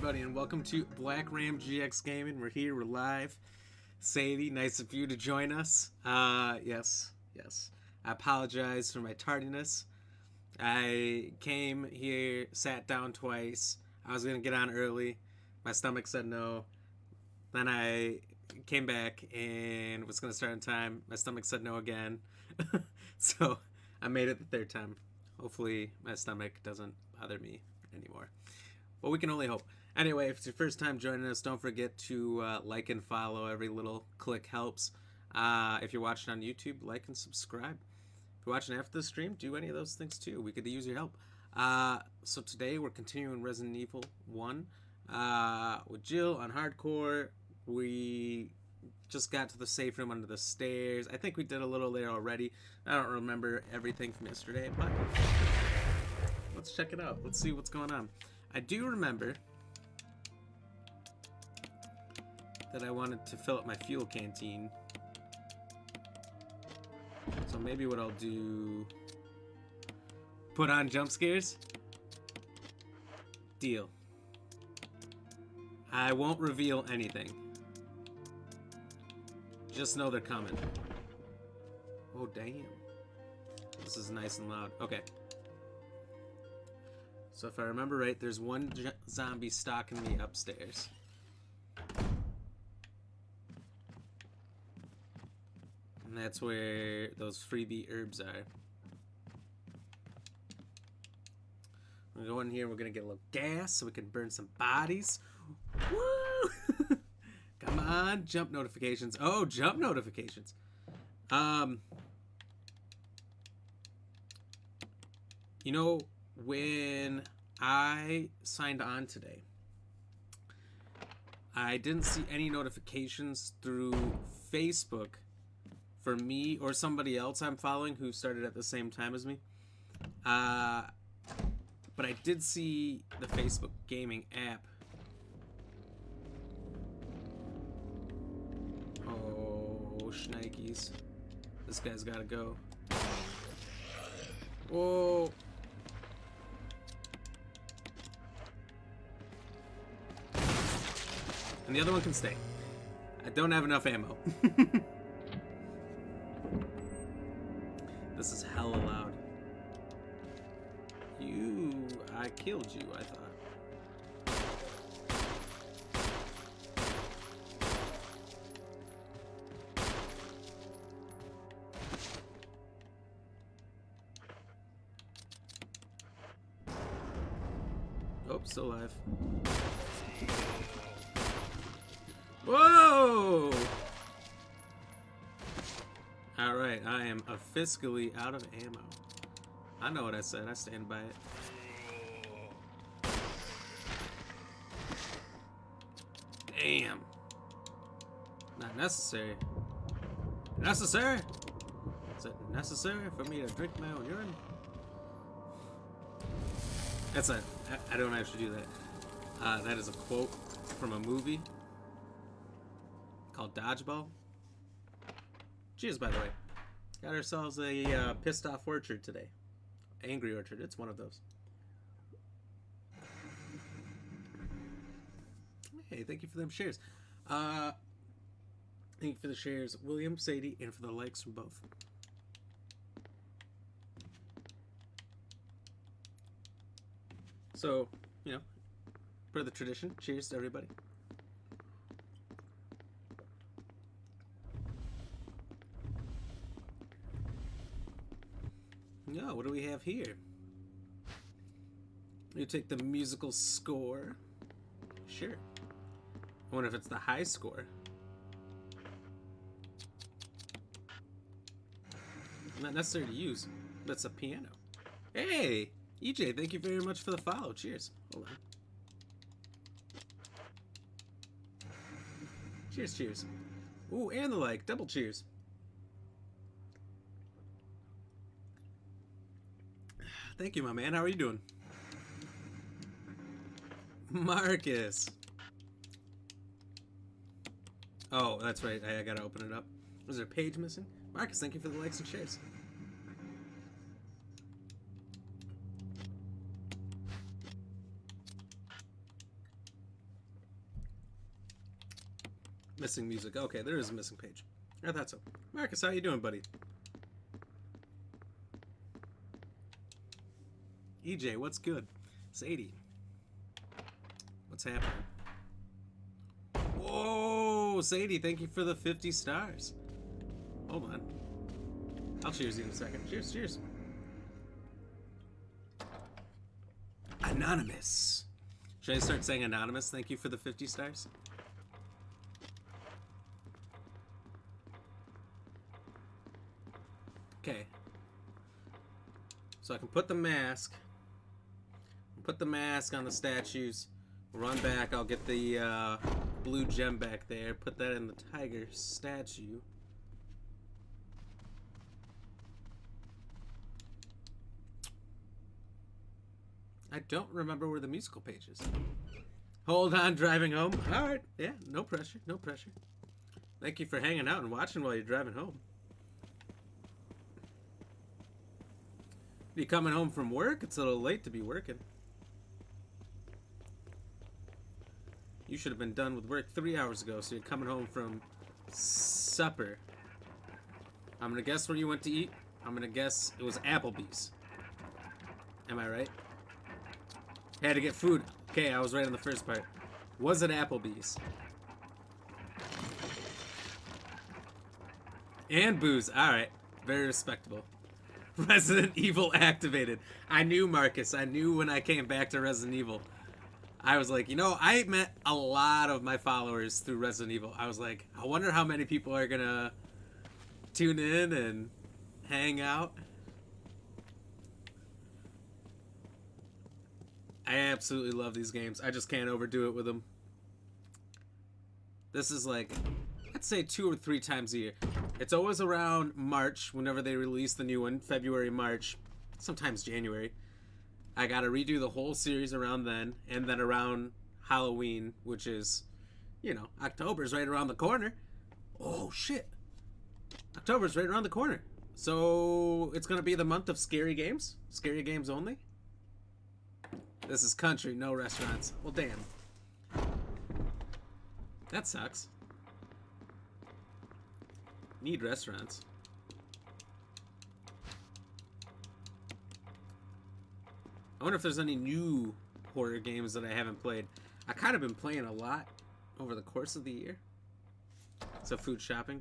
everybody, and welcome to Black Ram GX Gaming. We're here, we're live. Sadie, nice of you to join us. Yes. I apologize for my tardiness. I came here, sat down twice. I was going to get on early. My stomach said no. Then I came back and was going to start on time. My stomach said no again. So I made it the third time. Hopefully my stomach doesn't bother me anymore. Well, we can only hope. Anyway, if it's your first time joining us, don't forget to like and follow. Every little click helps. If you're watching on YouTube, like and subscribe. If you're watching after the stream, do any of those things too. We could use your help. So today we're continuing Resident Evil 1 with Jill on hardcore. We just got to the safe room under the stairs. I think we did a little there already. I don't remember everything from yesterday, but let's check it out. Let's see what's going on. I do remember that I wanted to fill up my fuel canteen. So maybe what I'll do... Put on jump scares? Deal. I won't reveal anything. Just know they're coming. Oh, damn. This is nice and loud. Okay. So if I remember right, there's one zombie stalking me upstairs. And that's where those freebie herbs are. We're gonna go in here, we're gonna get a little gas so we can burn some bodies. Woo! Come on, jump notifications. Oh, jump notifications. You know, when I signed on today, I didn't see any notifications through Facebook for me or somebody else I'm following who started at the same time as me. But I did see the Facebook gaming app. Oh, shnikes. This guy's gotta go. Whoa. And the other one can stay. I don't have enough ammo. This is hella loud. I killed you, I thought. Oh, still alive. Whoa! Alright, I am fiscally out of ammo. I know what I said, I stand by it. Damn. Not necessary. Necessary? Is it necessary for me to drink my own urine? That's a... I don't actually do that. That is a quote from a movie called Dodgeball. Cheers, by the way. Got ourselves a pissed off orchard today. Angry orchard, it's one of those. Hey, thank you for them shares. Thank you for the shares, William, Sadie, and for the likes from both. So, you know, per the tradition, cheers to everybody. No, what do we have here? You take the musical score. Sure. I wonder if it's the high score. Not necessary to use. That's a piano. Hey! EJ, thank you very much for the follow. Cheers. Hold on. Cheers, cheers. Ooh, and the like. Double cheers. Thank you, my man. How are you doing? Marcus. Oh, that's right. I gotta open it up. Was there a page missing? Marcus, thank you for the likes and shares. Missing music. Okay, there is a missing page. I thought so. Marcus, how you doing, buddy? EJ, what's good? Sadie, what's happening? Whoa, Sadie, thank you for the 50 stars. Hold on. I'll cheers you in a second. Cheers, cheers. Anonymous. Should I start saying anonymous? Thank you for the 50 stars. Okay. So I can put the mask. Put the mask on the statues. Run back. I'll get the blue gem back there. Put that in the tiger statue. I don't remember where the musical page is. Hold on, driving home. All right. Yeah, no pressure. No pressure. Thank you for hanging out and watching while you're driving home. You coming home from work? It's a little late to be working. You should have been done with work 3 hours ago, so you're coming home from supper. I'm gonna guess where you went to eat. I'm gonna guess it was Applebee's. Am I right? Had to get food. Okay, I was right on the first part. Was it Applebee's? And booze. Alright. Very respectable. Resident Evil activated. I knew, Marcus. I knew when I came back to Resident Evil. I was like, you know, I met a lot of my followers through Resident Evil. I was like, I wonder how many people are gonna tune in and hang out. I absolutely love these games. I just can't overdo it with them. This is like, I'd say 2 or 3 times a year. It's always around March, whenever they release the new one. February, March, sometimes January. I gotta redo the whole series around then, and then around Halloween, which is, you know, October's right around the corner. Oh, shit. October's right around the corner. So, it's gonna be the month of scary games? Scary games only? This is country, no restaurants. Well, damn. That sucks. Need restaurants. I wonder if there's any new horror games that I haven't played. I kind of been playing a lot over the course of the year. So food shopping.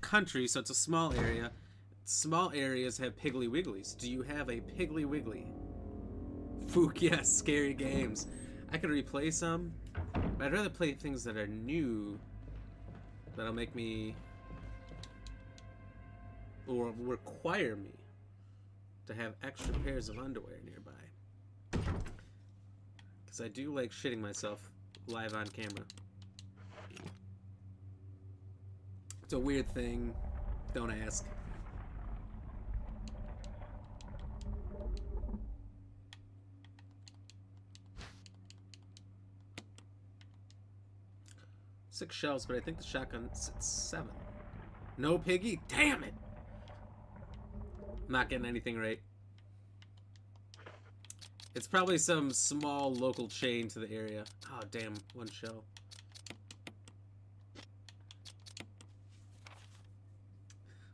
Country, so it's a small area. Small areas have Piggly Wigglies. Do you have a Piggly Wiggly? Fook, yes, scary games. I could replay some, but I'd rather play things that are new, that'll make me, or require me, to have extra pairs of underwear nearby. Because I do like shitting myself live on camera. It's a weird thing. Don't ask. Six shells, but I think the shotgun sits 7. No piggy? Damn it! I'm not getting anything right. It's probably some small local chain to the area. Oh, damn. 1 shell.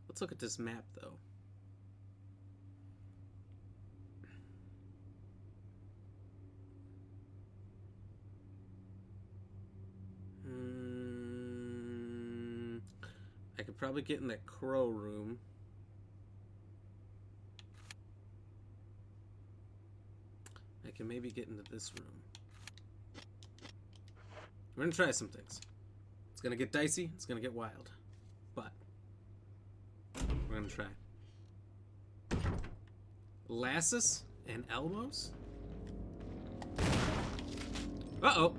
Let's look at this map, though. I could probably get in that crow room. I can maybe get into this room. We're gonna try some things. It's gonna get dicey, it's gonna get wild. But we're gonna try. Lassus and elbows? Uh-oh.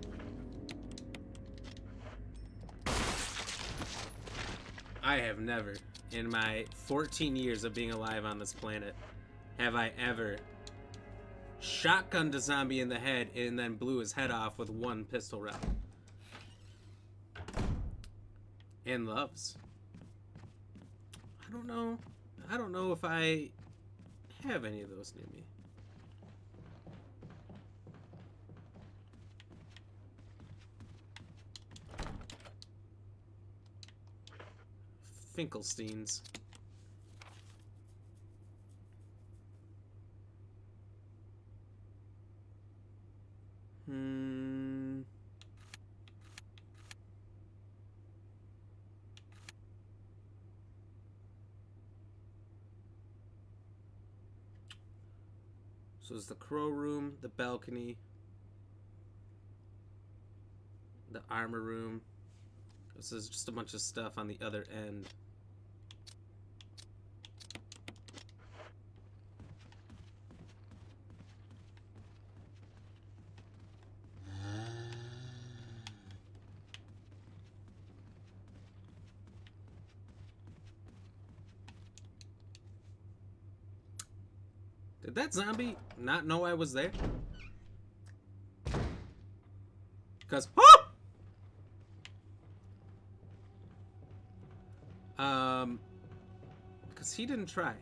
I have never, in my 14 years of being alive on this planet, have I ever shotgunned a zombie in the head and then blew his head off with 1 pistol round. And loves. I don't know if I have any of those near me. Finkelsteins. So it's the crow room, the balcony, the armor room. This is just a bunch of stuff on the other end. Did that zombie not know I was there? Because because he didn't try.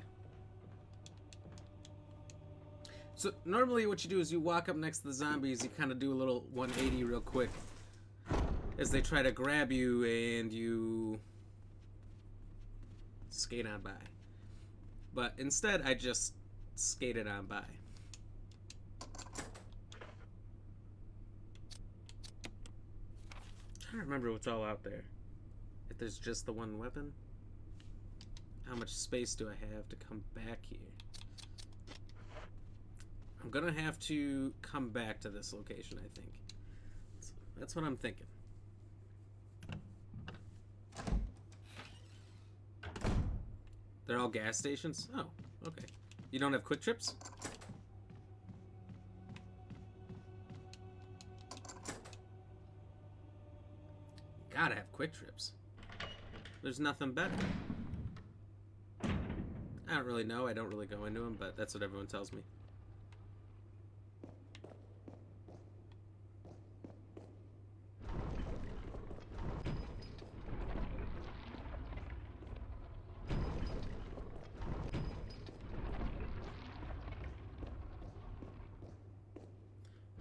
So normally what you do is you walk up next to the zombies, you kind of do a little 180 real quick as they try to grab you, and you skate on by. But instead I just skated on by. I'm trying to remember what's all out there. If there's just the one weapon, how much space do I have to come back here? I'm gonna have to come back to this location, I think. That's what I'm thinking. They're all gas stations? Oh, okay. You don't have quick trips? Gotta have quick trips. There's nothing better. I don't really know. I don't really go into them, but that's what everyone tells me.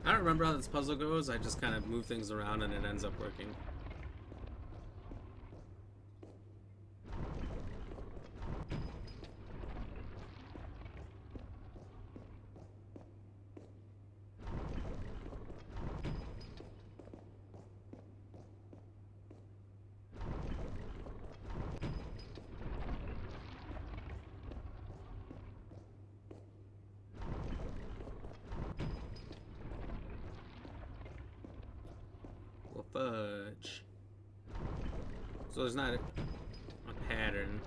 I don't remember how this puzzle goes. I just kind of move things around and it ends up working. Fudge. So there's not a pattern.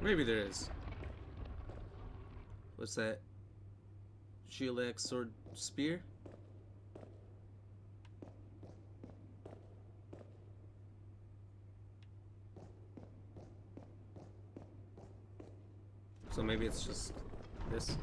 Maybe there is. What's that? Shield axe, sword, spear? So maybe it's just this.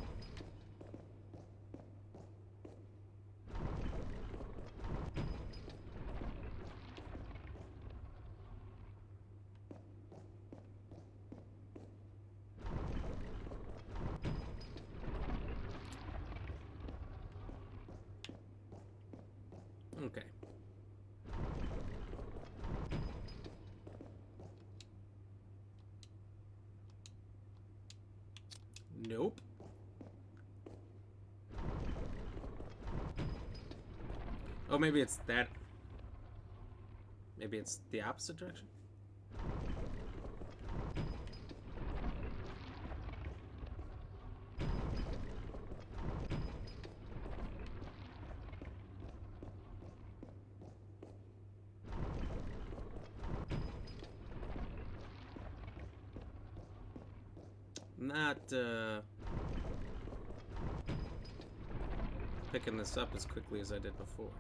Okay. Nope. Oh, maybe it's that. Maybe it's the opposite direction. Not picking this up as quickly as I did before.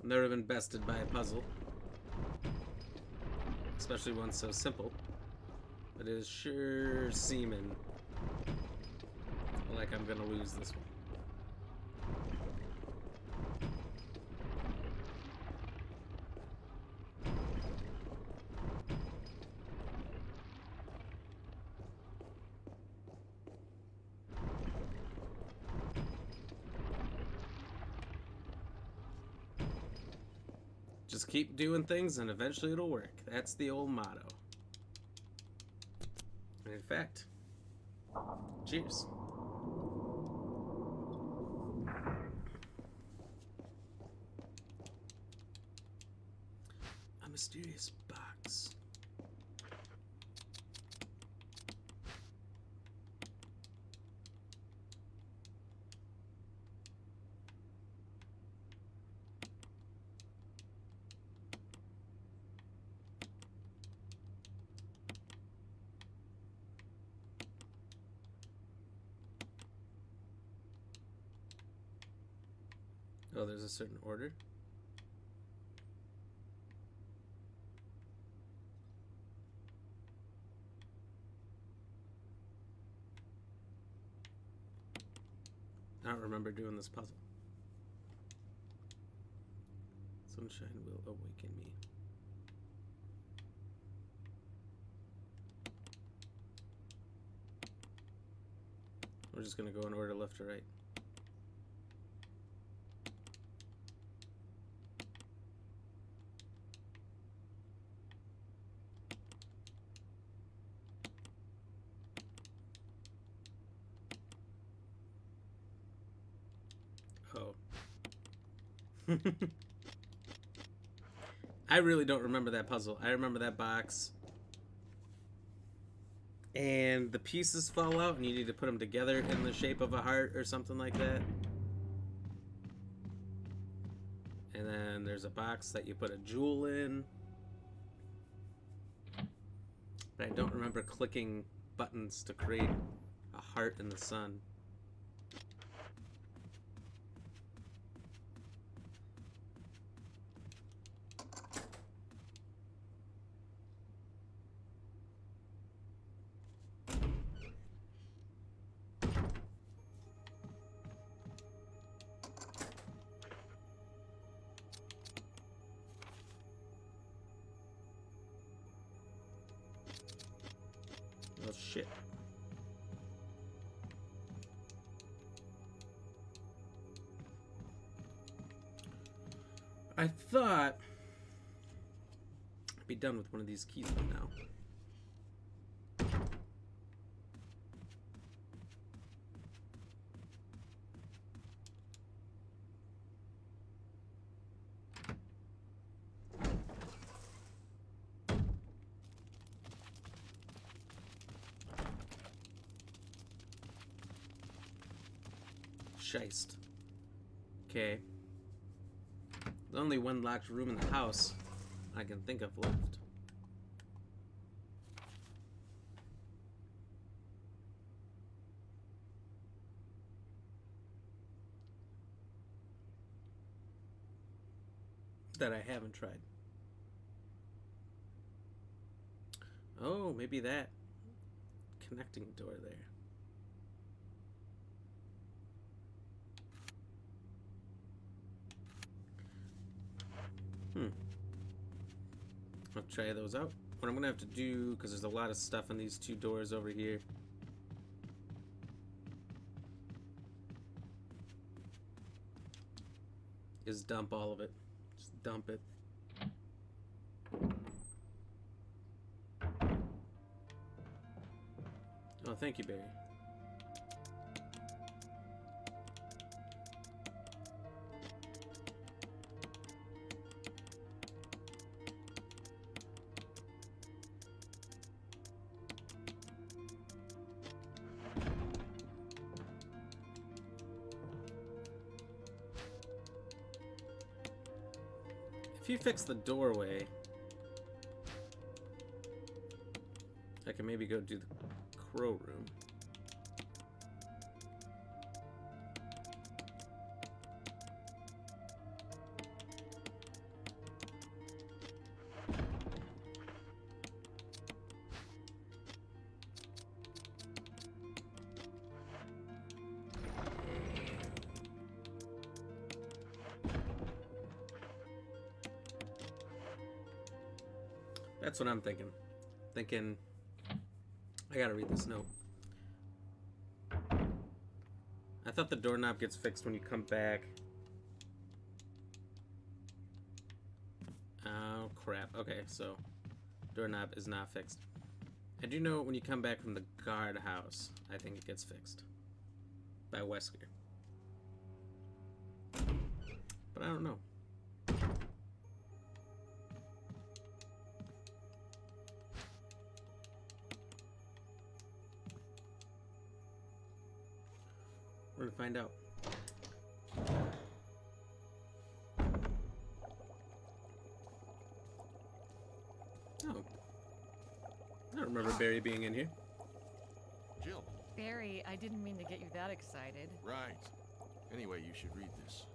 Never been bested by a puzzle. especially one so simple. But it is sure seeming like I'm gonna lose this one. Just keep doing things and eventually it'll work. That's the old motto. And in fact, cheers. A mysterious box. Oh, there's a certain order. I don't remember doing this puzzle. Sunshine will awaken me. We're just gonna go in order left to right. Oh. I really don't remember that puzzle. I remember that box. And the pieces fall out and you need to put them together in the shape of a heart or something like that. And then there's a box that you put a jewel in. But I don't remember clicking buttons to create a heart in the sun. Oh shit. I thought I'd be done with one of these keys by now. Scheist. Okay. There's only one locked room in the house I can think of left. That I haven't tried. Oh, maybe that connecting door there. I'll try those out. What I'm gonna have to do, because there's a lot of stuff in these two doors over here, is dump all of it. Just dump it. Oh, thank you, Barry. If you fix the doorway, I can maybe go do the crow room. That's what I'm thinking. Thinking, I gotta read this note. I thought the doorknob gets fixed when you come back. Oh, crap. Okay, so doorknob is not fixed. I do know when you come back from the guardhouse, I think it gets fixed by Wesker. But I don't know. We're gonna find out. Oh. I don't remember Barry being in here. Jill. Barry, I didn't mean to get you that excited. Right. Anyway, you should read this.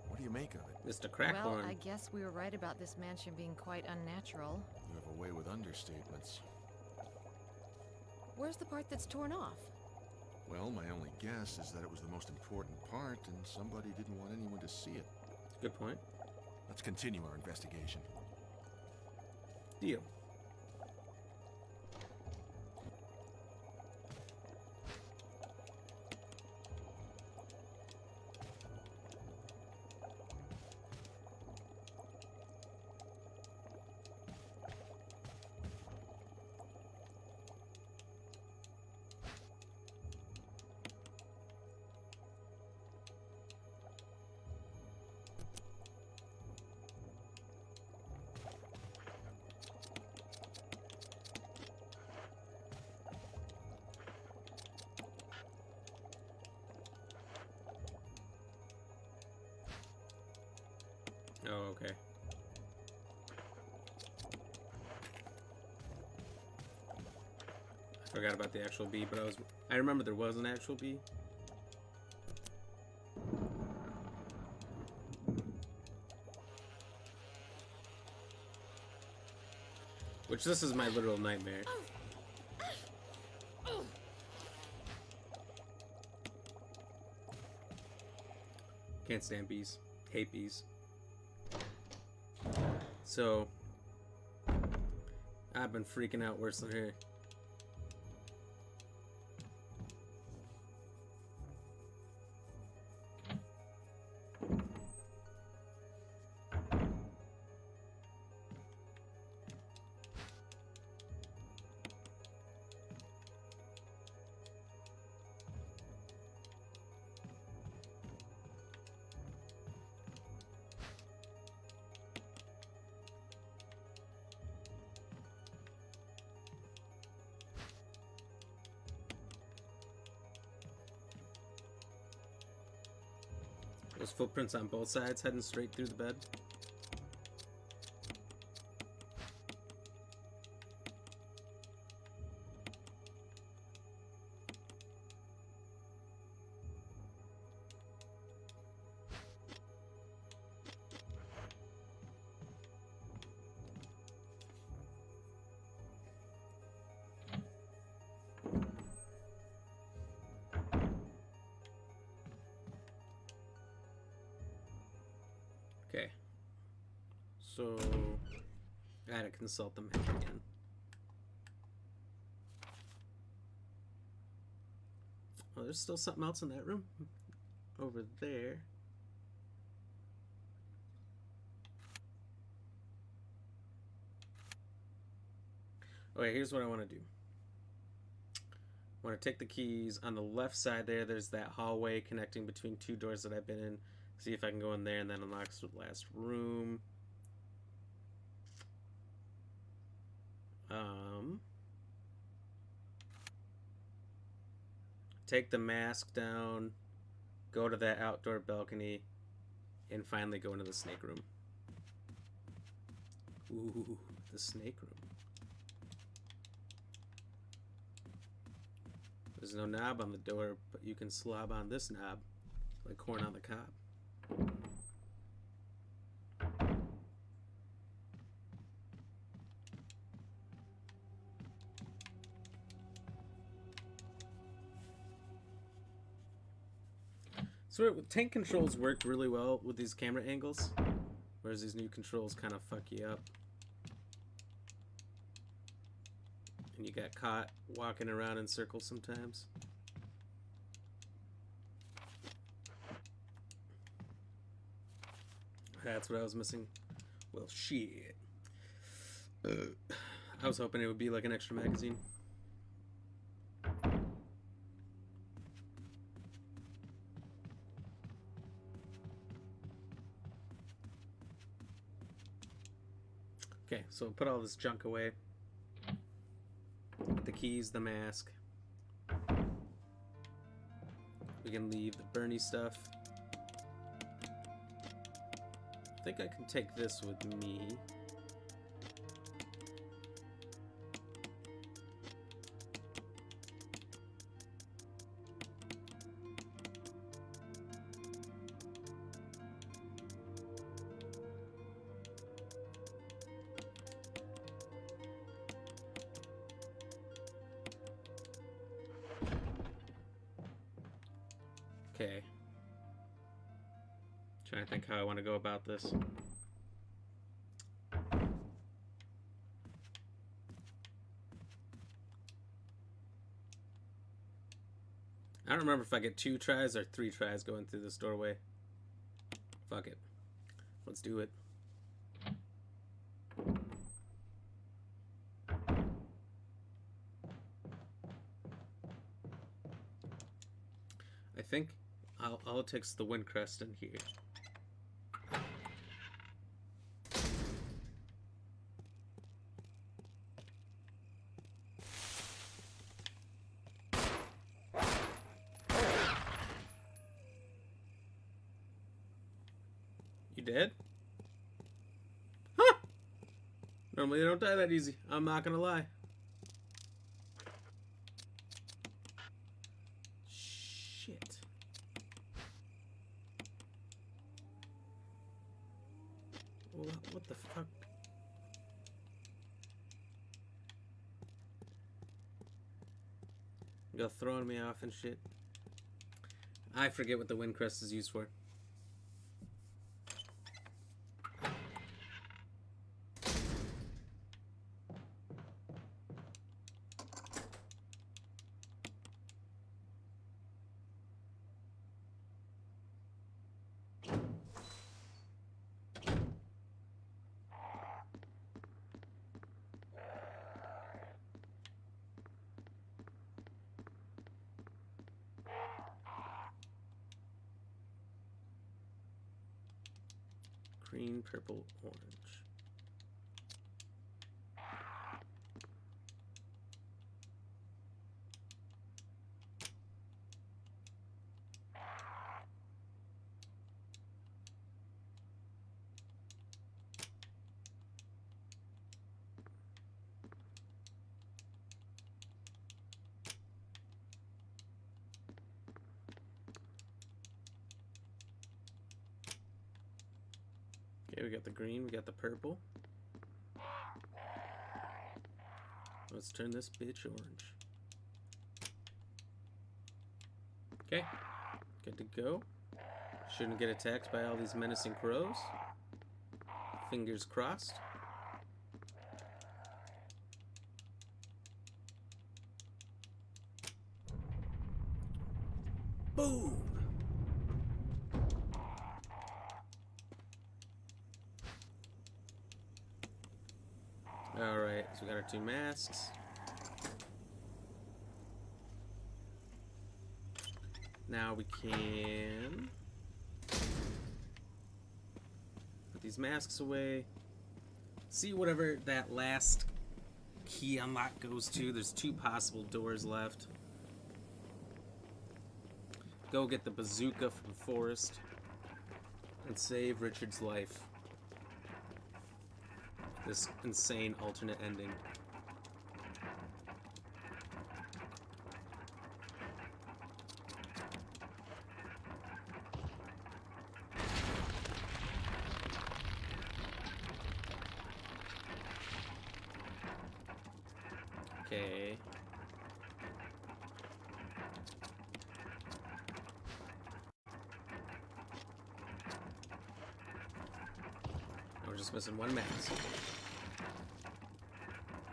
What do you make of it? Mr. Crackhorn. Well, I guess we were right about this mansion being quite unnatural. You have a way with understatements. Where's the part that's torn off? Well, my only guess is that it was the most important part, and somebody didn't want anyone to see it. Good point. Let's continue our investigation. Deal. Oh, okay. I forgot about the actual bee, but I remember there was an actual bee. Which this is my literal nightmare. Can't stand bees. Hate bees. So, I've been freaking out worse than her. Those footprints on both sides heading straight through the bed. Okay, so I gotta consult the map again. Oh, there's still something else in that room over there. Okay, here's what I want to do. I want to take the keys on the left side there. There's that hallway connecting between two doors that I've been in. See if I can go in there and then unlock the last room. Take the mask down, go to that outdoor balcony, and finally go into the snake room. Ooh, the snake room. There's no knob on the door, but you can slob on this knob like corn on the cob. So tank controls worked really well with these camera angles, whereas these new controls kind of fuck you up. And you got caught walking around in circles sometimes. That's what I was missing. Well, shit. I was hoping it would be like an extra magazine. Okay, so put all this junk away. The keys, the mask. We can leave the Bernie stuff. I think I can take this with me. Okay. Trying to think how I want to go about this. I don't remember if I get 2 tries or 3 tries going through this doorway. Fuck it. Let's do it. I think I'll take the Windcrest in here. You dead? Huh! Normally I don't die that easy. I'm not gonna lie. Shit. What the fuck? You're throwing me off and shit. I forget what the Windcrest is used for. Green, purple, orange. Okay, we got the green, we got the purple. Let's turn this bitch orange. Okay, good to go. Shouldn't get attacked by all these menacing crows. Fingers crossed. Boom! Alright, so we got our 2 masks. Now we can put these masks away. See whatever that last key unlock goes to. There's 2 possible doors left. Go get the bazooka from Forrest and save Richard's life. This insane alternate ending. Okay. just missing one mask.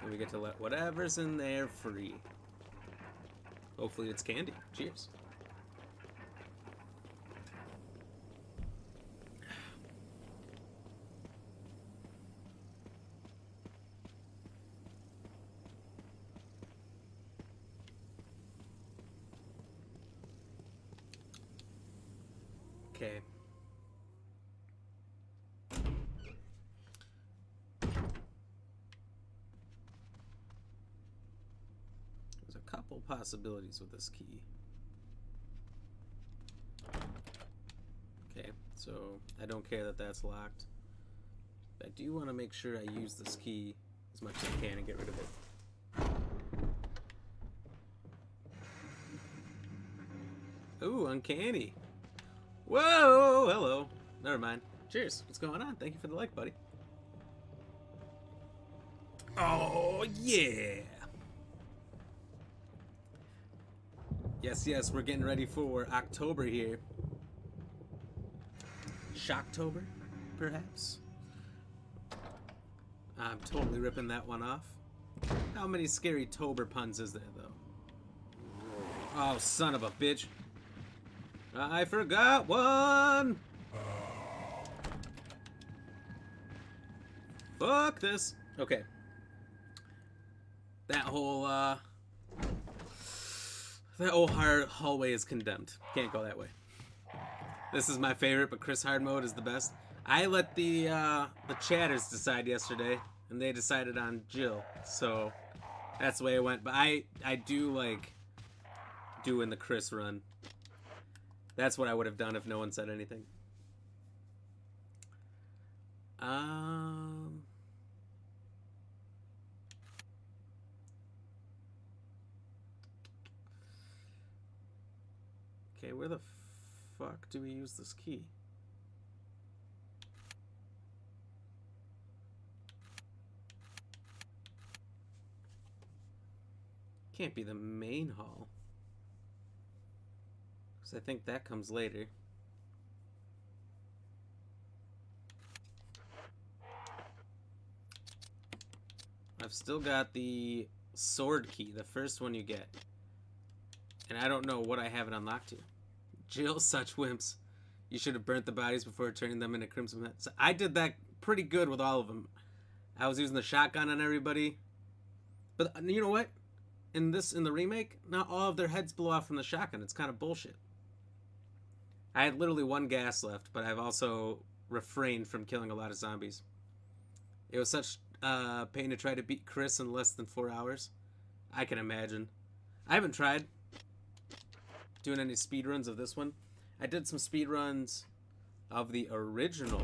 And we get to let whatever's in there free. Hopefully it's candy. Cheers. Okay. There's a couple possibilities with this key. Okay, so I don't care that that's locked. I do want to make sure I use this key as much as I can and get rid of it. Ooh, uncanny. Whoa, hello. Never mind. Cheers. What's going on? Thank you for the like, buddy. Oh, yeah. Yes, we're getting ready for October here. Shocktober, perhaps? I'm totally ripping that one off. How many scary Tober puns is there, though? Oh, son of a bitch. I forgot one! Fuck this. Okay. That whole hallway is condemned. Can't go that way. This is my favorite, but Chris Hard mode is the best. I let the chatters decide yesterday, and they decided on Jill, so that's the way it went. But I do like doing the Chris run. That's what I would have done if no one said anything. Okay, where the fuck do we use this key? Can't be the main hall. I think that comes later. I've still got the sword key, the first one you get. And I don't know what I have it unlocked to. Jill, such wimps. You should have burnt the bodies before turning them into crimson men. So I did that pretty good with all of them. I was using the shotgun on everybody. But you know what? In the remake, not all of their heads blow off from the shotgun. It's kind of bullshit. I had literally one gas left, but I've also refrained from killing a lot of zombies. It was such pain to try to beat Chris in less than 4 hours. I can imagine. I haven't tried doing any speedruns of this one. I did some speedruns of the original.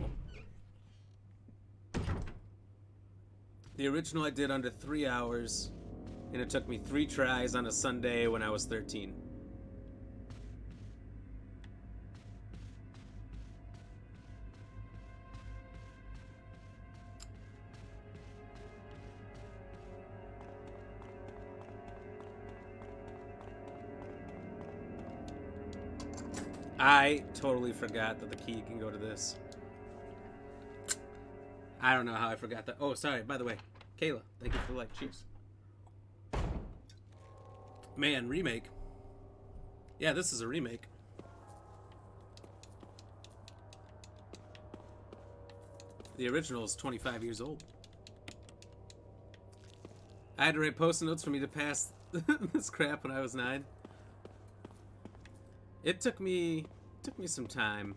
The original I did under 3 hours, and it took me 3 tries on a Sunday when I was 13. I totally forgot that the key can go to this. I don't know how I forgot that. Oh, sorry. By the way, Kayla, thank you for the like. Cheers. Man, remake. Yeah, this is a remake. The original is 25 years old. I had to write post-it notes for me to pass this crap when I was 9. It took me some time.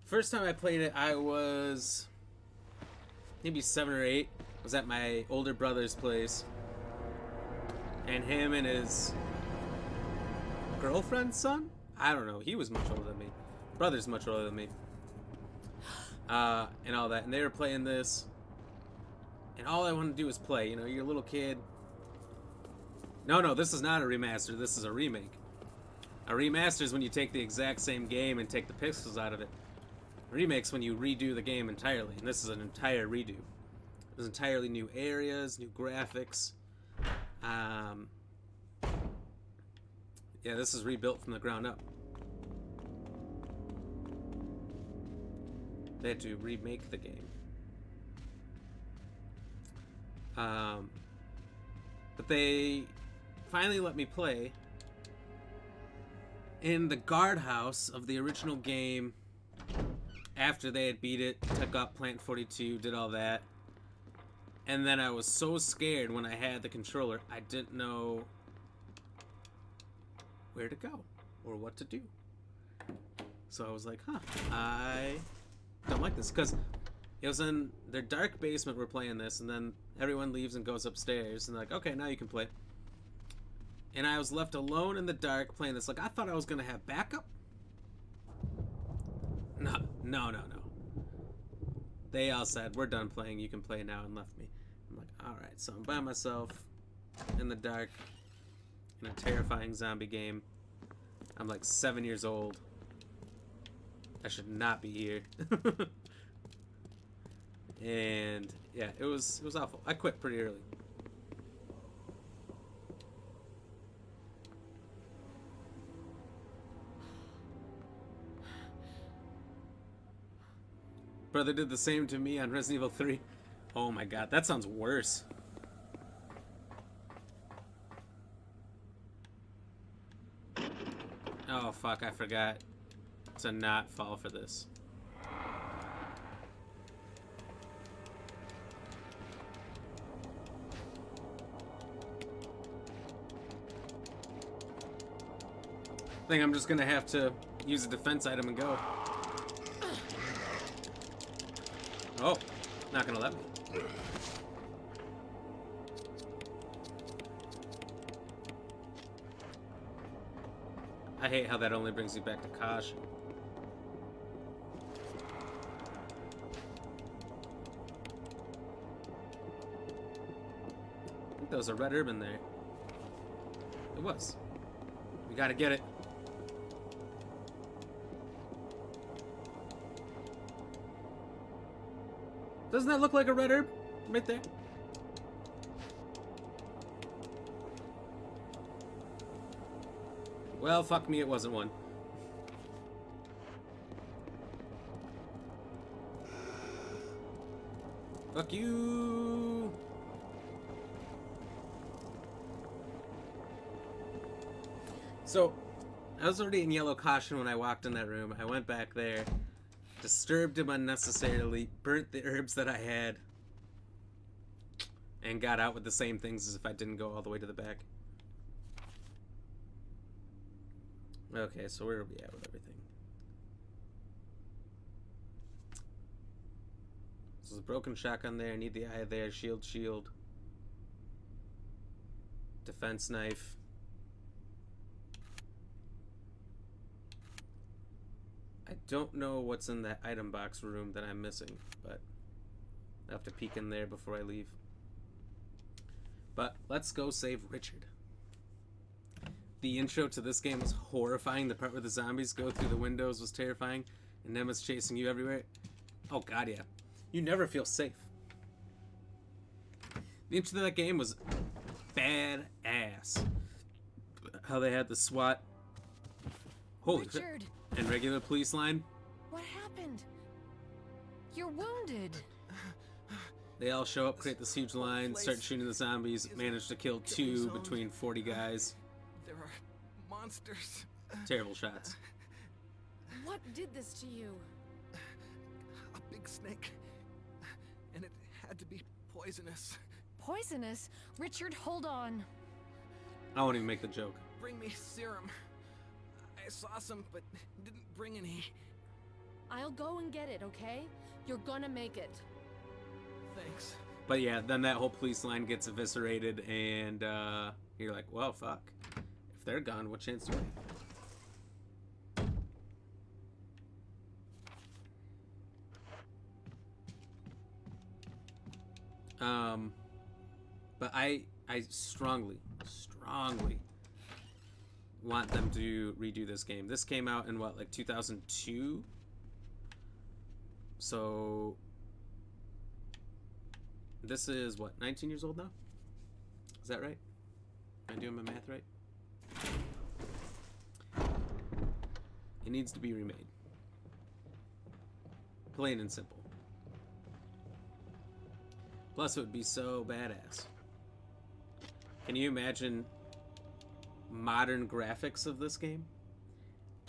First time I played it, I was maybe 7 or 8. I was at my older brother's place, and him and his girlfriend's son? I don't know. He was much older than me. Brother's much older than me. And all that. And they were playing this, and all I wanted to do was play. You know, you're a little kid. No, this is not a remaster. This is a remake. A remaster is when you take the exact same game and take the pixels out of it. A remake's when you redo the game entirely, and this is an entire redo. There's entirely new areas, new graphics. Yeah, this is rebuilt from the ground up. They had to remake the game. But they finally let me play in the guardhouse of the original game after they had beat it, took up Plant 42, did all that. And then I was so scared when I had the controller, I didn't know where to go or what to do. So I was like, I don't like this. Because it was in their dark basement we're playing this, and then everyone leaves and goes upstairs, and they're like, okay, now you can play. And I was left alone in the dark playing this. Like, I thought I was going to have backup. No. They all said, we're done playing, you can play now, and left me. I'm like, alright, so I'm by myself in the dark in a terrifying zombie game. I'm like 7 years old. I should not be here. And yeah, it was awful. I quit pretty early. Brother did the same to me on Resident Evil 3. Oh my god, that sounds worse. Oh fuck, I forgot to not fall for this. I think I'm just gonna have to use a defense item and go. Oh, not gonna let me. I hate how that only brings you back to caution. I think there was a red herb in there. It was. We gotta get it. Doesn't that look like a red herb? Right there. Well, fuck me, it wasn't one. Fuck you! So, I was already in yellow caution when I walked in that room. I went back there, disturbed him unnecessarily, burnt the herbs that I had, and got out with the same things as if I didn't go all the way to the back. Okay, so where are we at with everything? So there's a broken shotgun there, I need the eye there, shield. Defense knife. I don't know what's in that item box room that I'm missing, but I'll have to peek in there before I leave. But let's go save Richard. The intro to this game was horrifying. The part where the zombies go through the windows was terrifying, and them is chasing you everywhere. Oh god, yeah. You never feel safe. The intro to that game was badass. How they had the SWAT. Holy crap. Richard! And regular police line. What happened? You're wounded. They all show up, create this huge line, start shooting the zombies, manage to kill 2 between 40 guys. There are monsters. Terrible shots. What did this to you? A big snake. And it had to be poisonous. Poisonous? Richard, hold on. I won't even make the joke. Bring me serum. I saw some, but didn't bring any. I'll go and get it, okay? You're gonna make it. Thanks. But yeah, then that whole police line gets eviscerated, and you're like, well, fuck. If they're gone, what chance do I have? But I strongly want them to redo this game. This came out in what, like 2002? So this is what, 19 years old now? Is that right? Am I doing my math right? It needs to be remade. Plain and simple. Plus, it would be so badass. Can you imagine modern graphics of this game?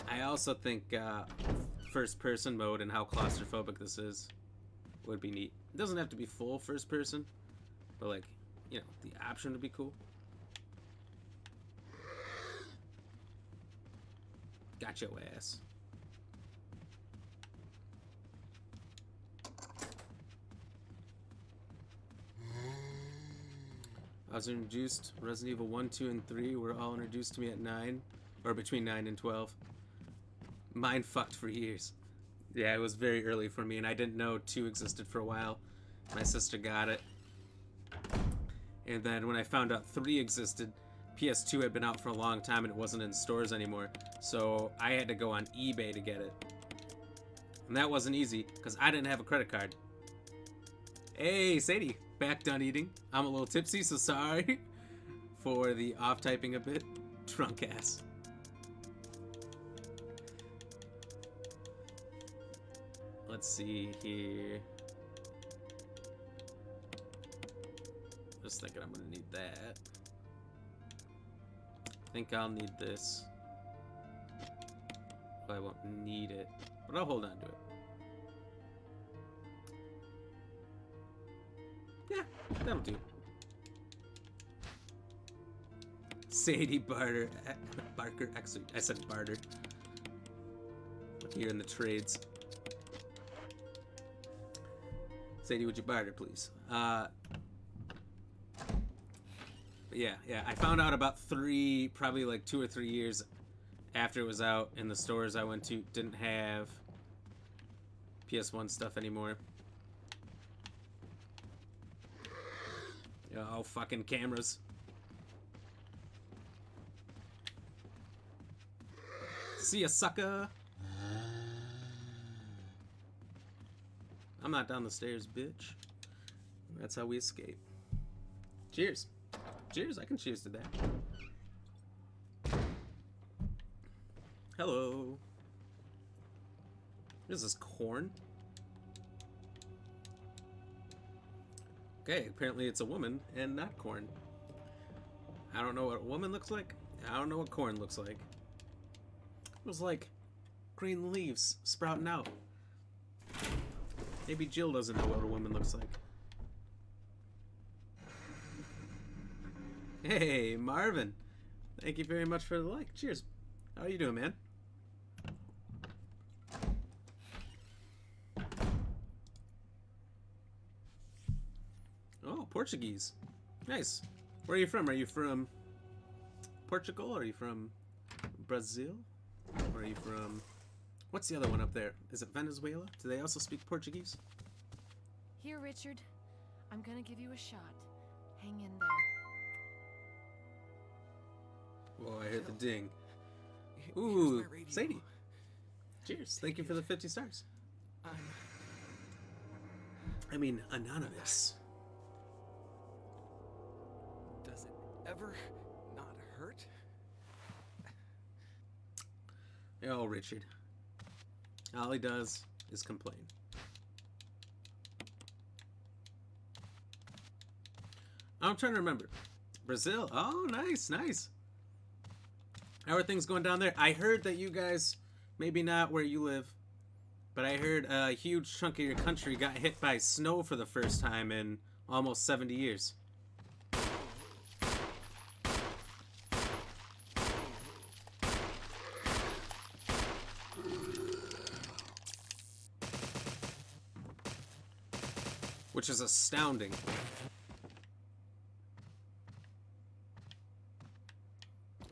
I also think first-person mode and how claustrophobic this is would be neat. It doesn't have to be full first-person, but like, you know, the option would be cool. Got your ass. I was introduced, Resident Evil 1, 2, and 3 were all introduced to me at 9, or between 9 and 12. Mine fucked for years. Yeah, it was very early for me, and I didn't know 2 existed for a while. My sister got it. And then when I found out 3 existed, PS2 had been out for a long time and it wasn't in stores anymore. So I had to go on eBay to get it. And that wasn't easy, because I didn't have a credit card. Hey, Sadie. Back done eating. I'm a little tipsy, so sorry for the off-typing a bit. Drunk ass. Let's see here. Just thinking I'm gonna need that. I think I'll need this. But I won't need it. But I'll hold on to it. Yeah, that'll do. Sadie Barker actually, I said barter. Here in the trades. Sadie, would you barter, please? But yeah, I found out about 3, probably like 2 or 3 years after it was out, in the stores I went to didn't have PS1 stuff anymore. Oh, fucking cameras. See ya, sucker. I'm not down the stairs, bitch. That's how we escape. Cheers. Cheers, I can cheers to that. Hello. What is this, corn? Okay, apparently it's a woman and not corn. I don't know what a woman looks like. I don't know what corn looks like. It was like green leaves sprouting out. Maybe Jill doesn't know what a woman looks like. Hey, Marvin. Thank you very much for the like. Cheers. How are you doing, man? Oh, Portuguese. Nice. Where are you from? Are you from Portugal? Are you from Brazil? Or are you from... What's the other one up there? Is it Venezuela? Do they also speak Portuguese? Here, Richard. I'm gonna give you a shot. Hang in there. Whoa, I heard the ding. Here's Ooh, my radio. Sadie. Cheers. Thank you for the 50 stars. I mean, anonymous. Does it ever not hurt? Oh, Richard. All he does is complain. I'm trying to remember. Brazil. Oh, nice, nice. How are things going down there? I heard that you guys, maybe not where you live, but I heard a huge chunk of your country got hit by snow for the first time in almost 70 years. Which is astounding.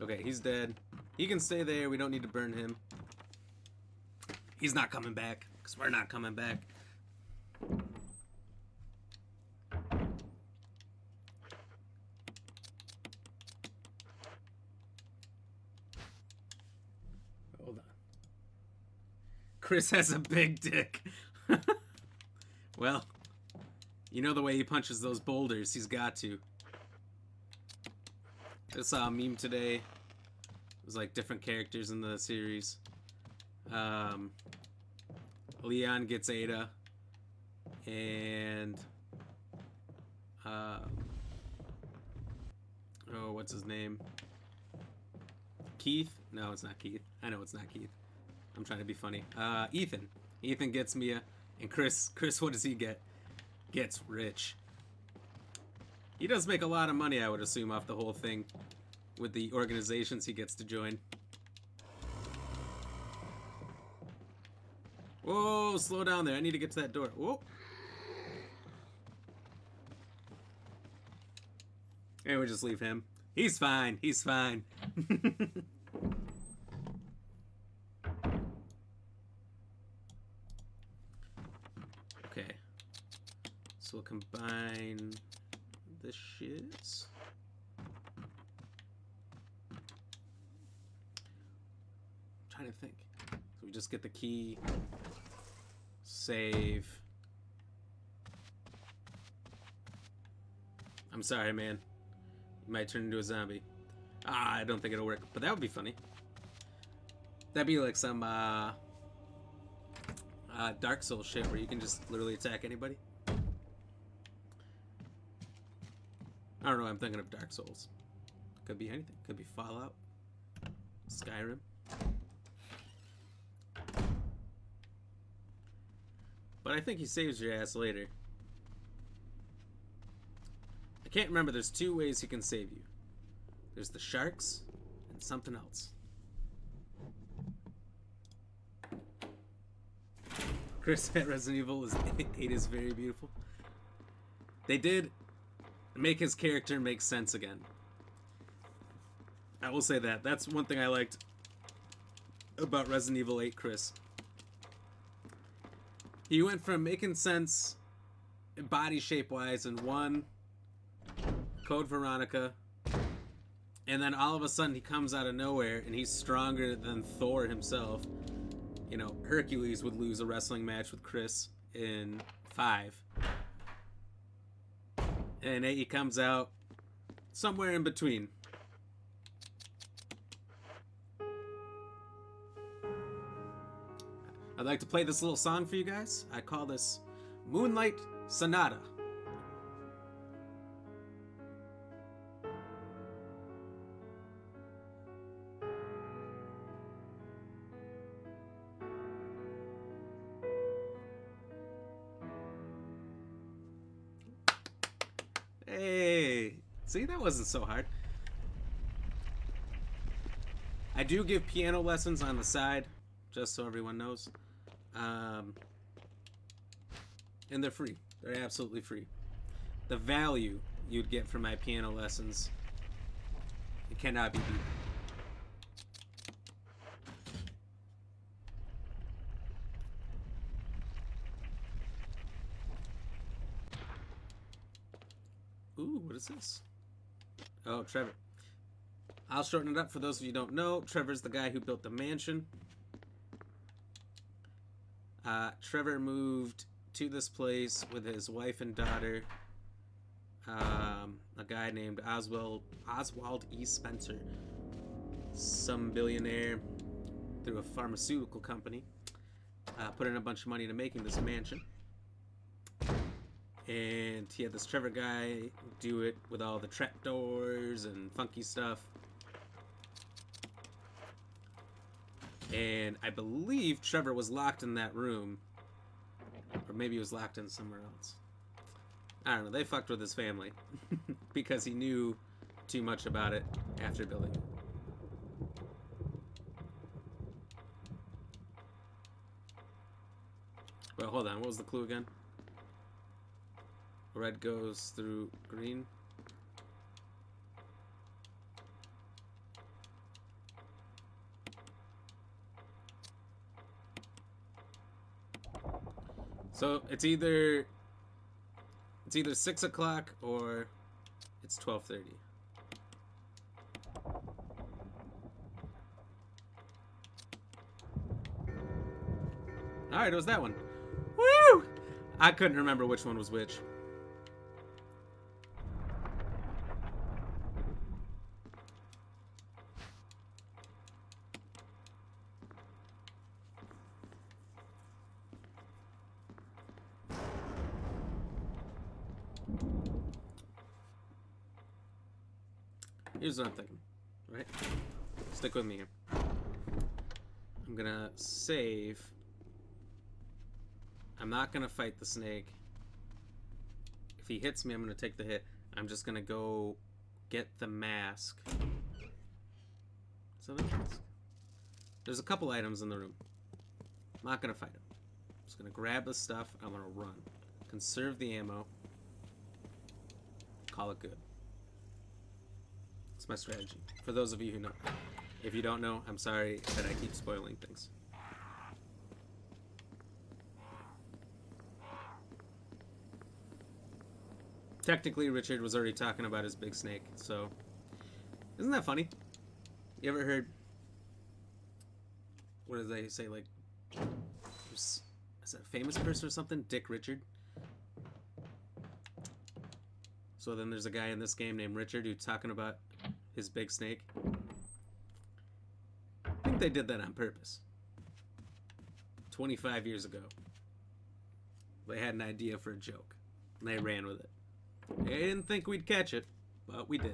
Okay, he's dead. He can stay there. We don't need to burn him. He's not coming back, because we're not coming back. Hold on. Chris has a big dick. Well, you know the way he punches those boulders, he's got to. I saw a meme today. It was like different characters in the series. Leon gets Ada. And oh, what's his name? Keith? No, it's not Keith. I know it's not Keith. I'm trying to be funny. Ethan. Ethan gets Mia. And Chris, what does he get? Gets rich. He does make a lot of money, I would assume, off the whole thing with the organizations he gets to join. Whoa, slow down there. I need to get to that door. Whoa. And we just leave him. He's fine. He's fine. Okay. So we'll combine the shits. I'm trying to think. So we just get the key. Save. I'm sorry, man. You might turn into a zombie. I don't think it'll work, but that would be funny. That'd be like some Dark Souls shit where you can just literally attack anybody. I don't know. I'm thinking of Dark Souls. Could be anything. Could be Fallout, Skyrim. But I think he saves your ass later. I can't remember. There's two ways he can save you. There's the sharks and something else. Chris at Resident Evil 8 is very beautiful. They did make his character make sense again. I will say that. That's one thing I liked about Resident Evil 8 Chris. He went from making sense body shape wise in 1, Code Veronica, and then all of a sudden he comes out of nowhere and he's stronger than Thor himself. You know, Hercules would lose a wrestling match with Chris in 5. And 8 he comes out somewhere in between. I'd like to play this little song for you guys. I call this Moonlight Sonata. Hey, see, that wasn't so hard. I do give piano lessons on the side, just so everyone knows. And they're free. They're absolutely free. The value you'd get from my piano lessons, it cannot be beat. Ooh, what is this? Oh, Trevor. I'll shorten it up for those of you who don't know. Trevor's the guy who built the mansion. Trevor moved to this place with his wife and daughter. A guy named Oswald E. Spencer. Some billionaire through a pharmaceutical company. Put in a bunch of money into making this mansion. And he had this Trevor guy do it with all the trapdoors and funky stuff. And I believe Trevor was locked in that room. Or maybe he was locked in somewhere else. I don't know. They fucked with his family. Because he knew too much about it after building it. Well, hold on. What was the clue again? Red goes through green. So it's either 6 o'clock or it's 12:30. All right, it was that one. Woo! I couldn't remember which one was which. Here's what I'm thinking, right? Stick with me here. I'm gonna save. I'm not gonna fight the snake. If he hits me, I'm gonna take the hit. I'm just gonna go get the mask. So the mask. There's a couple items in the room. I'm not gonna fight him. I'm just gonna grab the stuff. I'm gonna run. Conserve the ammo. Call it good. That's my strategy. For those of you who know. If you don't know, I'm sorry that I keep spoiling things. Technically, Richard was already talking about his big snake, so... Isn't that funny? You ever heard... What did they say, like... Is that a famous person or something? Dick Richard? So then there's a guy in this game named Richard who's talking about his big snake. I think they did that on purpose. 25 years ago. They had an idea for a joke, and they ran with it. They didn't think we'd catch it, but we did.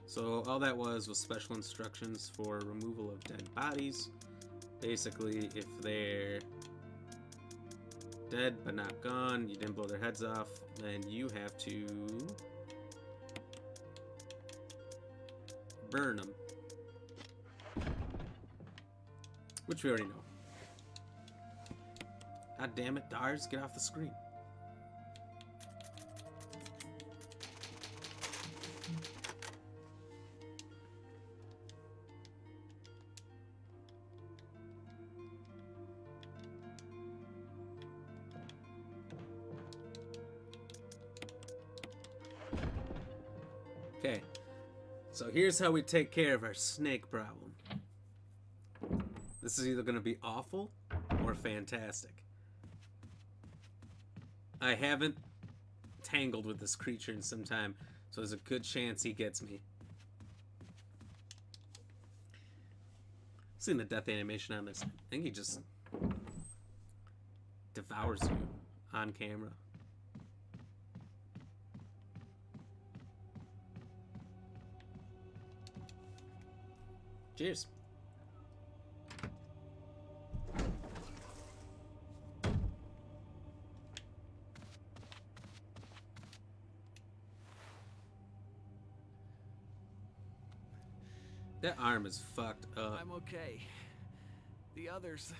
So all that was special instructions for removal of dead bodies. Basically, if they're dead but not gone, you didn't blow their heads off, then you have to burn them. Which we already know. God damn it, Dars, get off the screen. Okay, so here's how we take care of our snake problem. This is either going to be awful or fantastic. I haven't tangled with this creature in some time, so there's a good chance he gets me. Seen the death animation on this. I think he just devours you on camera. Cheers. That arm is fucked up. I'm okay. The others...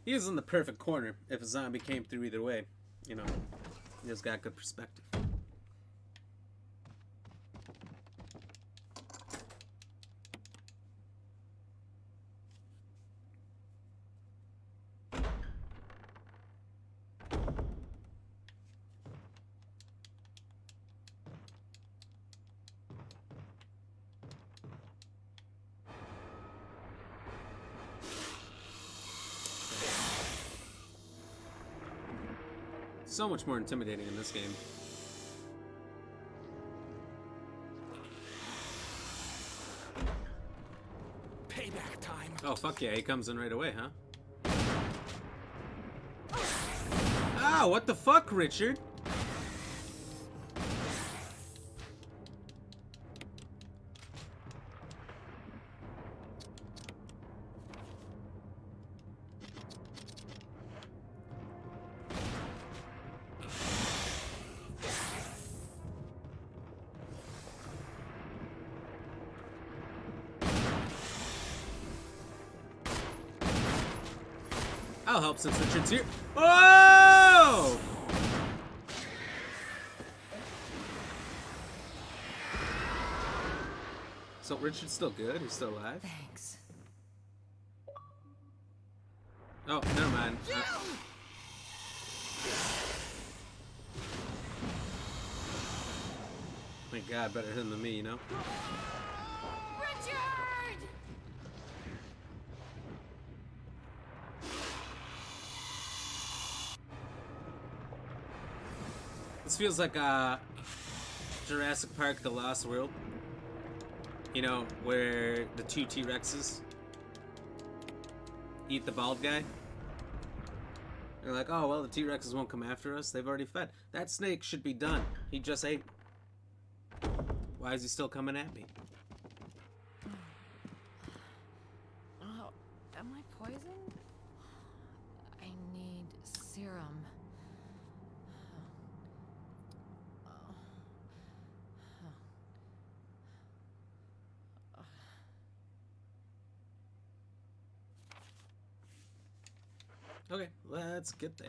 He was in the perfect corner if a zombie came through either way. You know, he just got good perspective. So much more intimidating in this game. Payback time. Oh, fuck yeah, he comes in right away, huh? Ah, what the fuck, Richard? I'll help since Richard's here. Oh! So Richard's still good? He's still alive? Thanks. Oh, never mind. Thank God, better him than me, you know? Richard! This feels like Jurassic Park: The Lost World. You know, where the two T-Rexes eat the bald guy. They're like, oh, well, the T-Rexes won't come after us. They've already fed. That snake should be done. He just ate. Why is he still coming at me? Oh, am I poisoned? I need serum. Okay, let's get there.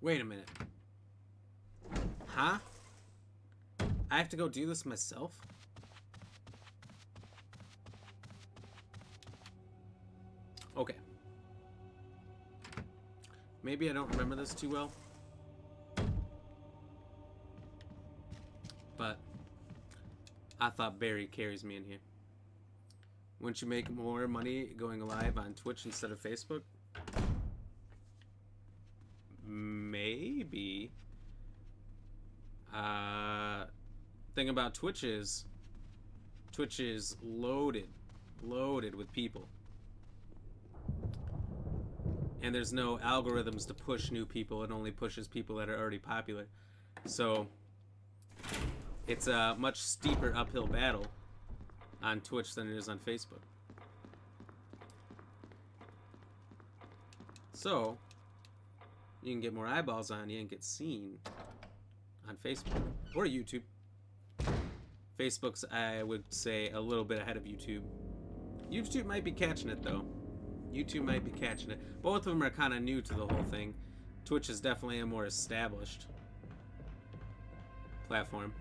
Wait a minute. Huh? I have to go do this myself? Okay. Maybe I don't remember this too well. But I thought Barry carries me in here. Wouldn't you make more money going live on Twitch instead of Facebook? Maybe. Thing about Twitch is loaded with people. And there's no algorithms to push new people. It only pushes people that are already popular. So it's a much steeper uphill battle on Twitch than it is on Facebook. So you can get more eyeballs on you and get seen on Facebook or YouTube. Facebook's, I would say, a little bit ahead of YouTube. YouTube might be catching it though. YouTube might be catching it. Both of them are kind of new to the whole thing. Twitch is definitely a more established platform.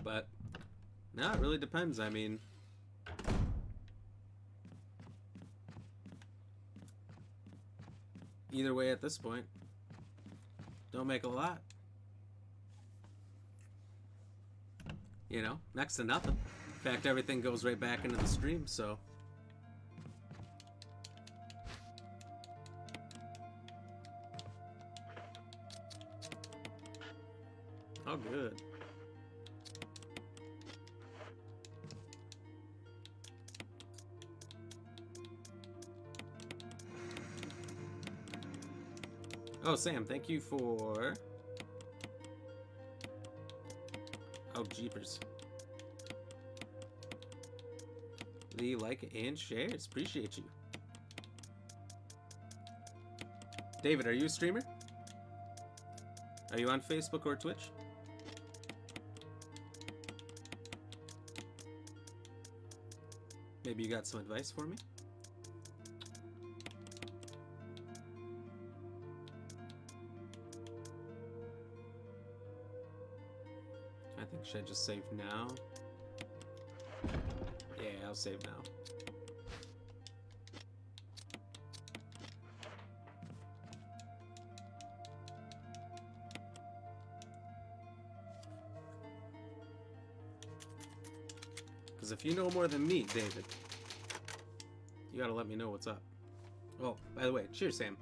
But no, it really depends. I mean, either way at this point, don't make a lot. You know, next to nothing. In fact, everything goes right back into the stream, so. Oh, good. Oh, Sam, thank you for... Oh, jeepers. The like and shares. Appreciate you. David, are you a streamer? Are you on Facebook or Twitch? Maybe you got some advice for me? I think, should I just save now? Yeah, I'll save now. Because if you know more than me, David, you gotta let me know what's up. Oh, by the way, cheers, Sam.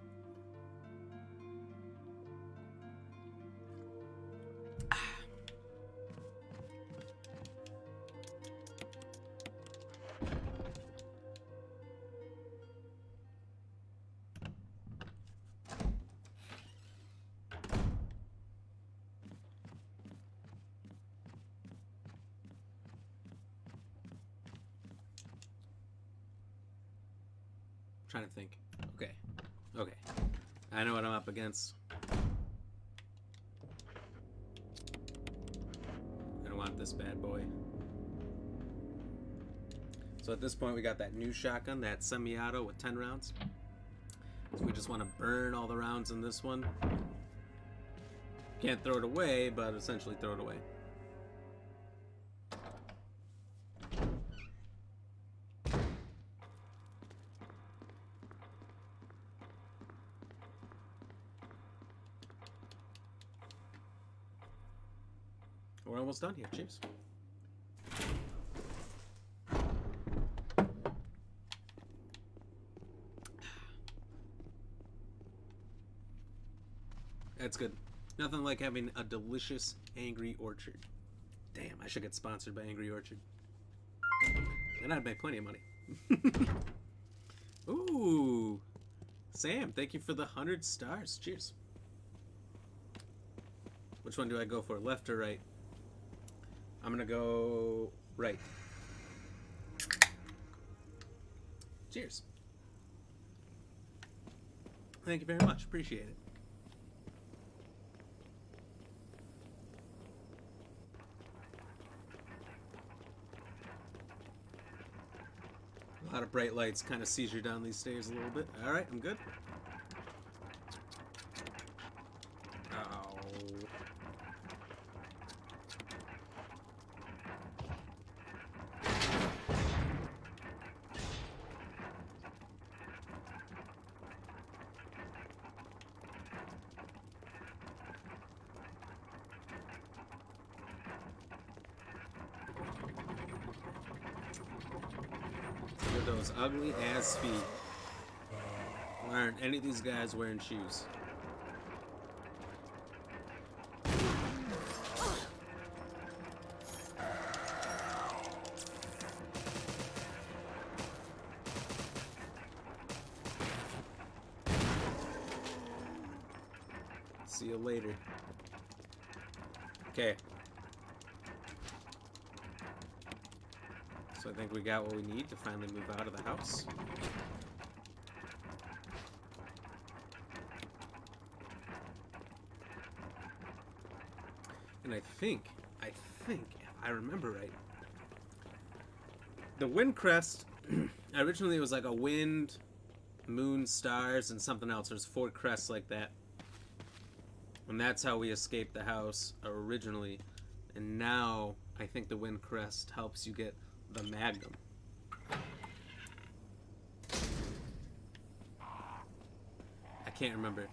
Trying to think. Okay. I know what I'm up against. I'm gonna want this bad boy. So at this point, we got that new shotgun, that semi-auto with 10 rounds. So we just want to burn all the rounds in this one. Can't throw it away, but essentially throw it away. We're almost done here. Cheers. That's good. Nothing like having a delicious Angry Orchard. Damn, I should get sponsored by Angry Orchard. Then I'd make plenty of money. Ooh. Sam, thank you for the 100 stars. Cheers. Which one do I go for? Left or right? I'm gonna go right. Cheers. Thank you very much. Appreciate it. A lot of bright lights kind of seizure down these stairs a little bit. Alright, I'm good. Ow. Look at those ugly ass feet. Why aren't any of these guys wearing shoes? See you later. Okay. So I think we got what we need to finally move out of the house. And I think, if I remember right, the wind crest, originally it was like a wind, moon, stars, and something else. There's 4 crests like that. And that's how we escaped the house originally. And now I think the wind crest helps you get the Magnum. I can't remember.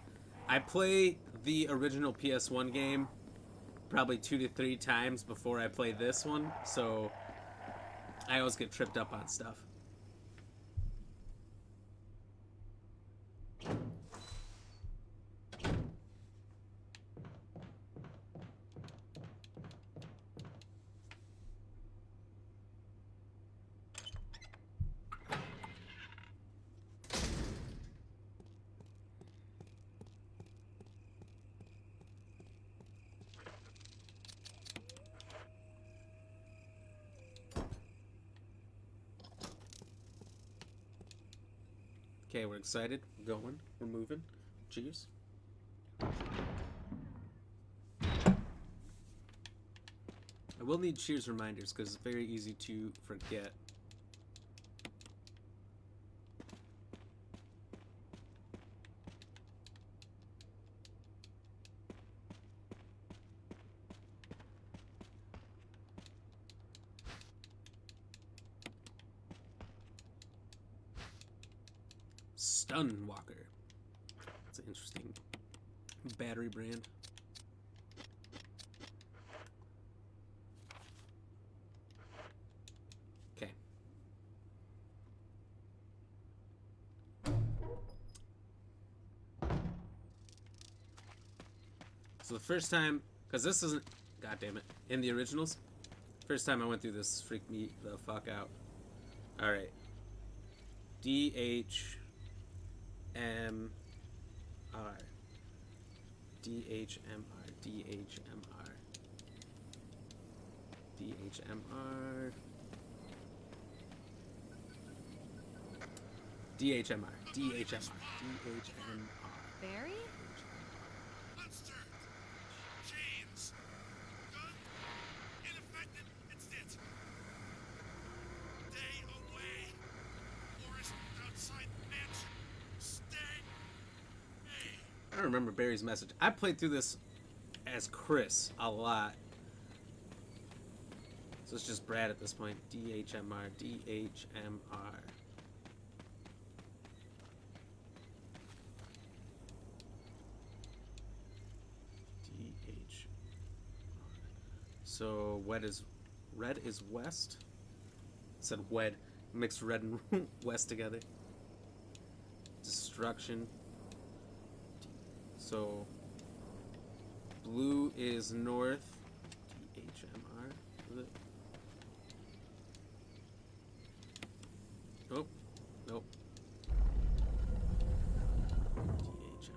I play the original PS1 game probably 2 to 3 times before I play this one, so I always get tripped up on stuff. Okay, we're excited. We're going. We're moving. Cheers. I will need cheers reminders because it's very easy to forget. Stunwalker. That's an interesting battery brand. Okay. So the first time, because this isn't, god damn it, in the originals, first time I went through this freaked me the fuck out. Alright. DHMR. DHMR. DHMR. DHMR. DHMR. DHMR. DHMR. Barry? Monster! James! Gun! Ineffective! Instant! Stay away! Forest outside mansion! Stay! Hey! I don't remember Barry's message. I played through this as Chris a lot. So it's just Brad at this point. DHMR. DHMR. So red is west. It said wed. Mixed red and west together. Destruction. So Blue is north. DHMR. Is it? Oh, nope. DHMR.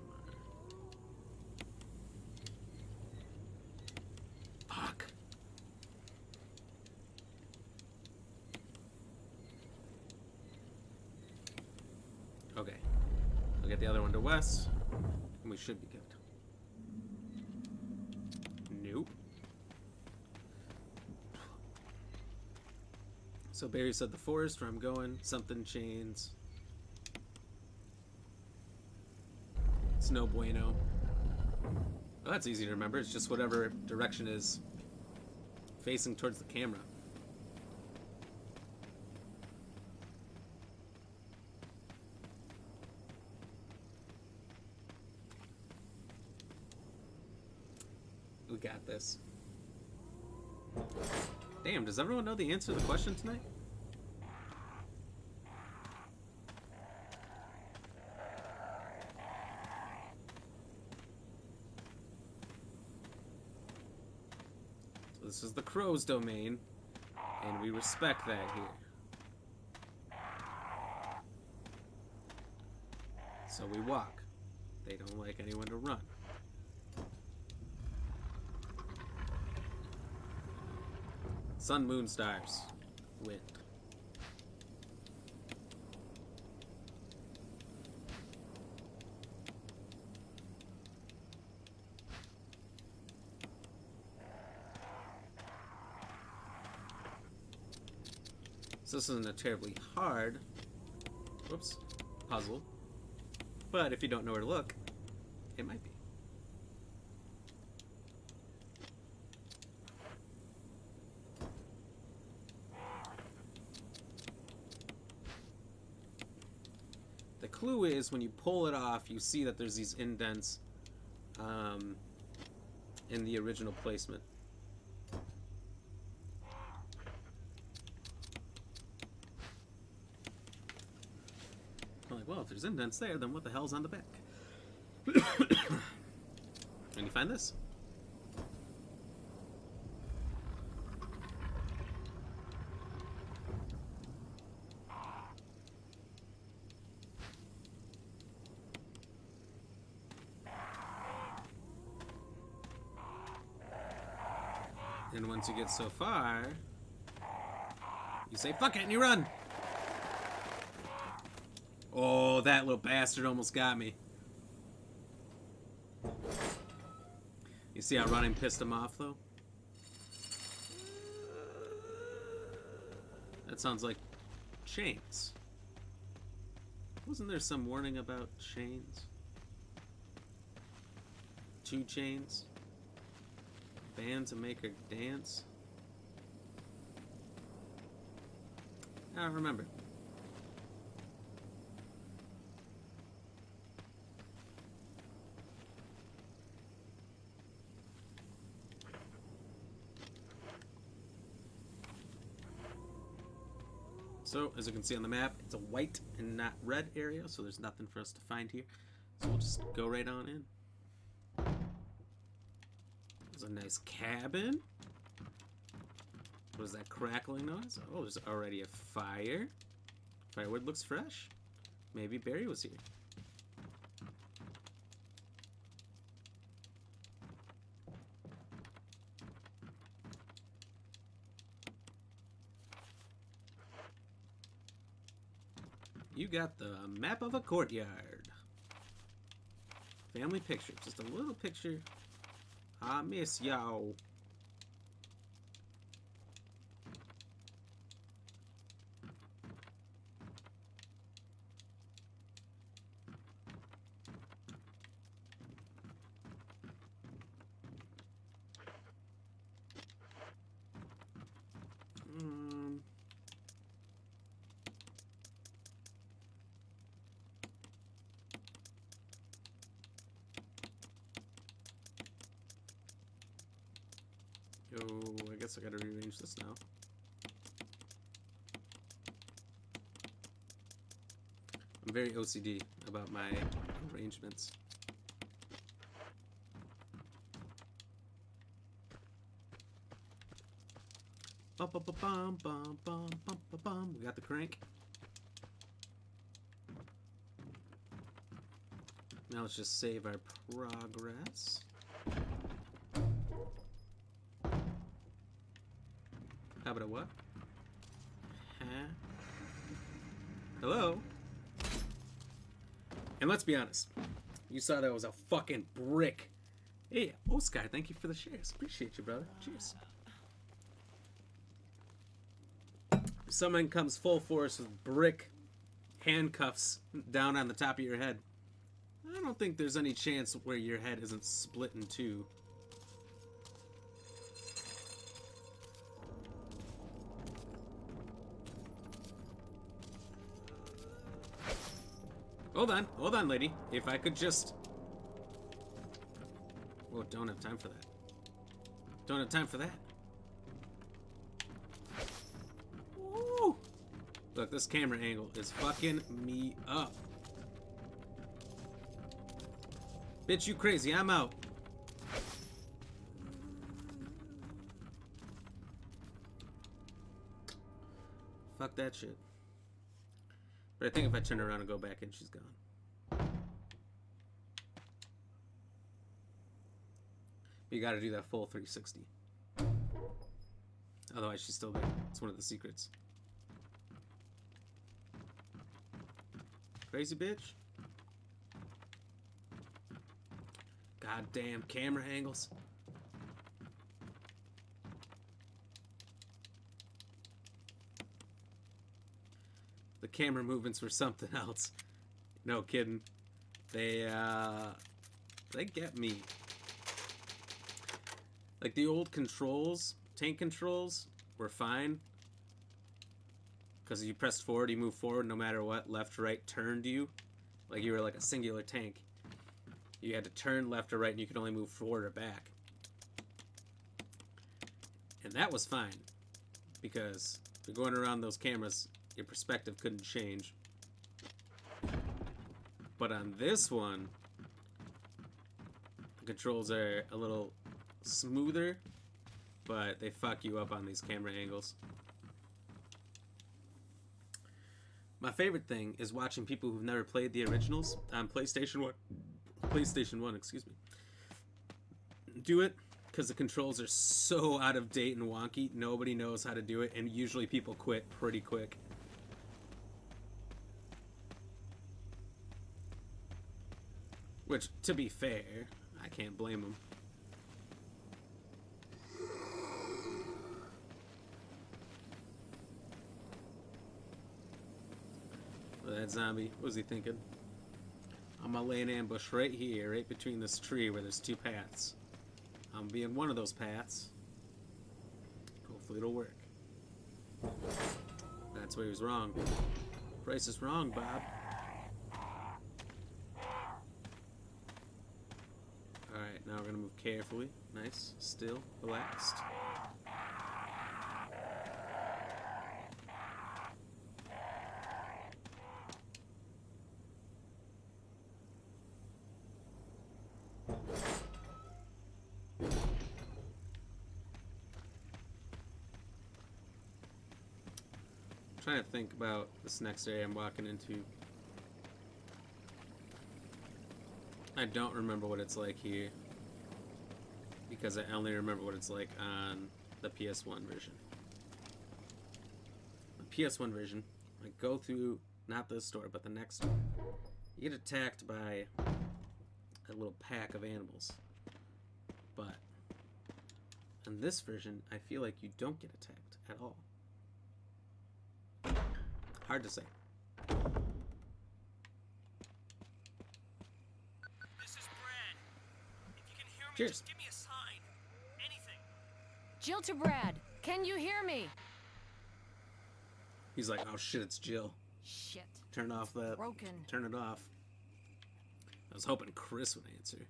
Fuck. Okay. I'll get the other one to west, and we should be good. Nope. So Barry said the forest where I'm going. Something chains. It's no bueno. Well, that's easy to remember. It's just whatever direction is facing towards the camera. We got this. Damn, does everyone know the answer to the question tonight? So this is the crow's domain, and we respect that here. So we walk. They don't like anyone to run. Sun, moon, stars, wind. So this isn't a terribly hard, whoops, puzzle. But if you don't know where to look, it might be. The clue is when you pull it off, you see that there's these indents in the original placement. I'm like, well, if there's indents there, then what the hell's on the back? And you find this. And once you get so far, you say, fuck it, and you run. Oh, that little bastard almost got me. You see how running pissed him off, though? That sounds like chains. Wasn't there some warning about chains? 2 chains? Band to make her dance? I don't remember. So, as you can see on the map, it's a white and not red area, so there's nothing for us to find here. So we'll just go right on in. There's a nice cabin. What is that crackling noise? Oh, there's already a fire. Firewood looks fresh. Maybe Barry was here. You got the map of a courtyard. Family picture. Just a little picture. I miss y'all. Oh, I guess I gotta rearrange this now. I'm very OCD about my arrangements. Bum, bum, bum, bum, bum, bum, bum, bum, bum. We got the crank. Now let's just save our progress. How about a what? Huh? Hello? And let's be honest. You saw that was a fucking brick. Hey, Oscar, thank you for the shares. Appreciate you, brother. Cheers. If someone comes full force with brick handcuffs down on the top of your head, I don't think there's any chance where your head isn't split in two. Hold on, lady. If I could just... Oh, don't have time for that. Don't have time for that. Woo! Look, this camera angle is fucking me up. Bitch, you crazy. I'm out. Fuck that shit. But I think if I turn around and go back in, she's gone. You gotta do that full 360. Otherwise, she's still there. It's one of the secrets. Crazy bitch. Goddamn camera angles. The camera movements were something else. No kidding. They get me. Like the old controls, tank controls, were fine. Because you pressed forward, you move forward no matter what. Left, right, turned you. Like you were like a singular tank. You had to turn left or right and you could only move forward or back. And that was fine. Because if you're going around those cameras, your perspective couldn't change. But on this one, the controls are a little smoother, but they fuck you up on these camera angles. My favorite thing is watching people who've never played the originals on PlayStation 1, excuse me, do it, because the controls are so out of date and wonky. Nobody knows how to do it, and usually people quit pretty quick. Which, to be fair, I can't blame them. That zombie, what was he thinking? I'm gonna lay an ambush right here, right between this tree where there's two paths. I'm gonna be in one of those paths. Hopefully it'll work. That's where he was wrong. Price is wrong, Bob. Alright, now we're gonna move carefully. Nice, still, relaxed. Trying to think about this next area I'm walking into. I don't remember what it's like here because I only remember what it's like on the PS1 version. The PS1 version, I go through not this store but the next store. You get attacked by a little pack of animals, but in this version I feel like you don't get attacked at all. Hard to say. This is Brad. If you can hear me, Cheers. just give me a sign. Anything. Jill to Brad. Can you hear me? He's like, oh shit, it's Jill. Shit. Turn off that. Broken. Turn it off. I was hoping Chris would answer.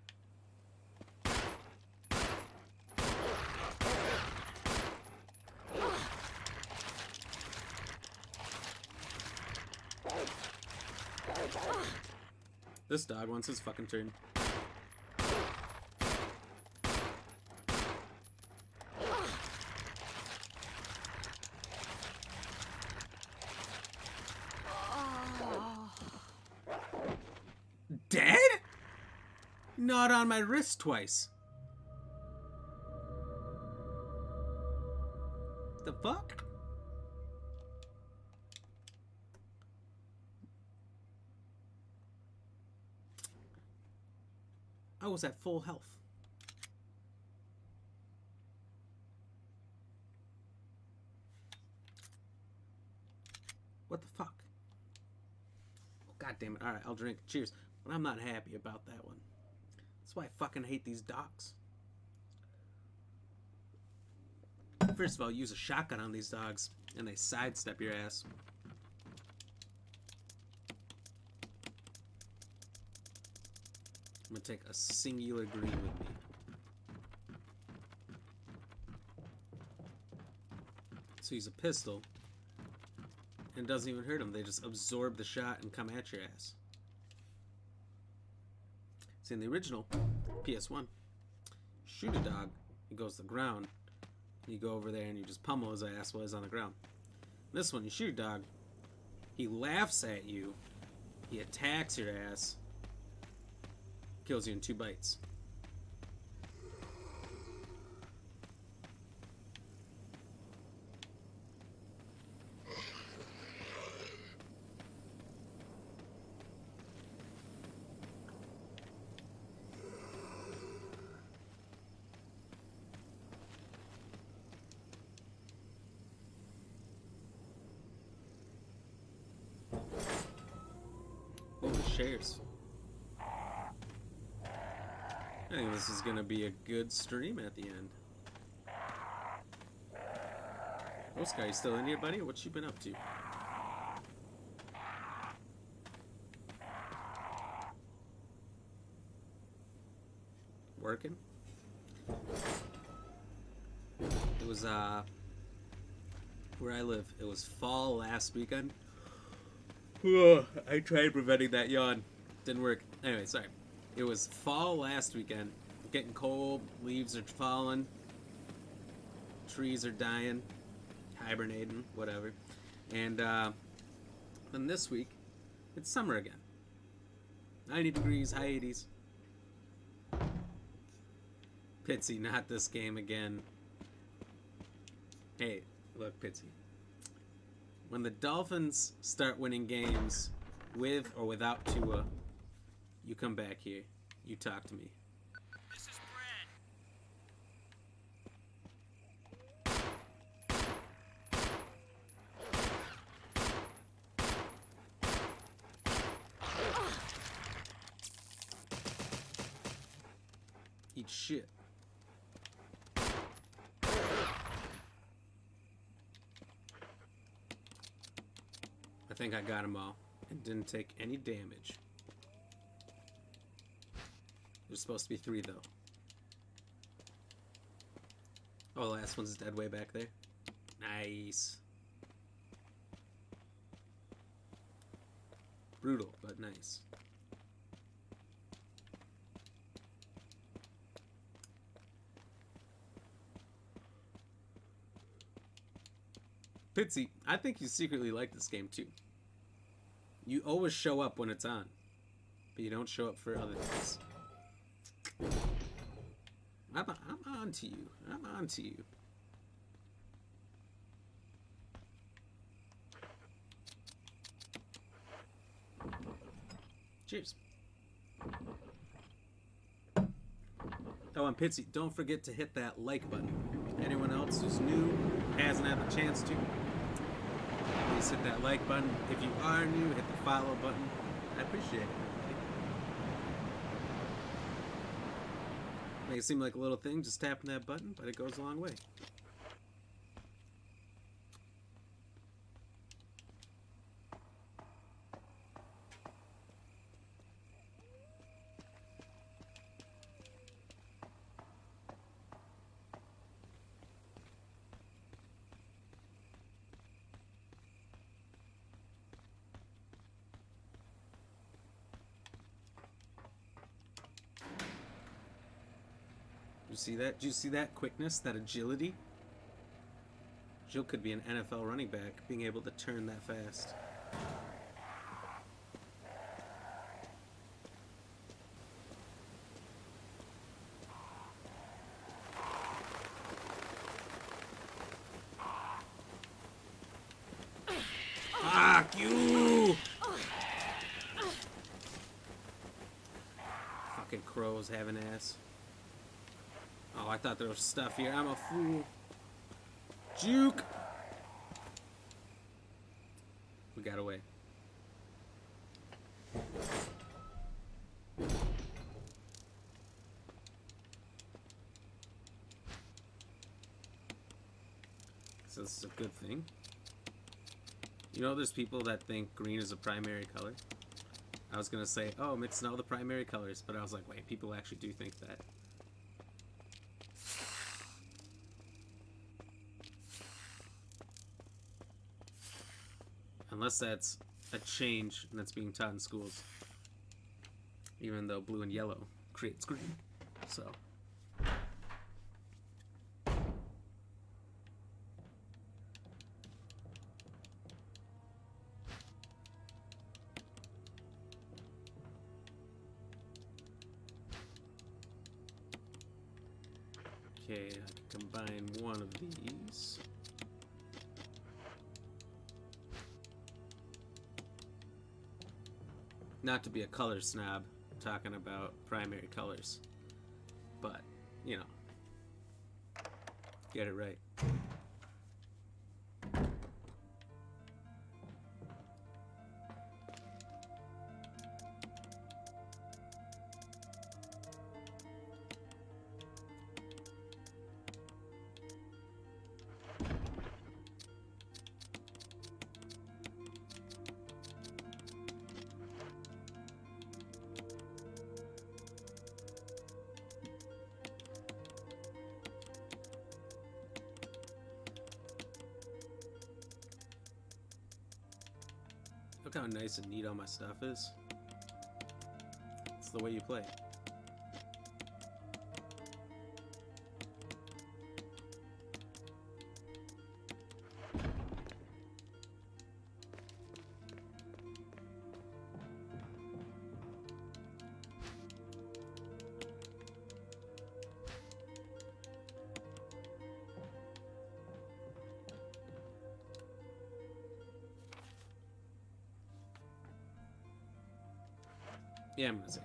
This dog wants his fucking turn. dead? Gnawed on my wrist twice. The fuck? I was at full health. What the fuck? Oh, God damn it. Alright, I'll drink. Cheers. But I'm not happy about that one. That's why I fucking hate these dogs. First of all, use a shotgun on these dogs, and they sidestep your ass. I'm gonna take a singular green with me. So use a pistol, and it doesn't even hurt them. They just absorb the shot and come at your ass. See, in the original PS1, shoot a dog, he goes to the ground. You go over there and you just pummel his ass while he's on the ground. This one, you shoot a dog, he laughs at you, he attacks your ass, kills you in 2 bites. Oh, shares. I think this is going to be a good stream at the end. Oh, Sky, you still in here, buddy? What you been up to? Working? It was, where I live, it was fall last weekend. I tried preventing that yawn. Didn't work. Anyway, sorry. It was fall last weekend. Getting cold, leaves are falling, trees are dying, hibernating, whatever. And then this week, it's summer again. 90 degrees, high 80s. Pitsy, not this game again. Hey, look, Pitsy. When the Dolphins start winning games with or without Tua, you come back here. You talk to me. This is Brad. Eat shit. I think I got them all and didn't take any damage. There's supposed to be 3 though. Oh, the last one's dead way back there. Nice. Brutal, but nice. Pitsy, I think you secretly like this game too. You always show up when it's on, but you don't show up for other things. I'm on to you. I'm on to you. Cheers. Oh, and Pitsy, don't forget to hit that like button. Anyone else who's new, hasn't had the chance to, please hit that like button. If you are new, hit the follow button. I appreciate it. May seem like a little thing, just tapping that button, but it goes a long way. You see that? Do you see that quickness, that agility? Jill could be an NFL running back, being able to turn that fast. pros have an ass. Oh, I thought there was stuff here. I'm a fool. Juke! We got away. So this is a good thing. You know, there's people that think green is a primary color. I was gonna say, oh, mixing all the primary colors, but I was like, wait, people actually do think that. Unless that's a change and that's being taught in schools. Even though blue and yellow creates green. So. Okay, I can combine one of these. Not to be a color snob, I'm talking about primary colors. But, you know, get it right. Look how nice and neat all my stuff is. It's the way you play. Yeah, I'm gonna save.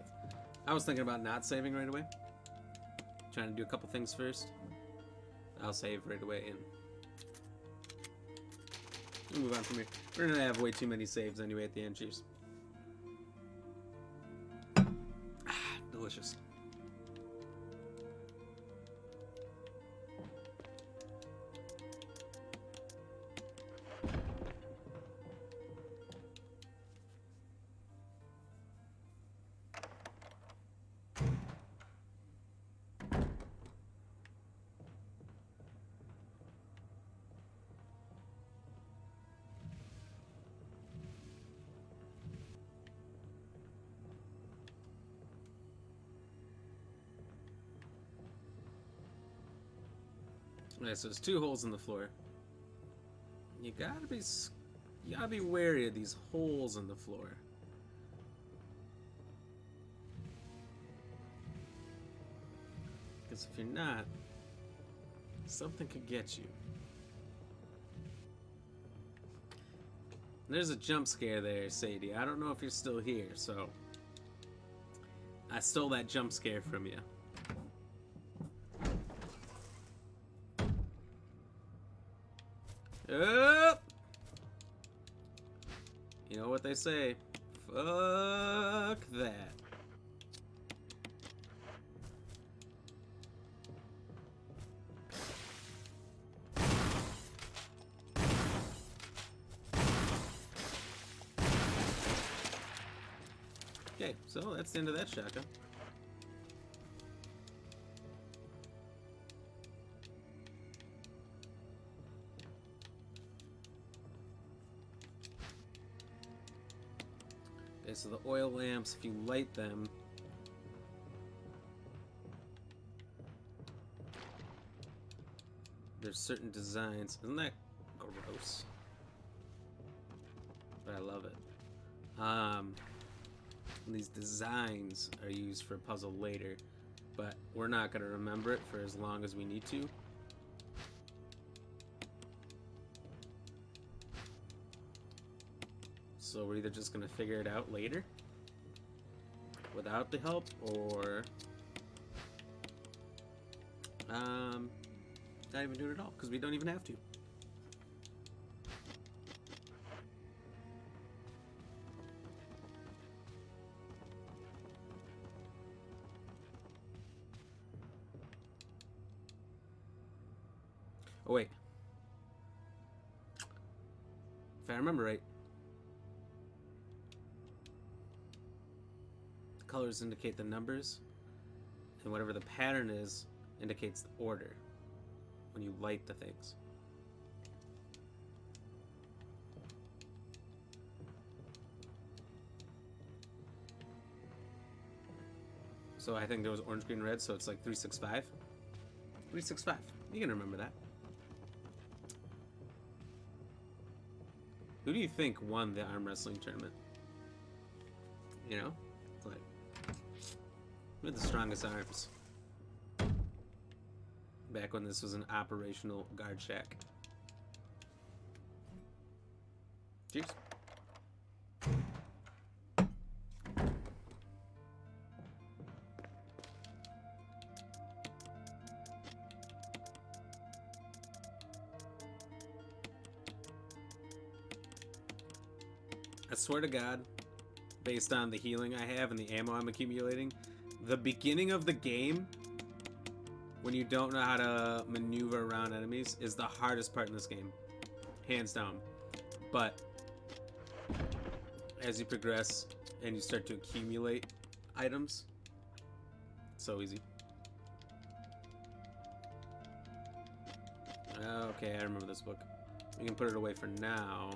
I was thinking about not saving right away. Trying to do a couple things first. I'll save right away and we'll move on from here. We're gonna have way too many saves anyway at the end. Cheers. Delicious. Okay, so there's 2 holes in the floor. You gotta be wary of these holes in the floor. Because if you're not, something could get you. There's a jump scare there, Sadie. I don't know if you're still here, so I stole that jump scare from you. Up! You know what they say. Fuck that. Okay, so that's the end of that shotgun. Okay, so the oil lamps, if you light them, there's certain designs. Isn't that gross? But I love it. These designs are used for a puzzle later, but we're not going to remember it for as long as we need to. So we're either just going to figure it out later, without the help, or not even do it at all, because we don't even have to. Oh wait. If I remember right, the colors indicate the numbers, and whatever the pattern is indicates the order when you light the things. So I think there was orange, green, red, so it's like 365. 365. You can remember that. Who do you think won the arm wrestling tournament? You know? It's like, who had the strongest arms? Back when this was an operational guard shack. Cheers. I swear to God, based on the healing I have and the ammo I'm accumulating, the beginning of the game, when you don't know how to maneuver around enemies, is the hardest part in this game. Hands down. But as you progress and you start to accumulate items, so easy. Okay, I remember this book. We can put it away for now.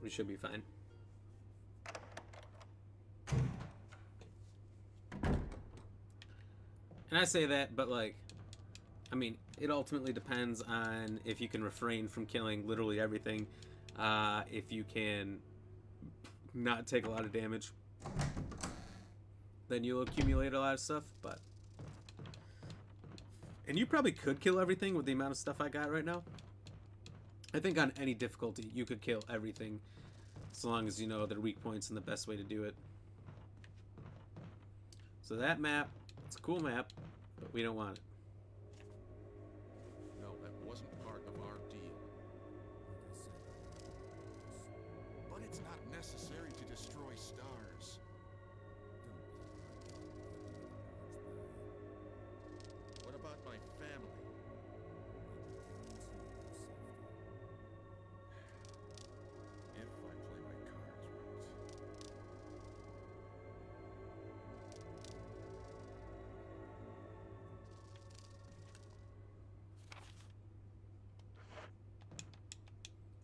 We should be fine. And I say that, but like, I mean, it ultimately depends on if you can refrain from killing literally everything, if you can not take a lot of damage, then you'll accumulate a lot of stuff, but... And you probably could kill everything with the amount of stuff I got right now. I think on any difficulty, you could kill everything, as long as you know their weak points and the best way to do it. So that map, it's a cool map, but we don't want it. No, that wasn't part of our deal. But it's not necessary to destroy stars. What about my family? If I play my cards right.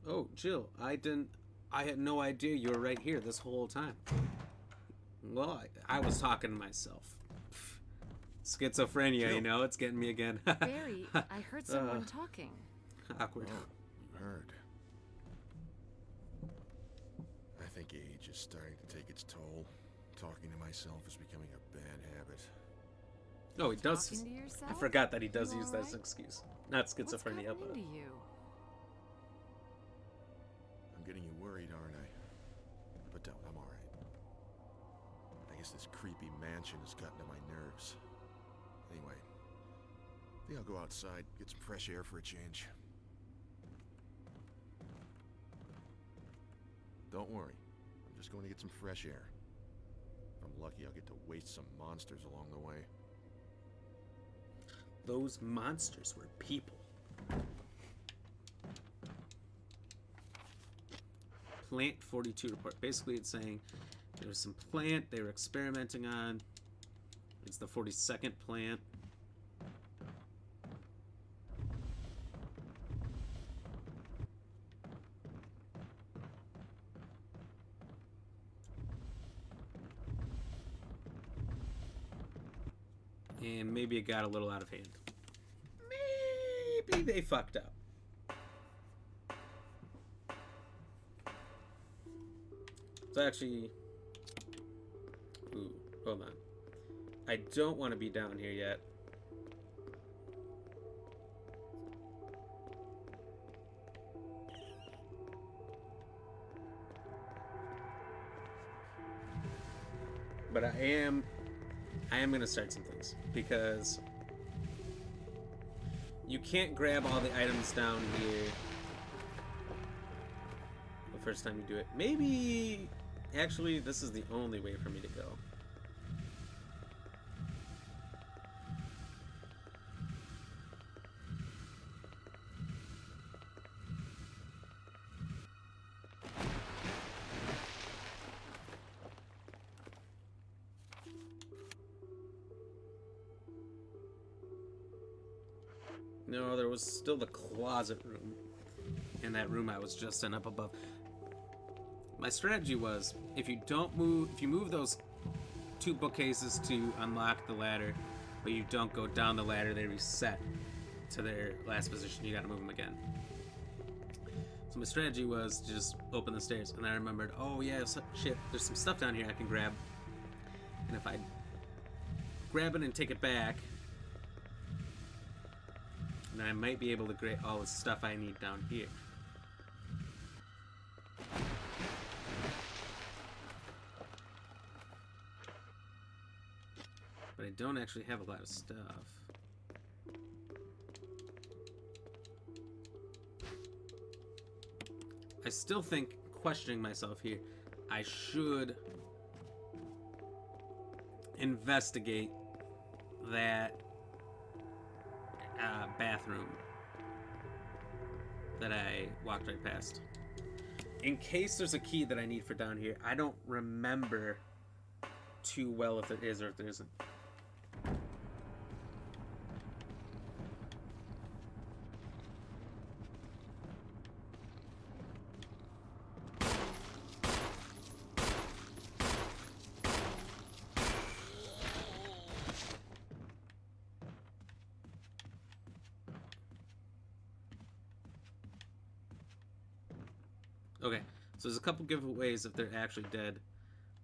Oh, Jill, I had no idea you were right here this whole time. Well, I was talking to myself. Schizophrenia, Jill. you know, it's getting me again. Barry, I heard someone talking. Awkward. Oh, you heard. I think age is starting to take its toll. Talking to myself is becoming a bad habit. Oh, he does. Talking to yourself? I forgot that he does You use that as an alright? excuse. Not What's schizophrenia, gotten but... into you? I'm getting you worried, aren't I? But don't, I'm alright. I guess this creepy mansion has gotten to my nerves. Anyway, I think I'll go outside, get some fresh air for a change. Don't worry, I'm just going to get some fresh air. If I'm lucky, I'll get to waste some monsters along the way. Those monsters were people. Plant 42 report. Basically, it's saying there was some plant they were experimenting on. It's the 42nd plant. And maybe it got a little out of hand. Maybe they fucked up. It's actually... Ooh, hold on. I don't want to be down here yet. But I am gonna start some things because you can't grab all the items down here the first time you do it. Maybe actually this is the only way for me to go. No, there was still the closet room. In that room I was just in up above. My strategy was, if you move those 2 bookcases to unlock the ladder, but you don't go down the ladder, they reset to their last position. You gotta move them again. So my strategy was to just open the stairs, and then I remembered, oh yeah, shit, there's some stuff down here I can grab. And if I grab it and take it back, then I might be able to get all the stuff I need down here. But I don't actually have a lot of stuff. I still think, questioning myself here, I should investigate that bathroom that I walked right past. In case there's a key that I need for down here. I don't remember too well if there is or if there isn't. Okay, so there's a couple giveaways if they're actually dead.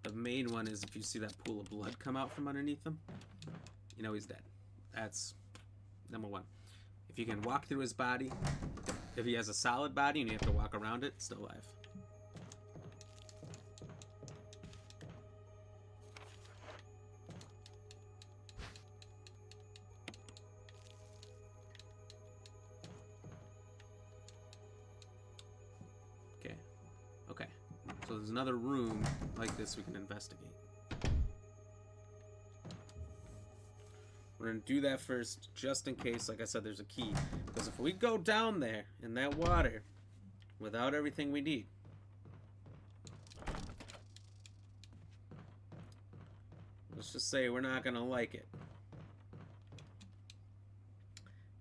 The main one is if you see that pool of blood come out from underneath them, you know he's dead. That's number one. If you can walk through his body, if he has a solid body and you have to walk around it, still alive. Okay, so there's another room like this we can investigate. We're gonna do that first, just in case, like I said, there's a key. Because if we go down there in that water without everything we need, let's just say we're not gonna like it.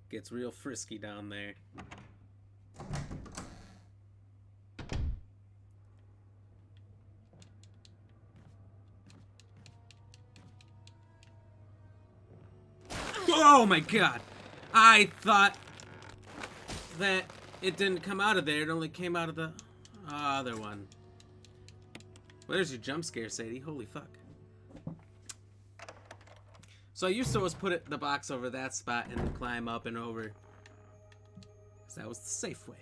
Gets real frisky down there. Oh my god! I thought that it didn't come out of there, it only came out of the other one. Where's your jump scare, Sadie? Holy fuck. So I used to always put the box over that spot and then climb up and over. Because that was the safe way.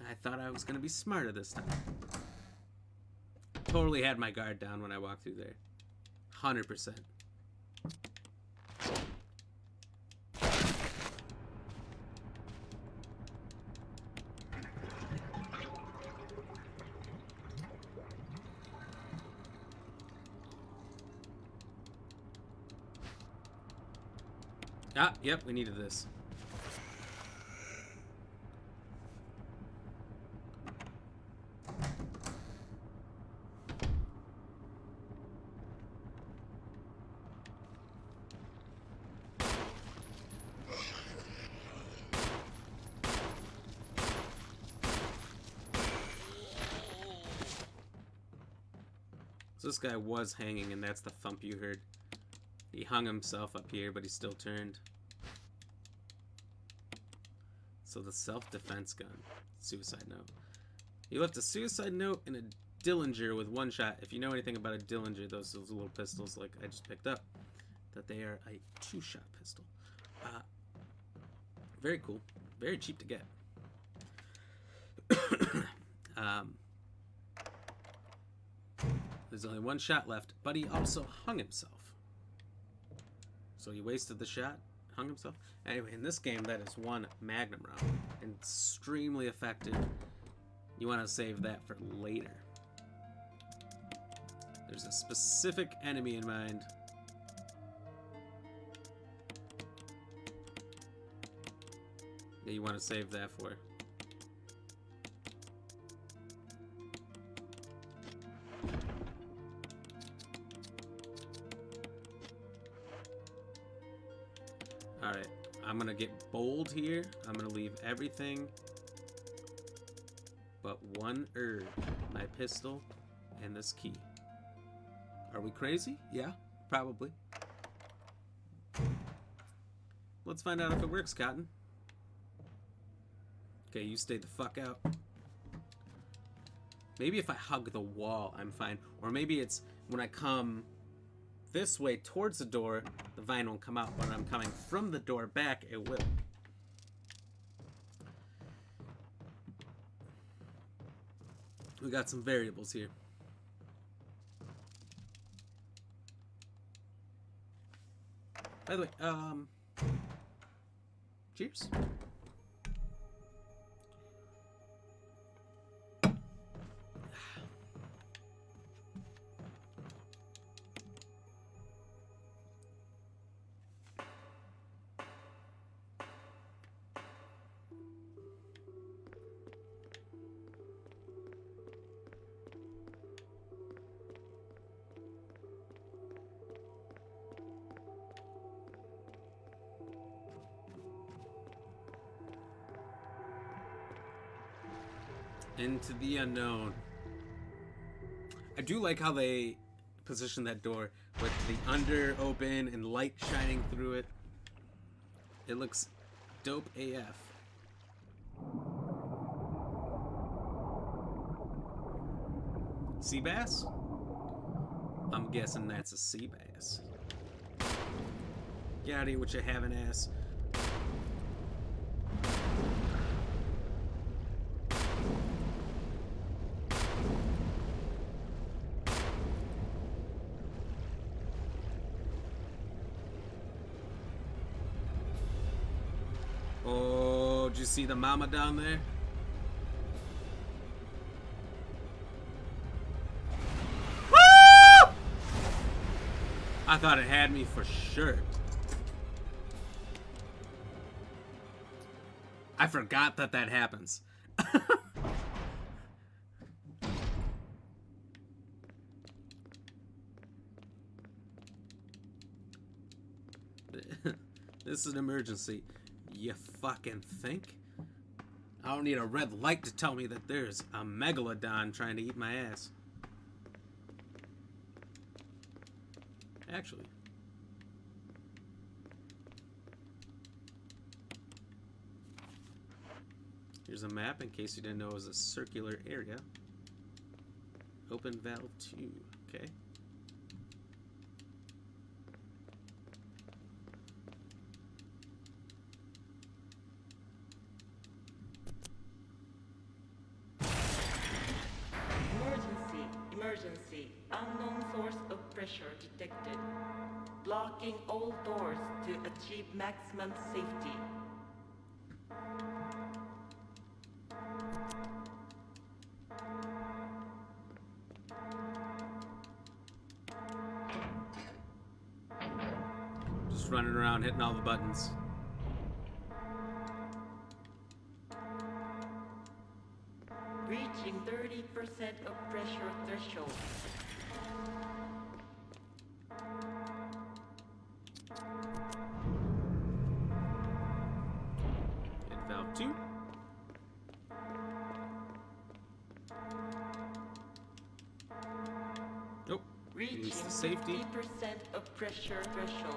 I thought I was going to be smarter this time. Totally had my guard down when I walked through there. 100%. Ah, yep, we needed this. So this guy was hanging, and that's the thump you heard. He hung himself up here, but he still turned. So the self-defense gun. Suicide note. He left a suicide note and a Dillinger with one shot. If you know anything about a Dillinger, those little pistols like I just picked up, that they are a 2-shot pistol. Very cool. Very cheap to get. There's only one shot left, but he also hung himself. So he wasted the shot, hung himself. Anyway, in this game, that is one Magnum round. Extremely effective. You want to save that for later. There's a specific enemy in mind. That you want to save that for. Alright, I'm gonna get bold here. I'm gonna leave everything but one herb, my pistol, and this key. Are we crazy? Yeah, probably. Let's find out if it works, Cotton. Okay, you stay the fuck out. Maybe if I hug the wall, I'm fine. Or maybe it's when I come this way towards the door, the vine won't come out. But when I'm coming from the door back, it will. We got some variables here. By the way, cheers. Into the unknown. I do like how they position that door with the under open and light shining through it. It looks dope AF. Sea bass? I'm guessing that's a sea bass. Get out of here with your having ass. Oh, did you see the mama down there? Woo! I thought it had me for sure. I forgot that happens. This is an emergency. You fucking think? I don't need a red light to tell me that there's a megalodon trying to eat my ass. Actually. Here's a map in case you didn't know it was a circular area. Open valve 2. Okay. Emergency. Unknown source of pressure detected. Blocking all doors to achieve maximum safety. Just running around hitting all the buttons. Reaching 30% of pressure threshold. Hit valve 2. Nope. Reaching Use the safety. 50% of pressure threshold.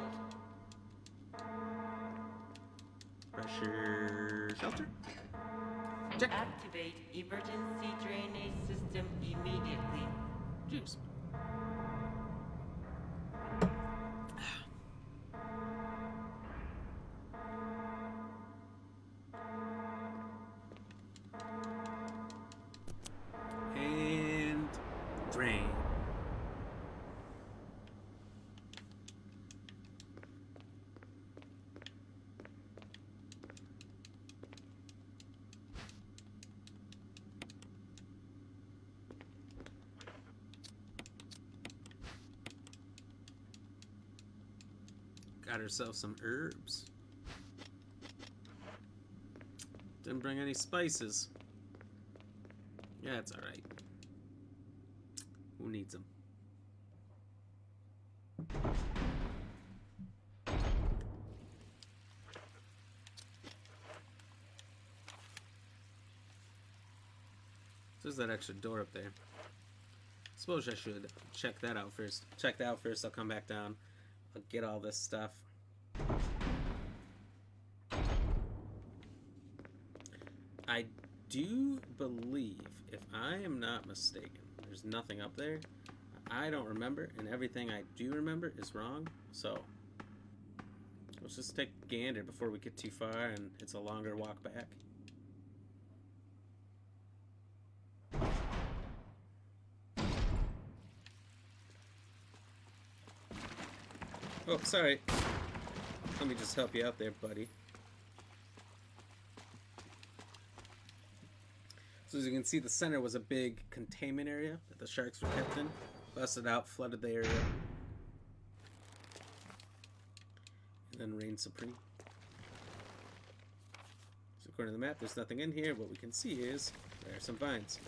Pressure shelter. Check. Activate emergency drainage system immediately. Jeez. And drain. Got ourselves some herbs. Didn't bring any spices. Yeah, it's alright. Who needs them? There's that extra door up there. Suppose I should check that out first. Check that out first, I'll come back down. I'll get all this stuff. I do believe, if I am not mistaken, there's nothing up there. I don't remember, and everything I do remember is wrong. So, let's just take a gander before we get too far and it's a longer walk back. Oh, sorry. Let me just help you out there, buddy. So as you can see, the center was a big containment area that the sharks were kept in. Busted out, flooded the area. And then reigned supreme. So according to the map, there's nothing in here. What we can see is there are some vines.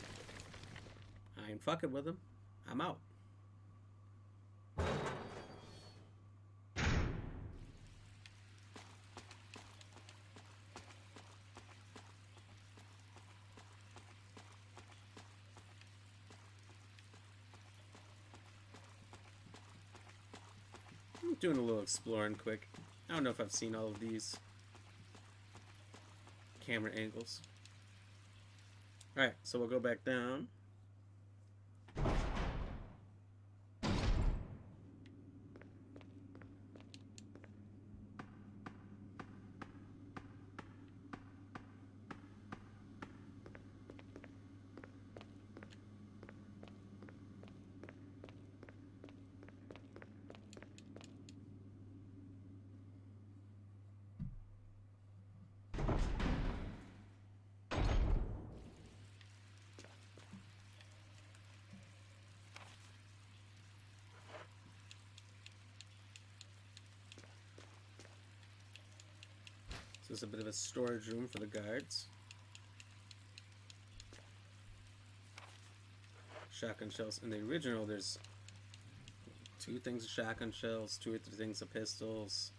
I ain't fucking with them. I'm out. Doing a little exploring quick. I don't know if I've seen all of these camera angles. Alright, so we'll go back down. So it's a bit of a storage room for the guards. Shotgun shells. In the original, there's 2 things of shotgun shells, 2 or 3 things of pistols.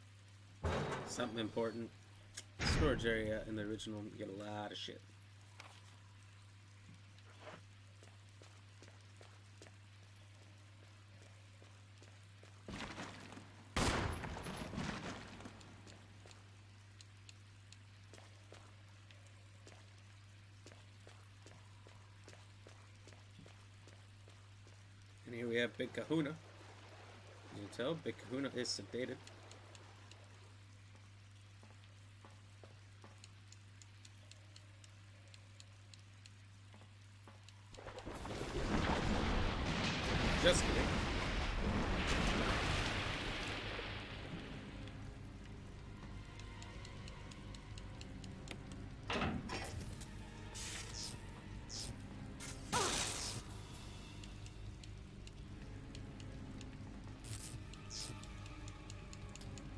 Something important. Storage area in the original, you get a lot of shit. And here we have Big Kahuna. You can tell Big Kahuna is sedated. Just kidding.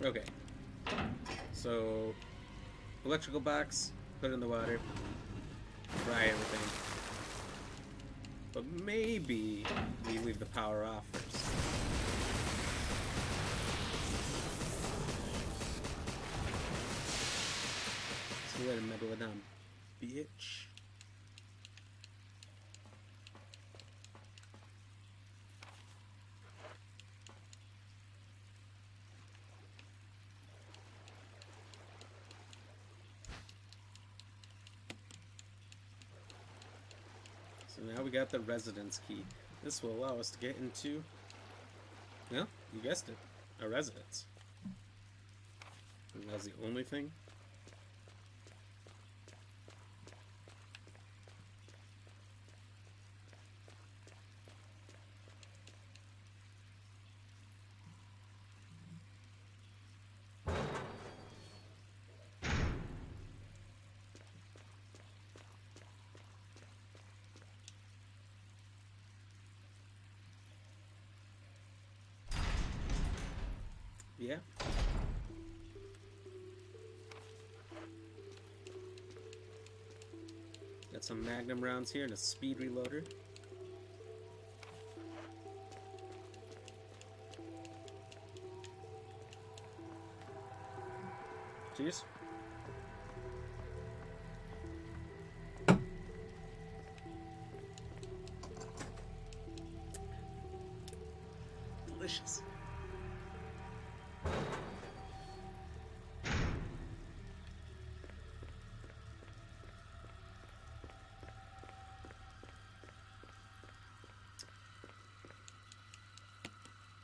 Okay, so electrical box, put it in the water, fry everything. But maybe we leave the power off first. So let him meddle it down, bitch. So now we got the residence key. This will allow us to get into, well, you guessed it, a residence. And that's the only thing. Yeah. Got some Magnum rounds here and a speed reloader. Cheers. Delicious.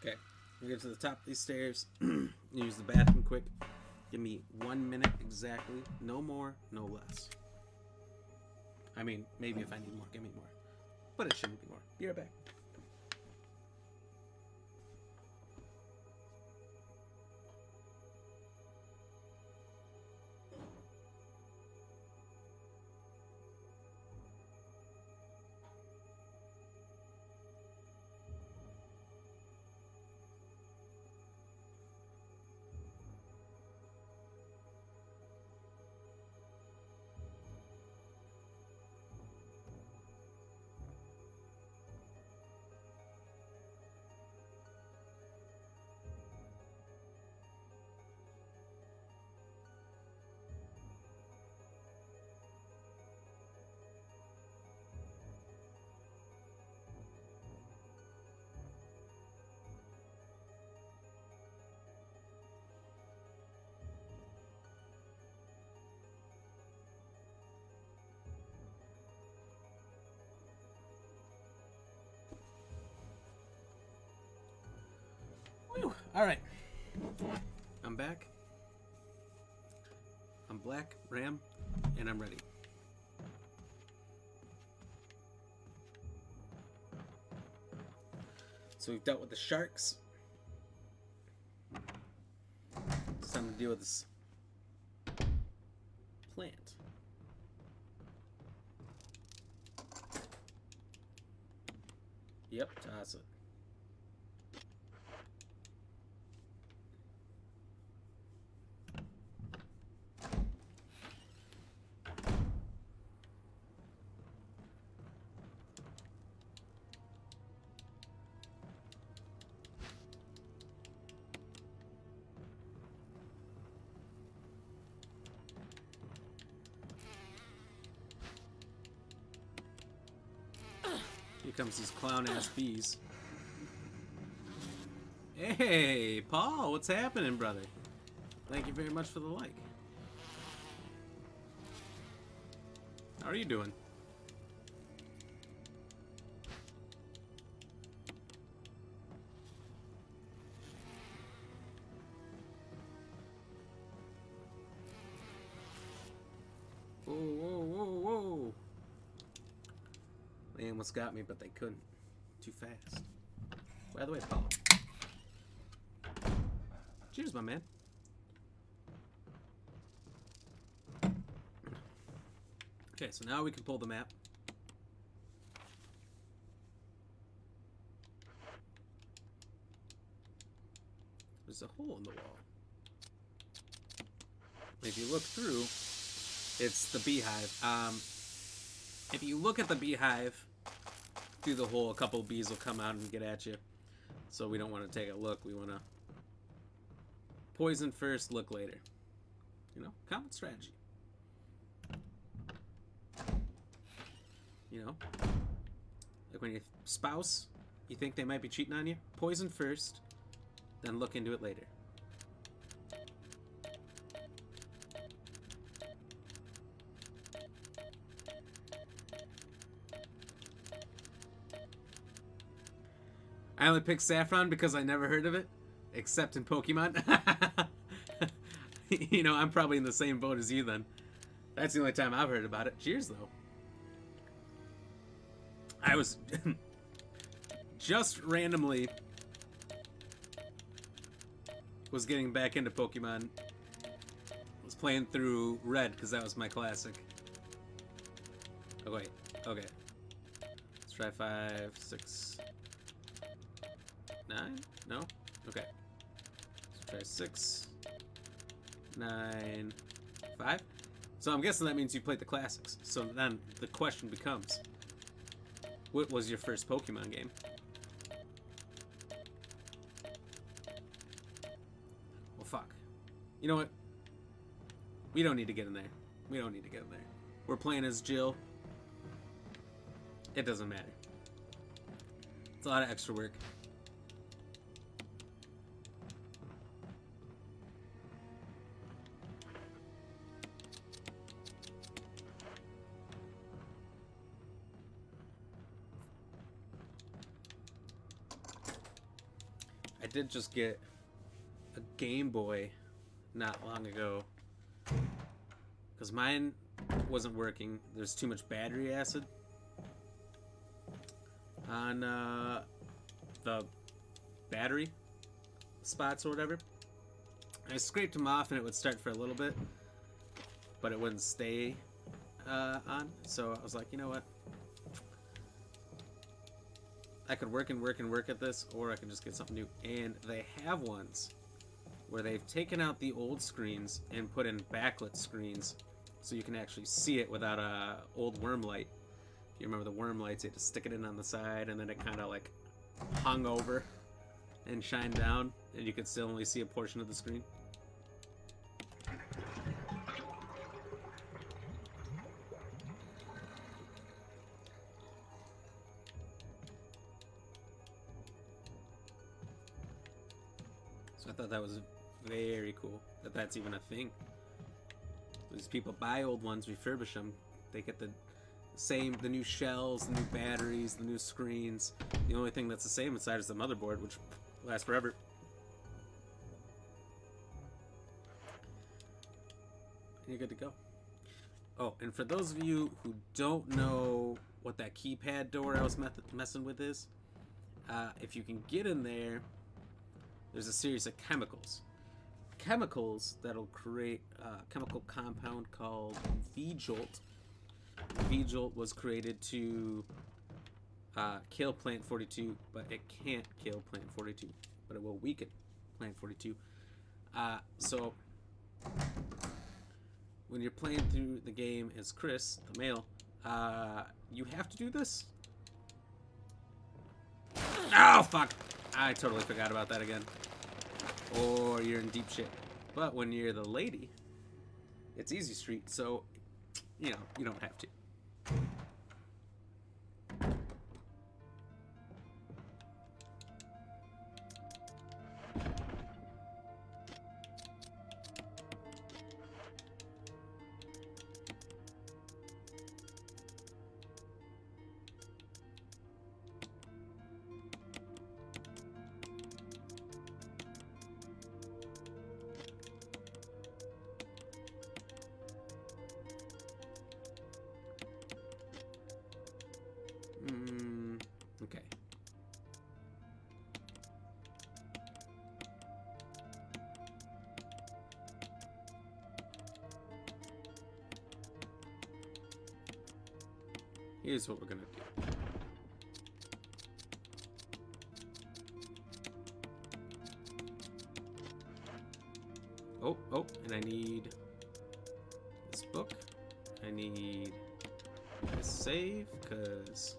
Okay, we get to the top of these stairs. Use the bathroom quick. Give me 1 minute exactly. No more, no less. I mean, maybe if I need more, give me more. But it shouldn't be more. Be right back. Whew. All right. I'm back. I'm Black Ram, and I'm ready. So we've dealt with the sharks. It's time to deal with this plant. Yep, toss it. Here comes these clown-ass bees. Hey, Paul, what's happening, brother? Thank you very much for the like. How are you doing? Whoa, whoa, whoa, whoa. They almost got me, but they couldn't. Too fast. By the way, Paul. Cheers, my man. Okay, so now we can pull the map. There's a hole in the wall. If you look through, it's the beehive. If you look at the beehive through the hole, a couple of bees will come out and get at you. So we don't want to take a look. We want to poison first, look later. You know, common strategy. You know, like when your spouse, you think they might be cheating on you, poison first, then look into it later. I only picked saffron because I never heard of it, except in Pokemon. You know, I'm probably in the same boat as you then. That's the only time I've heard about it. Cheers, though. I was just randomly was getting back into Pokemon. Was playing through Red because that was my classic. Oh wait, okay. Let's try 5, 6, 9. No, okay. Let's try 6, 9, 5. So I'm guessing that means you played the classics. So then the question becomes, what was your first Pokemon game? Well, fuck. You know what? We don't need to get in there. We don't need to get in there. We're playing as Jill. It doesn't matter. It's a lot of extra work. I did just get a Game Boy not long ago because mine wasn't working. There's too much battery acid on the battery spots or whatever. I scraped them off and it would start for a little bit, but it wouldn't stay on. So I was like, you know what? I could work and work and work at this, or I can just get something new. And they have ones where they've taken out the old screens and put in backlit screens so you can actually see it without a old worm light. If you remember the worm lights, you had to stick it in on the side and then it kind of like hung over and shined down and you could still only see a portion of the screen. So I thought that was very cool that that's even a thing. These people buy old ones, refurbish them. They get the new shells, the new batteries, the new screens. The only thing that's the same inside is the motherboard, which lasts forever. And you're good to go. Oh, and for those of you who don't know what that keypad door I was messing with is, if you can get in there, there's a series of chemicals. Chemicals that'll create a chemical compound called V-Jolt. V-Jolt was created to kill Plant 42, but it can't kill Plant 42. But it will weaken Plant 42. So, when you're playing through the game as Chris, the male, you have to do this. Oh, fuck! I totally forgot about that again. Or you're in deep shit. But when you're the lady, it's easy street, so, you know, you don't have to. Okay. Here's what we're gonna do. Oh, and I need this book. I need a save, because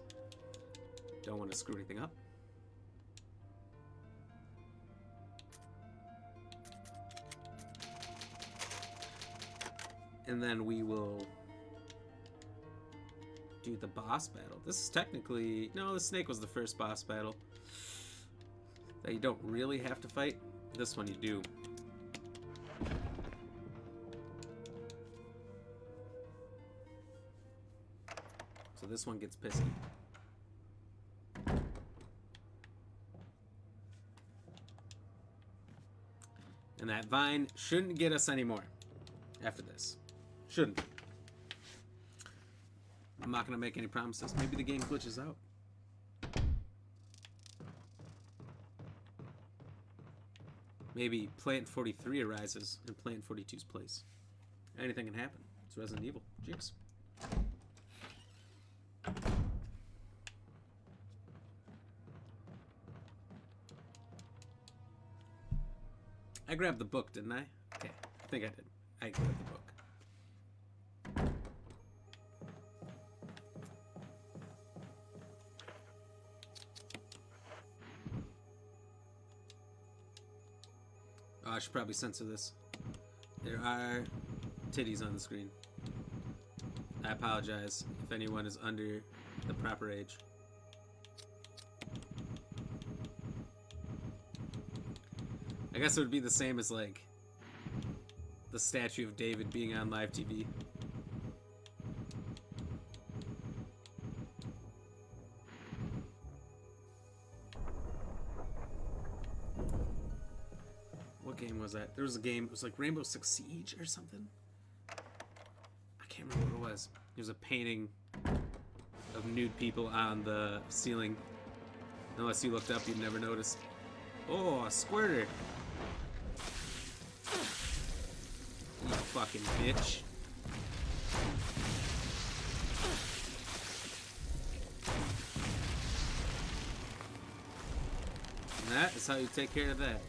don't want to screw anything up. And then we will do the boss battle. This is technically... No, the snake was the first boss battle that you don't really have to fight. This one you do. So this one gets pissy. And that vine shouldn't get us anymore after this. Shouldn't. I'm not going to make any promises. Maybe the game glitches out. Maybe Plant 43 arises in Plant 42's place. Anything can happen. It's Resident Evil. Jinx. I grabbed the book, didn't I? Okay, I think I did. I grabbed the book. I should probably censor this. There are titties on the screen. I apologize if anyone is under the proper age. I guess it would be the same as, like, the statue of David being on live TV. What game was that? There was a game, it was like Rainbow Six Siege or something? I can't remember what it was. There's a painting of nude people on the ceiling. Unless you looked up, you'd never notice. Oh, a squirter! You fucking bitch. And that is how you take care of that.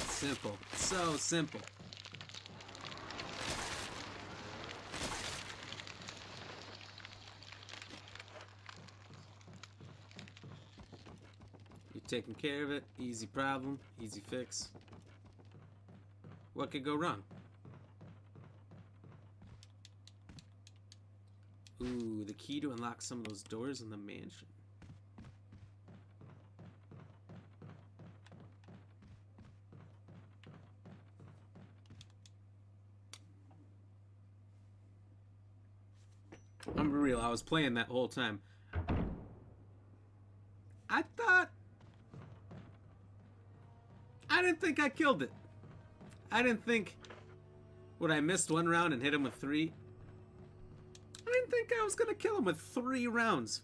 Simple. So simple. You're taking care of it. Easy problem. Easy fix. What could go wrong? Ooh, the key to unlock some of those doors in the mansion. I'm real, I was playing that whole time. I didn't think I killed it. I didn't think... Would I missed one round and hit him with 3? I didn't think I was gonna kill him with 3 rounds.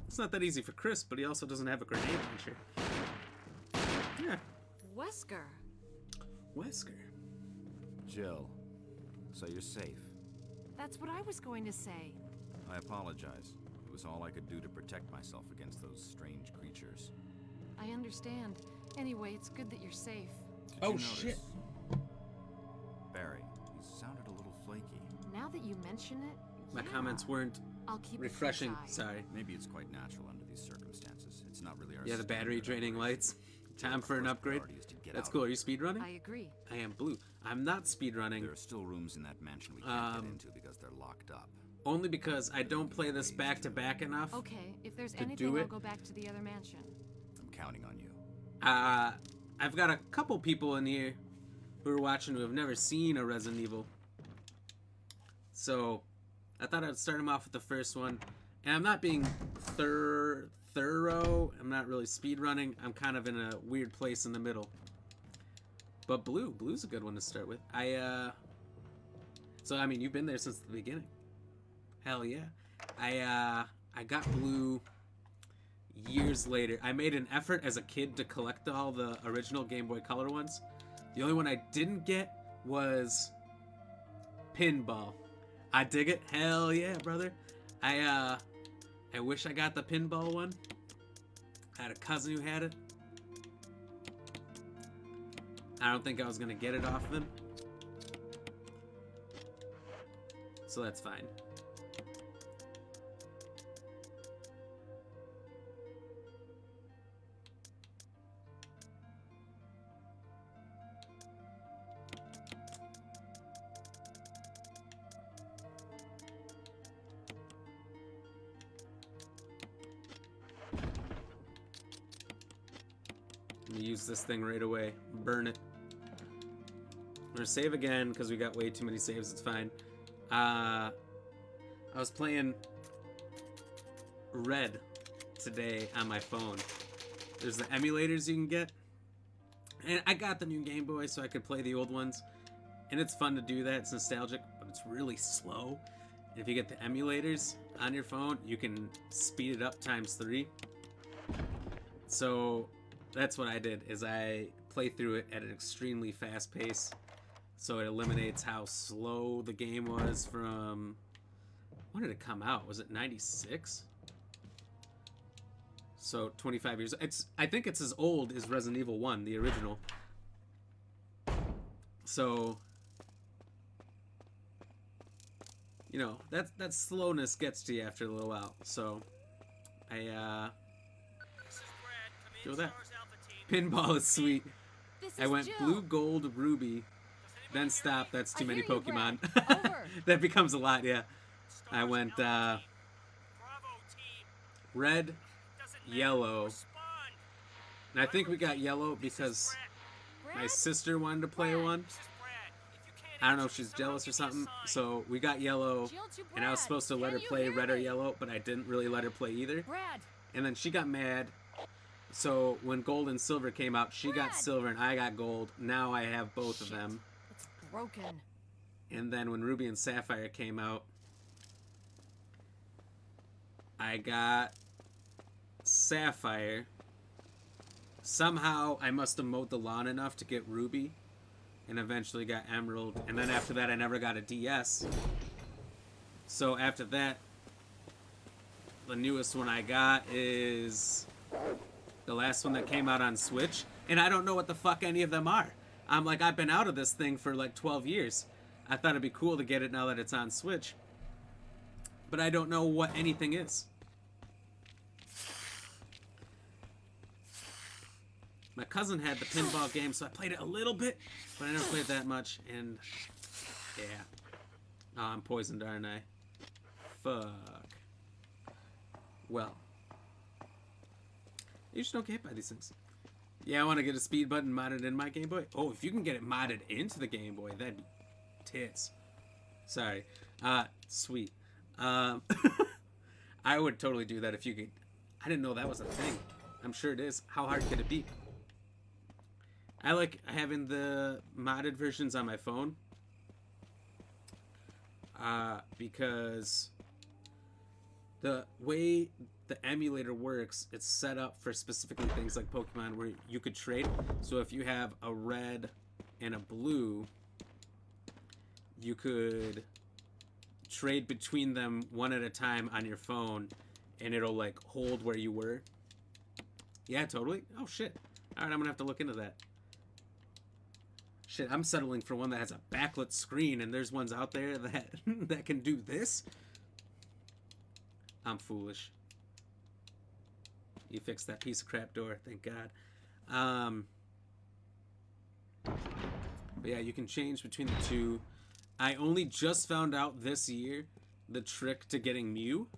It's not that easy for Chris, but he also doesn't have a grenade launcher. Yeah. Wesker. Wesker. Jill, so you're safe. That's what I was going to say. I apologize. It was all I could do to protect myself against those strange creatures. I understand. Anyway, it's good that you're safe. Did Oh, you notice? shit. Barry, he sounded a little flaky. Now that you mention it, My yeah. comments weren't I'll keep refreshing. a close eye. Sorry. Maybe it's quite natural under these circumstances. It's not really our Yeah, the battery standard draining operation. lights. Time for an First upgrade. priority is to get That's out cool. Are of you speedrunning? I agree. I am blue. I'm not speedrunning. There are still rooms in that mansion we can't get Um, into because they're locked up. Only because I don't play this back to back enough. Okay, if there's To do anything, it? I'll go back to the other mansion. I'm counting on you. I've got a couple people in here who are watching who have never seen a Resident Evil. So I thought I'd start them off with the first one. And I'm not being thorough. I'm not really speedrunning. I'm kind of in a weird place in the middle. But Blue's a good one to start with. So I mean, you've been there since the beginning. Hell yeah. I got Blue years later. I made an effort as a kid to collect all the original Game Boy Color ones. The only one I didn't get was Pinball. I dig it. Hell yeah, brother. I wish I got the Pinball one. I had a cousin who had it. I don't think I was gonna get it off of him. So that's fine. I'm gonna use this thing right away. Burn it. I'm gonna save again because we got way too many saves. It's fine. I was playing Red today on my phone. There's the emulators you can get. And I got the new Game Boy so I could play the old ones. And it's fun to do that. It's nostalgic, but it's really slow. And if you get the emulators on your phone, you can speed it up ×3. So that's what I did, is I play through it at an extremely fast pace. So it eliminates how slow the game was from... When did it come out? Was it 96? So 25 years. I think it's as old as Resident Evil 1, the original. So, you know, that slowness gets to you after a little while. So, This is Brad. Come do in, that. Stars Alpha Team. Pinball is sweet. This is I went Jill. blue, gold, ruby, then stop. That's too I many hear you, Pokemon. Brad. Over. That becomes a lot, yeah. I Stars went Alpha Team. Bravo Team. red, Doesn't matter. yellow. Respond. And I think we got yellow because Brad. my sister wanted to play one. This is Brad. If you can't I don't know if answer, she's somehow jealous or give me a something. sign. So we got yellow, Jill to and I was Brad. supposed to let her Can you play hear red or me? yellow, but I didn't really let her play either. Brad. And then she got mad. So when gold and silver came out, she got Brad. silver and I got gold. Now I have both of them. It's broken. And then when ruby and sapphire came out, I got sapphire. Somehow I must have mowed the lawn enough to get ruby, and eventually got emerald. And then after that I never got a DS. So after that, the newest one I got is the last one that came out on Switch, and I don't know what the fuck any of them are. I'm like, I've been out of this thing for like 12 years. I thought it'd be cool to get it now that it's on Switch, but I don't know what anything is. My cousin had the pinball game, so I played it a little bit, but I never played that much, and yeah. Oh, I'm poisoned, aren't I? Fuck. Well. You just don't get hit by these things. Yeah, I want to get a speed button modded in my Game Boy. Oh, if you can get it modded into the Game Boy, that'd be tits. Sorry. Sweet. I would totally do that if you could. I didn't know that was a thing. I'm sure it is. How hard could it be? I like having the modded versions on my phone. Because the way the emulator works, it's set up for specifically things like Pokemon where you could trade. So if you have a red and a blue, you could trade between them one at a time on your phone, and it'll like hold where you were. Yeah, totally. Oh shit. Alright, I'm gonna have to look into that. Shit, I'm settling for one that has a backlit screen, and there's ones out there that that can do this. I'm foolish. You fixed that piece of crap door, thank God. But yeah, you can change between the two. I only just found out this year the trick to getting Mew.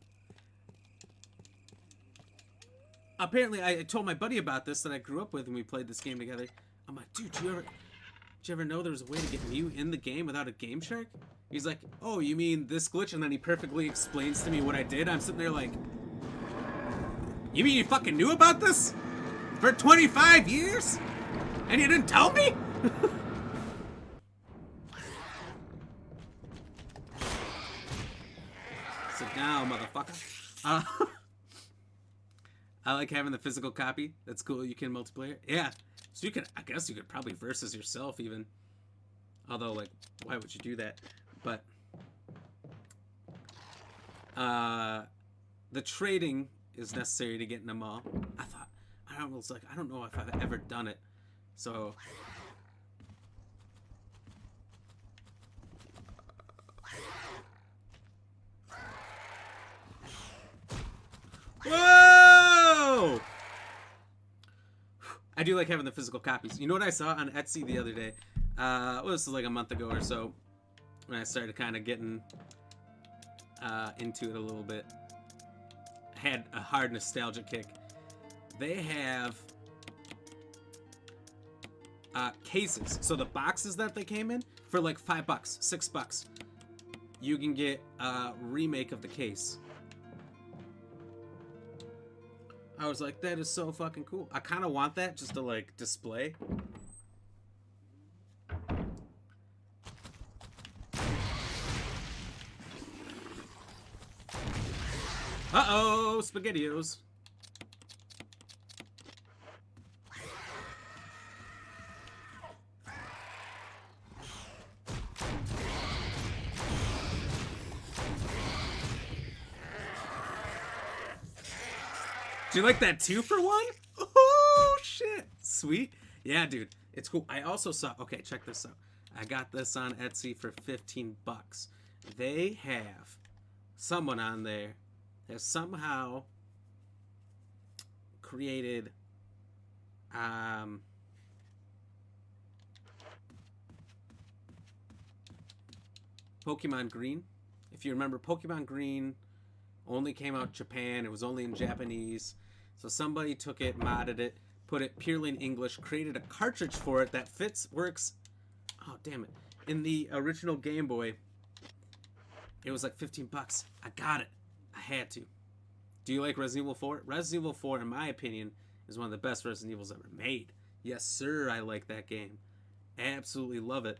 Apparently, I told my buddy about this that I grew up with, and we played this game together. I'm like, dude, did you ever know there was a way to get Mew in the game without a Game Shark? He's like, oh, you mean this glitch? And then he perfectly explains to me what I did. I'm sitting there like, you mean you fucking knew about this? For 25 years? And you didn't tell me? Sit down, motherfucker. I like having the physical copy. That's cool. You can multiplayer. Yeah. So you could, I guess you could probably versus yourself even. Although, like, why would you do that? But the trading is necessary to get in them all. I don't know if I've ever done it. So whoa! I do like having the physical copies. You know what I saw on Etsy the other day? Well, this was like a month ago or so, when I started kind of getting into it a little bit. I had a hard nostalgia kick. They have cases. So the boxes that they came in, for like $5, $6, you can get a remake of the case. I was like, that is so fucking cool. I kind of want that just to like display. Uh-oh, SpaghettiOs. Do you like that 2-for-1? Oh, shit. Sweet. Yeah, dude. It's cool. I also saw... Okay, check this out. I got this on Etsy for $15. They have... Someone on there has somehow created... Pokemon Green. If you remember, Pokemon Green only came out in Japan. It was only in Japanese. So somebody took it, modded it, put it purely in English, created a cartridge for it that works. Oh, damn it. In the original Game Boy, it was like $15. I got it. I had to. Do you like Resident Evil 4? Resident Evil 4, in my opinion, is one of the best Resident Evils ever made. Yes, sir, I like that game. Absolutely love it.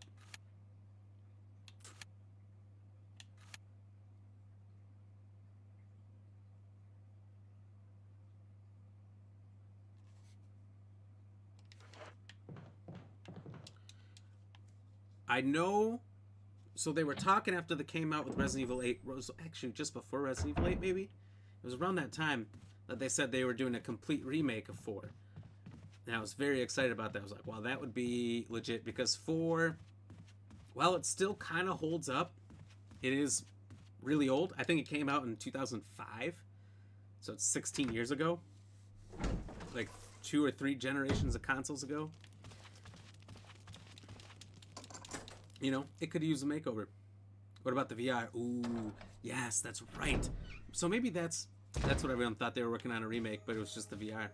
I know, so they were talking after they came out with Resident Evil 8, actually just before Resident Evil 8 maybe? It was around that time that they said they were doing a complete remake of 4. And I was very excited about that. I was like, wow, that would be legit, because 4, well, it still kind of holds up. It is really old. I think it came out in 2005, so it's 16 years ago. Like 2 or 3 generations of consoles ago. You know, it could use a makeover. What about the VR? Ooh, yes, that's right. So maybe that's what everyone thought they were working on, a remake, but it was just the VR.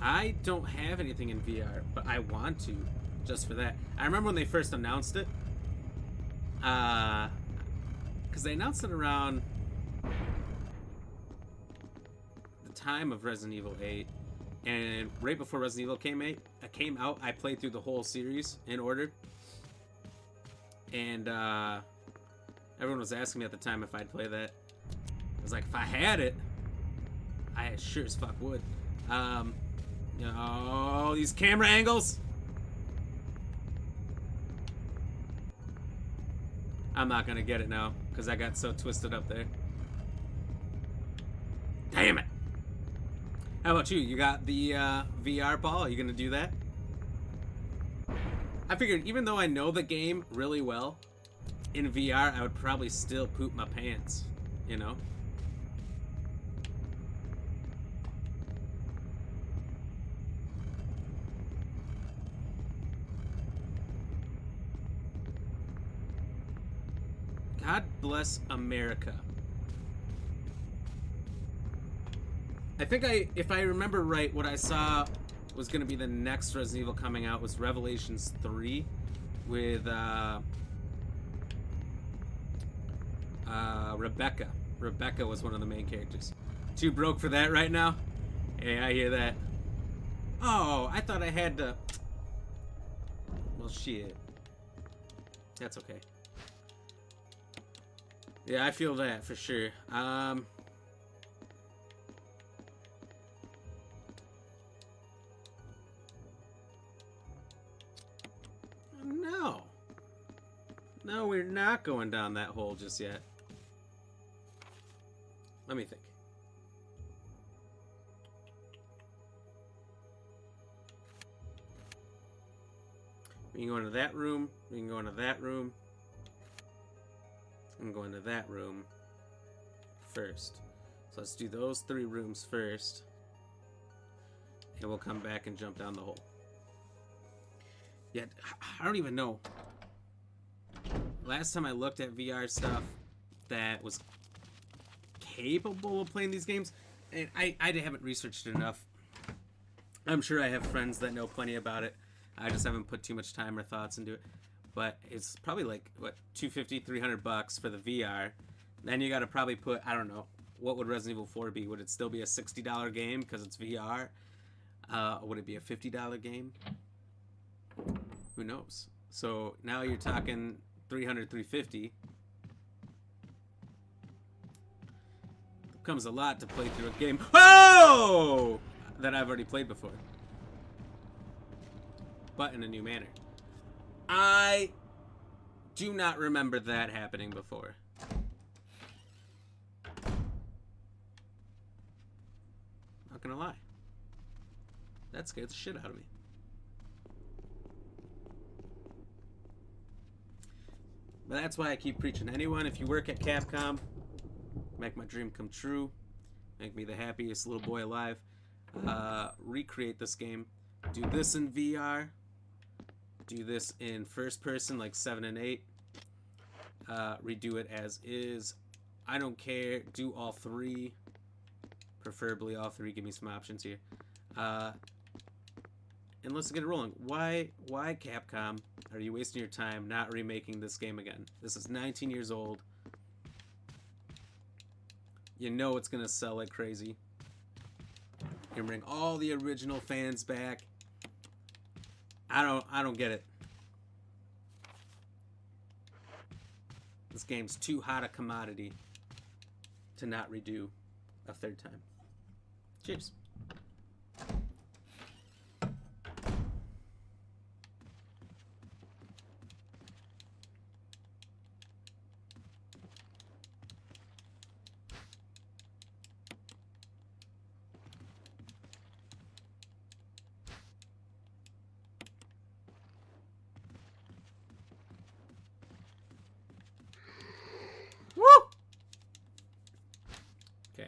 I don't have anything in VR, but I want to, just for that. I remember when they first announced it. Because they announced it around the time of Resident Evil 8, and right before Resident Evil came out, I played through the whole series in order, and everyone was asking me at the time if I'd play that. I was like, if I had it, I sure as fuck would. You know, these camera angles. I'm not gonna get it now, because I got so twisted up there. Damn it! How about you? You got the VR, Paul? Are you gonna do that? I figured, even though I know the game really well, in VR, I would probably still poop my pants, you know? God bless America. I think if I remember right, what I saw was going to be the next Resident Evil coming out was Revelations 3 with Rebecca. Rebecca was one of the main characters. Too broke for that right now? Hey, I hear that. Oh, I thought I had to... Well, shit. That's okay. Yeah, I feel that for sure. No. No, we're not going down that hole just yet. Let me think. We can go into that room. We can go into that room. I'm going to that room first. So let's do those 3 rooms first. And we'll come back and jump down the hole. Yeah, I don't even know. Last time I looked at VR stuff that was capable of playing these games, and I haven't researched it enough. I'm sure I have friends that know plenty about it. I just haven't put too much time or thoughts into it. But it's probably like, what, $250, $300 for the VR. Then you got to probably put, I don't know, what would Resident Evil 4 be? Would it still be a $60 game because it's VR? Would it be a $50 game? Who knows? So now you're talking $300, $350. Comes a lot to play through a game. Whoa! that I've already played before, but in a new manner. I do not remember that happening before. Not gonna lie. That scared the shit out of me. But that's why I keep preaching. Anyone, if you work at Capcom, make my dream come true. Make me the happiest little boy alive. Recreate this game. Do this in VR. Do this in first person like 7 and 8. Redo it as is. I don't care. Do all 3. Preferably all 3. Give me some options here. And let's get it rolling. Why Capcom are you wasting your time not remaking this game again? This is 19 years old. You know it's gonna sell like crazy. You're gonna bring all the original fans back. I don't get it. This game's too hot a commodity to not redo a third time. Cheers. Woo! Okay.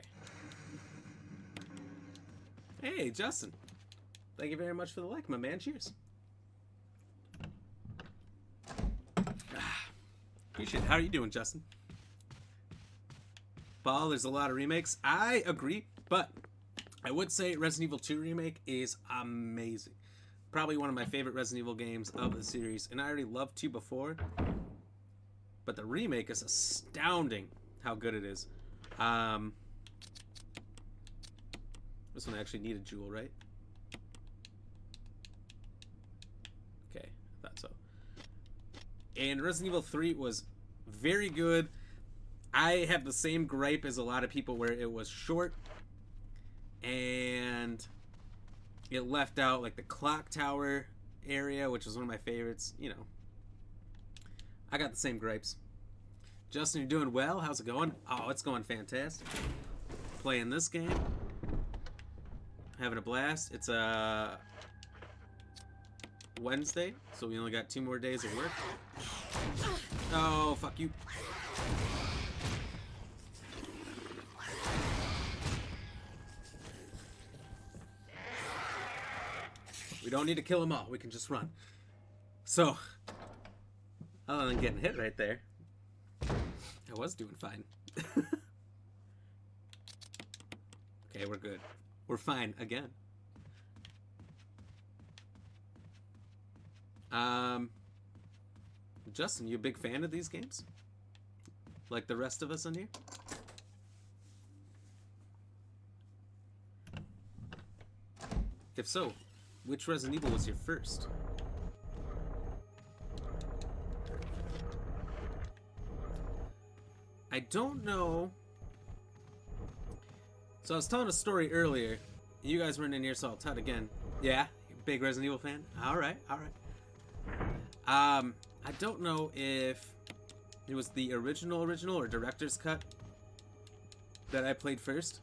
Hey, Justin. Thank you very much for the like, my man. Cheers. Appreciate it. How are you doing, Justin? Paul, there's a lot of remakes. I agree, but I would say Resident Evil 2 Remake is amazing. Probably one of my favorite Resident Evil games of the series, and I already loved 2 before. But the remake is astounding how good it is. This one actually needed Jewel, right? Okay, I thought so. And Resident Evil 3 was very good. I have the same gripe as a lot of people where it was short. And it left out like the clock tower area, which is one of my favorites, you know. I got the same gripes. Justin, you're doing well. How's it going? Oh, it's going fantastic. Playing this game. Having a blast. It's Wednesday, so we only got 2 more days of work. Oh, fuck you. We don't need to kill them all. We can just run. So, other than getting hit right there, I was doing fine. Okay, we're good. We're fine again. Justin, you a big fan of these games? Like the rest of us in here? If so, which Resident Evil was your first? I don't know. So I was telling a story earlier. You guys weren't in here, so I'll tell it again. Yeah, big Resident Evil fan. All right, all right. I don't know if it was the original or director's cut that I played first.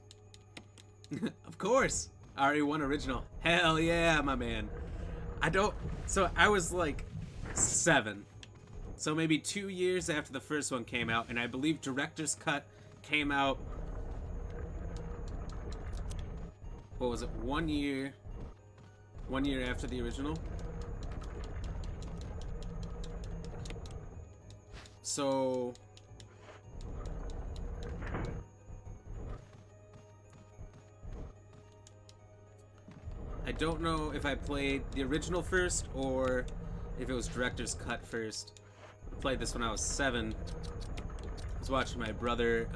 Of course, RE1 original. Hell yeah, my man. So I was like 7. So maybe 2 years after the first one came out, and I believe director's cut came out. What was it? 1 year. 1 year after the original. So I don't know if I played the original first or if it was director's cut first. I played this when I was 7. I was watching my brother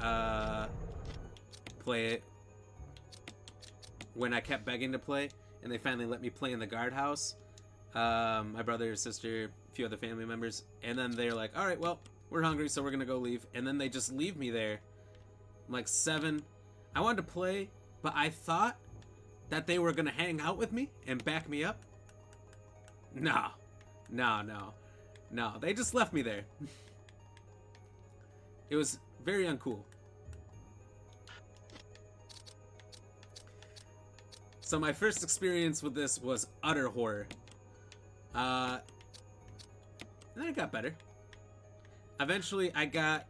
play it when I kept begging to play, and they finally let me play in the guardhouse. My brother, sister, a few other family members, and then they're like, all right, well, we're hungry, so we're gonna go leave. And then they just leave me there. I'm like 7. I wanted to play, but I thought that they were gonna hang out with me and back me up. No. They just left me there. It was very uncool. So my first experience with this was utter horror. And then it got better. Eventually, I got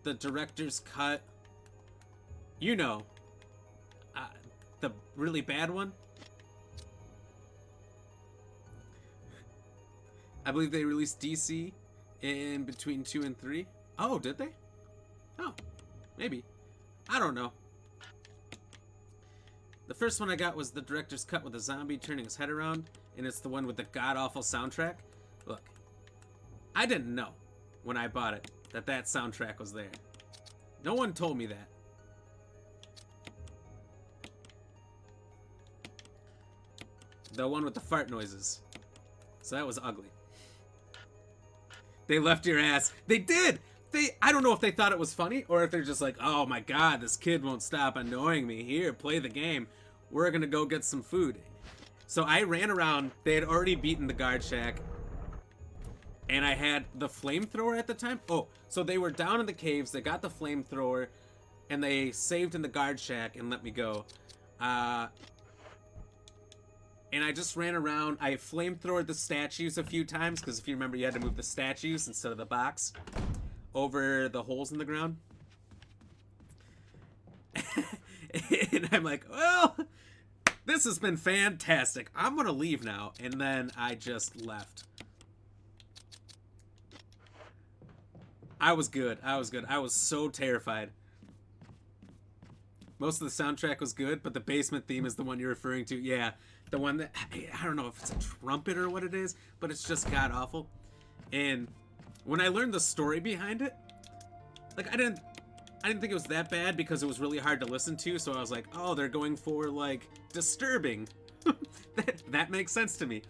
the director's cut. You know, the really bad one. I believe they released DC in between 2 and 3. Oh, did they? Oh, maybe. I don't know. The first one I got was the director's cut with a zombie turning his head around, and it's the one with the god-awful soundtrack. Look, I didn't know when I bought it that that soundtrack was there. No one told me that. The one with the fart noises. So that was ugly. They left your ass. They did! I don't know if they thought it was funny or if they're just like, oh my god, this kid won't stop annoying me. Here, play the game. We're gonna go get some food. So I ran around. They had already beaten the guard shack. And I had the flamethrower at the time. Oh, so they were down in the caves. They got the flamethrower. And they saved in the guard shack and let me go. And I just ran around. I flamethrowed the statues a few times. Because if you remember, you had to move the statues instead of the box over the holes in the ground. And I'm like, well, this has been fantastic. I'm going to leave now. And then I just left. I was good. I was so terrified. Most of the soundtrack was good, but the basement theme is the one you're referring to. Yeah, the one that, I don't know if it's a trumpet or what it is, but it's just god-awful. And when I learned the story behind it, like, I didn't think it was that bad because it was really hard to listen to, so I was like, oh, they're going for, like, disturbing. that makes sense to me.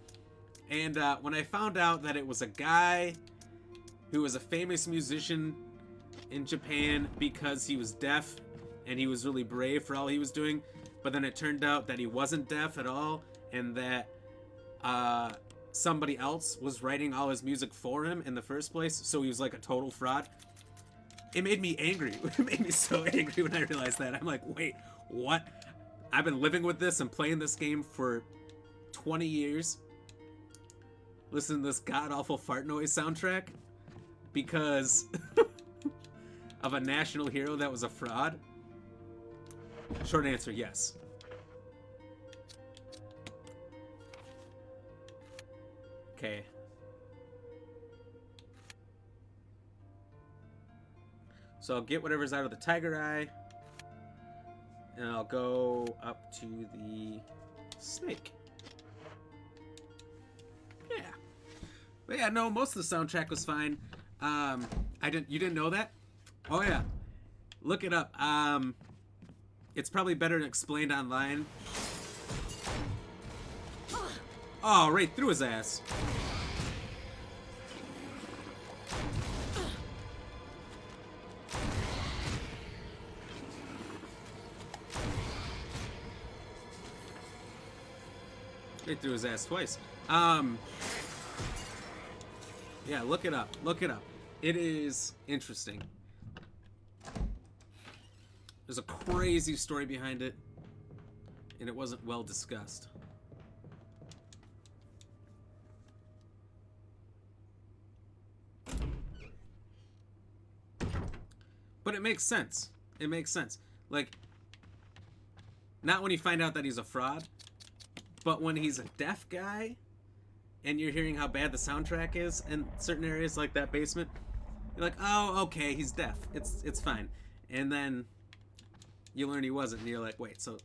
And when I found out that it was a guy who was a famous musician in Japan because he was deaf and he was really brave for all he was doing, but then it turned out that he wasn't deaf at all and that somebody else was writing all his music for him in the first place, so he was like a total fraud. It made me angry. It made me so angry when I realized that. I'm like, wait, what? I've been living with this and playing this game for 20 years. Listen to this god-awful fart noise soundtrack because of a national hero that was a fraud? Short answer, yes. Okay. So I'll get whatever's out of the tiger eye. And I'll go up to the snake. Yeah. But yeah, no, most of the soundtrack was fine. You didn't know that? Oh yeah. Look it up. It's probably better explained online. Oh, right through his ass. Right through his ass twice. Yeah, look it up. Look it up. It is interesting. There's a crazy story behind it, and it wasn't well discussed. But it makes sense. It makes sense. Like, not when you find out that he's a fraud, but when he's a deaf guy, and you're hearing how bad the soundtrack is in certain areas like that basement, you're like, oh, okay, he's deaf. It's fine. And then you learn he wasn't, and you're like, wait, so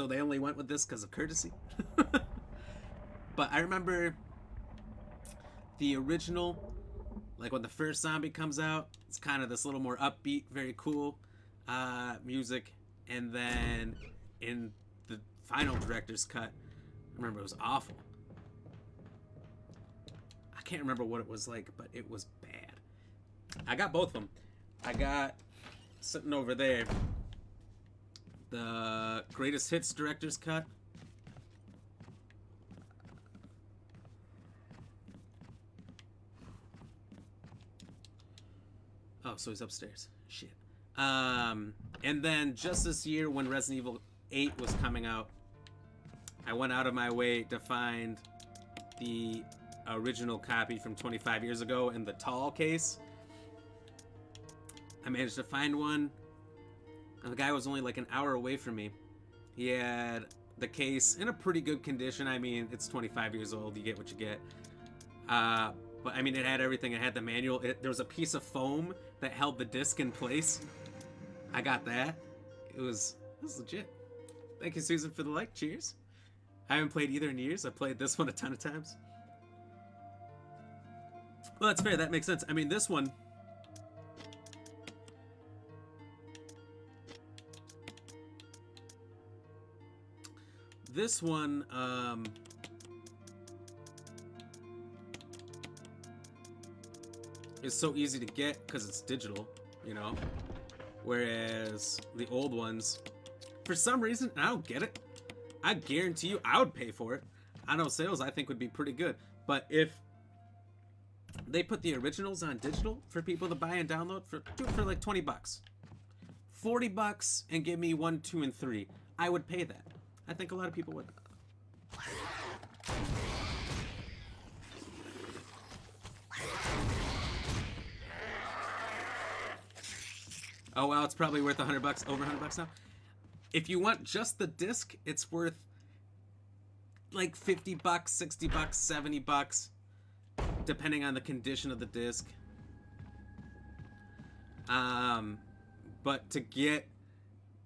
they only went with this because of courtesy? But I remember the original, like when the first zombie comes out, it's kind of this little more upbeat, very cool music. And then in the final director's cut, I remember it was awful. I can't remember what it was like, but it was bad. I got both of them. I got, sitting over there, the Greatest Hits Director's Cut. Oh, so he's upstairs. Shit. And then just this year when Resident Evil 8 was coming out, I went out of my way to find the original copy from 25 years ago in the tall case. I managed to find one, and the guy was only like an hour away from me. He had the case in a pretty good condition. I mean, it's 25 years old. You get what you get. But I mean, it had everything. It had the manual. There was a piece of foam that held the disc in place. I got that. It was legit. Thank you, Susan, for the like. Cheers. I haven't played either in years. I played this one a ton of times. Well, that's fair. That makes sense. I mean, this one... This one, is so easy to get because it's digital, you know? Whereas the old ones, for some reason, and I don't get it, I guarantee you I would pay for it. I know sales I think would be pretty good. But if they put the originals on digital for people to buy and download, do it for like 20 bucks. 40 bucks and give me 1, 2, and 3. I would pay that. I think a lot of people would. Oh wow, it's probably worth 100 bucks, over 100 bucks now. If you want just the disc, it's worth like 50 bucks, 60 bucks, 70 bucks, depending on the condition of the disc. But to get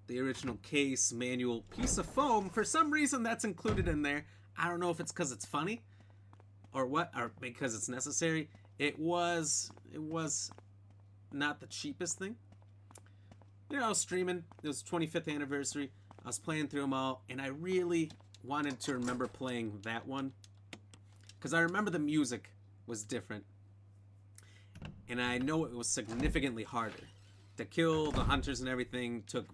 the original case, manual, piece of foam, for some reason that's included in there. I don't know if it's because it's funny or what, or because it's necessary. It was not the cheapest thing. You know, I was streaming. It was 25th anniversary. I was playing through them all, and I really wanted to remember playing that one because I remember the music was different, and I know it was significantly harder to kill. The hunters and everything took,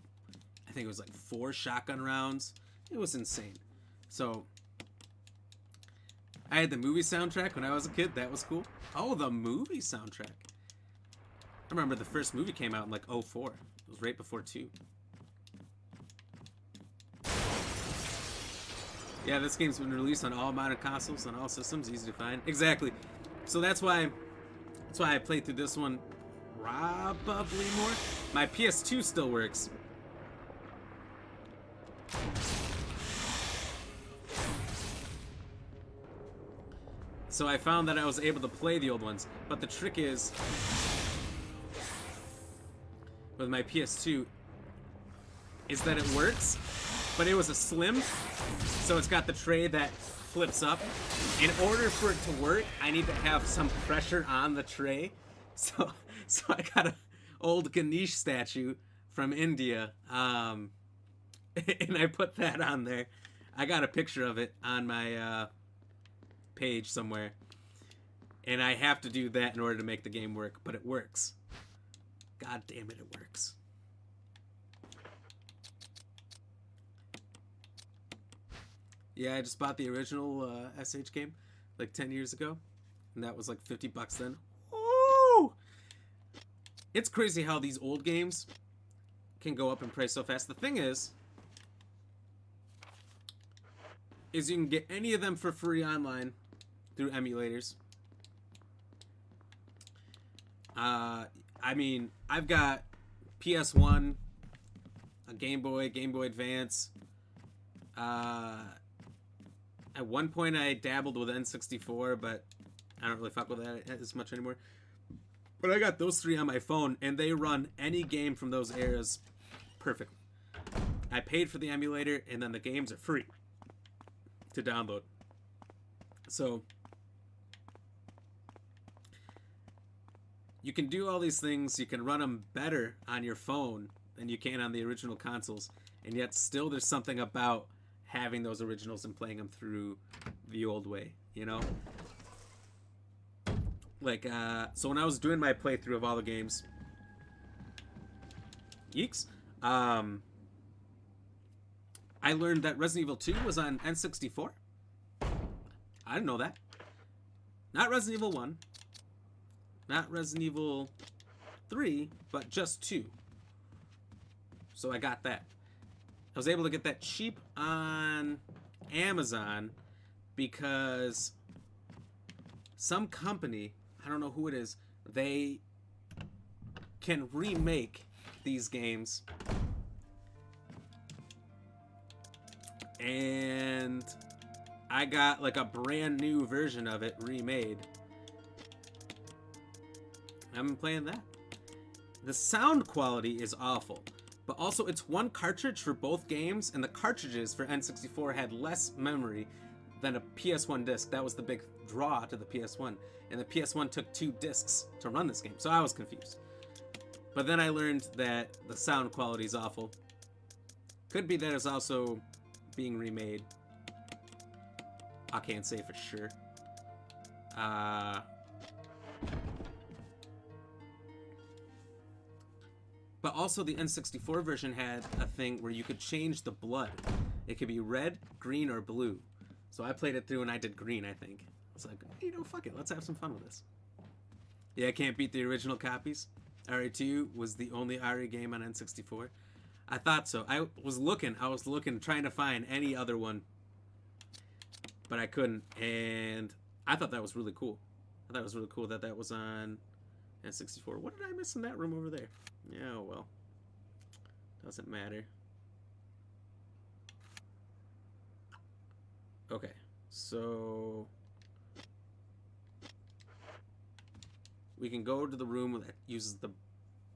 I think it was like 4 shotgun rounds. It was insane. So I had the movie soundtrack when I was a kid. That was cool. Oh, the movie soundtrack. I remember the first movie came out in like 04. It was right before 2. Yeah, this game's been released on all modern consoles, on all systems, easy to find. Exactly. So that's why I played through this one probably more. My PS2 still works. So I found that I was able to play the old ones, but the trick is with my PS2 is that it works, but it was a slim, so it's got the tray that flips up. In order for it to work, I need to have some pressure on the tray. So I got an old Ganesh statue from India, and I put that on there. I got a picture of it on my page somewhere, and I have to do that in order to make the game work, but it works. God damn it, it works. Yeah, I just bought the original SH game like 10 years ago, and that was like 50 bucks then. Ooh! It's crazy how these old games can go up in price so fast. The thing is you can get any of them for free online through emulators. I mean, I've got PS1, a Game Boy Advance. At one point I dabbled with N64, but I don't really fuck with that as much anymore. But I got those 3 on my phone, and they run any game from those eras perfectly. I paid for the emulator, and then the games are free to download. So you can do all these things. You can run them better on your phone than you can on the original consoles, and yet still there's something about having those originals and playing them through the old way, you know? Like, so when I was doing my playthrough of all the games, yeeks, I learned that Resident Evil 2 was on N64. I didn't know that. Not Resident Evil 1. Not Resident Evil 3, but just 2. So I got that. I was able to get that cheap on Amazon because some company, I don't know who it is, they can remake these games. And I got like a brand new version of it remade. I've been playing that. The sound quality is awful, but also it's one cartridge for both games, and the cartridges for N64 had less memory than a PS1 disc. That was the big draw to the PS1, and the PS1 took 2 discs to run this game, so I was confused. But then I learned that the sound quality is awful. Could be that it's also being remade. I can't say for sure. But also the N64 version had a thing where you could change the blood. It could be red, green, or blue. So I played it through and I did green, I think. It's like, fuck it, let's have some fun with this. Yeah, I can't beat the original copies. RE2 was the only RE game on N64. I thought so. I was looking, trying to find any other one. But I couldn't, and I thought that was really cool. I thought it was really cool that that was on N64. What did I miss in that room over there? Yeah, well. Doesn't matter. Okay, so we can go to the room that uses the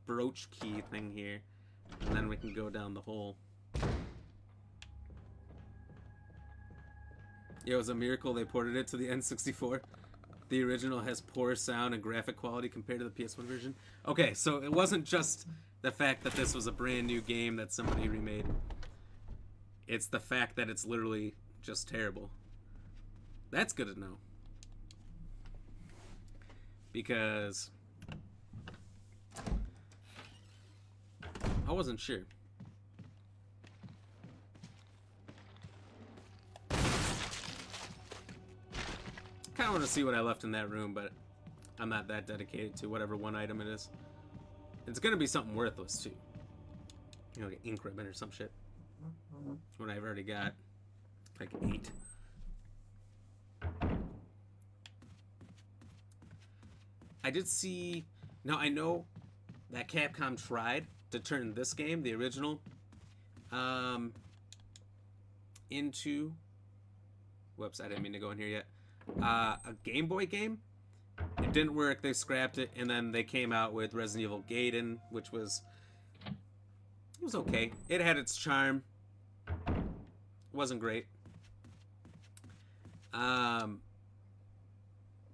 brooch key thing here, and then we can go down the hole. Yeah, it was a miracle they ported it to the N64. The original has poor sound and graphic quality compared to the PS1 version. Okay, so it wasn't just the fact that this was a brand new game that somebody remade. It's the fact that it's literally just terrible. That's good to know. Because I wasn't sure. I kind of want to see what I left in that room, but I'm not that dedicated to whatever one item it is. It's going to be something worthless, too. You know, like an ink ribbon or some shit. What I've already got. Like 8. I did see... Now, I know that Capcom tried to turn this game, the original, into... Whoops, I didn't mean to go in here yet. A Game Boy game. It didn't work. They scrapped it, and then they came out with Resident Evil Gaiden, which was okay. It had its charm. Wasn't great.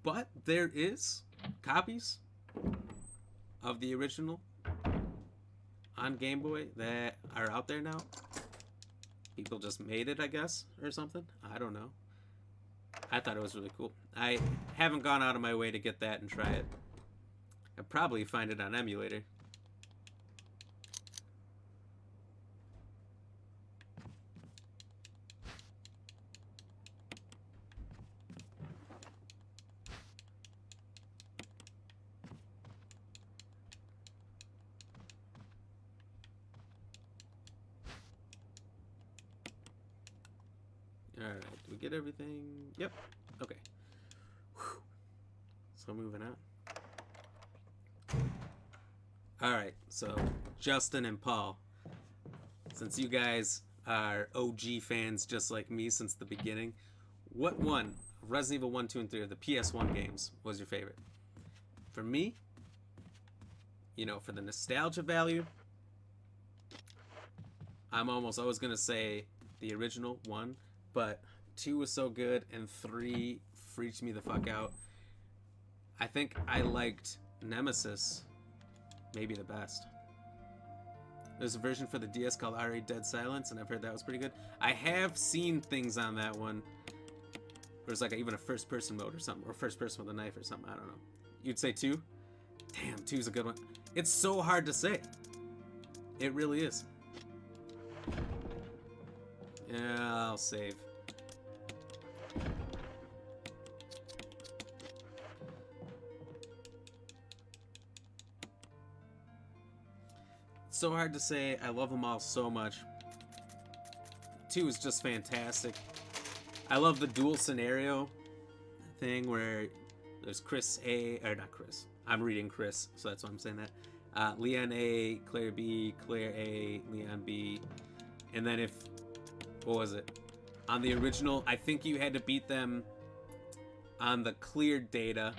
But there is copies of the original on Game Boy that are out there now. People just made it, I guess, or something. I don't know. I thought it was really cool. I haven't gone out of my way to get that and try it. I'd probably find it on emulator. Alright, do we get everything? Yep. Okay. Whew. So moving on. Alright, so Justin and Paul. Since you guys are OG fans just like me since the beginning, what one, Resident Evil 1, 2, and 3 of the PS1 games was your favorite? For me, you know, for the nostalgia value, I'm almost always going to say the original 1. But 2 was so good, and 3 freaked me the fuck out. I think I liked Nemesis maybe the best. There's a version for the DS called RE Dead Silence, and I've heard that was pretty good. I have seen things on that one. There's like even a first-person mode or something, or first-person with a knife or something. I don't know. You'd say 2? Damn, 2's a good one. It's so hard to say. It really is. Yeah, I'll save. It's so hard to say. I love them all so much. 2 is just fantastic. I love the dual scenario thing where there's Chris A, or not Chris. I'm reading Chris, so that's why I'm saying that. Leon A, Claire B, Claire A, Leon B. And then what was it? On the original, I think you had to beat them on the cleared data.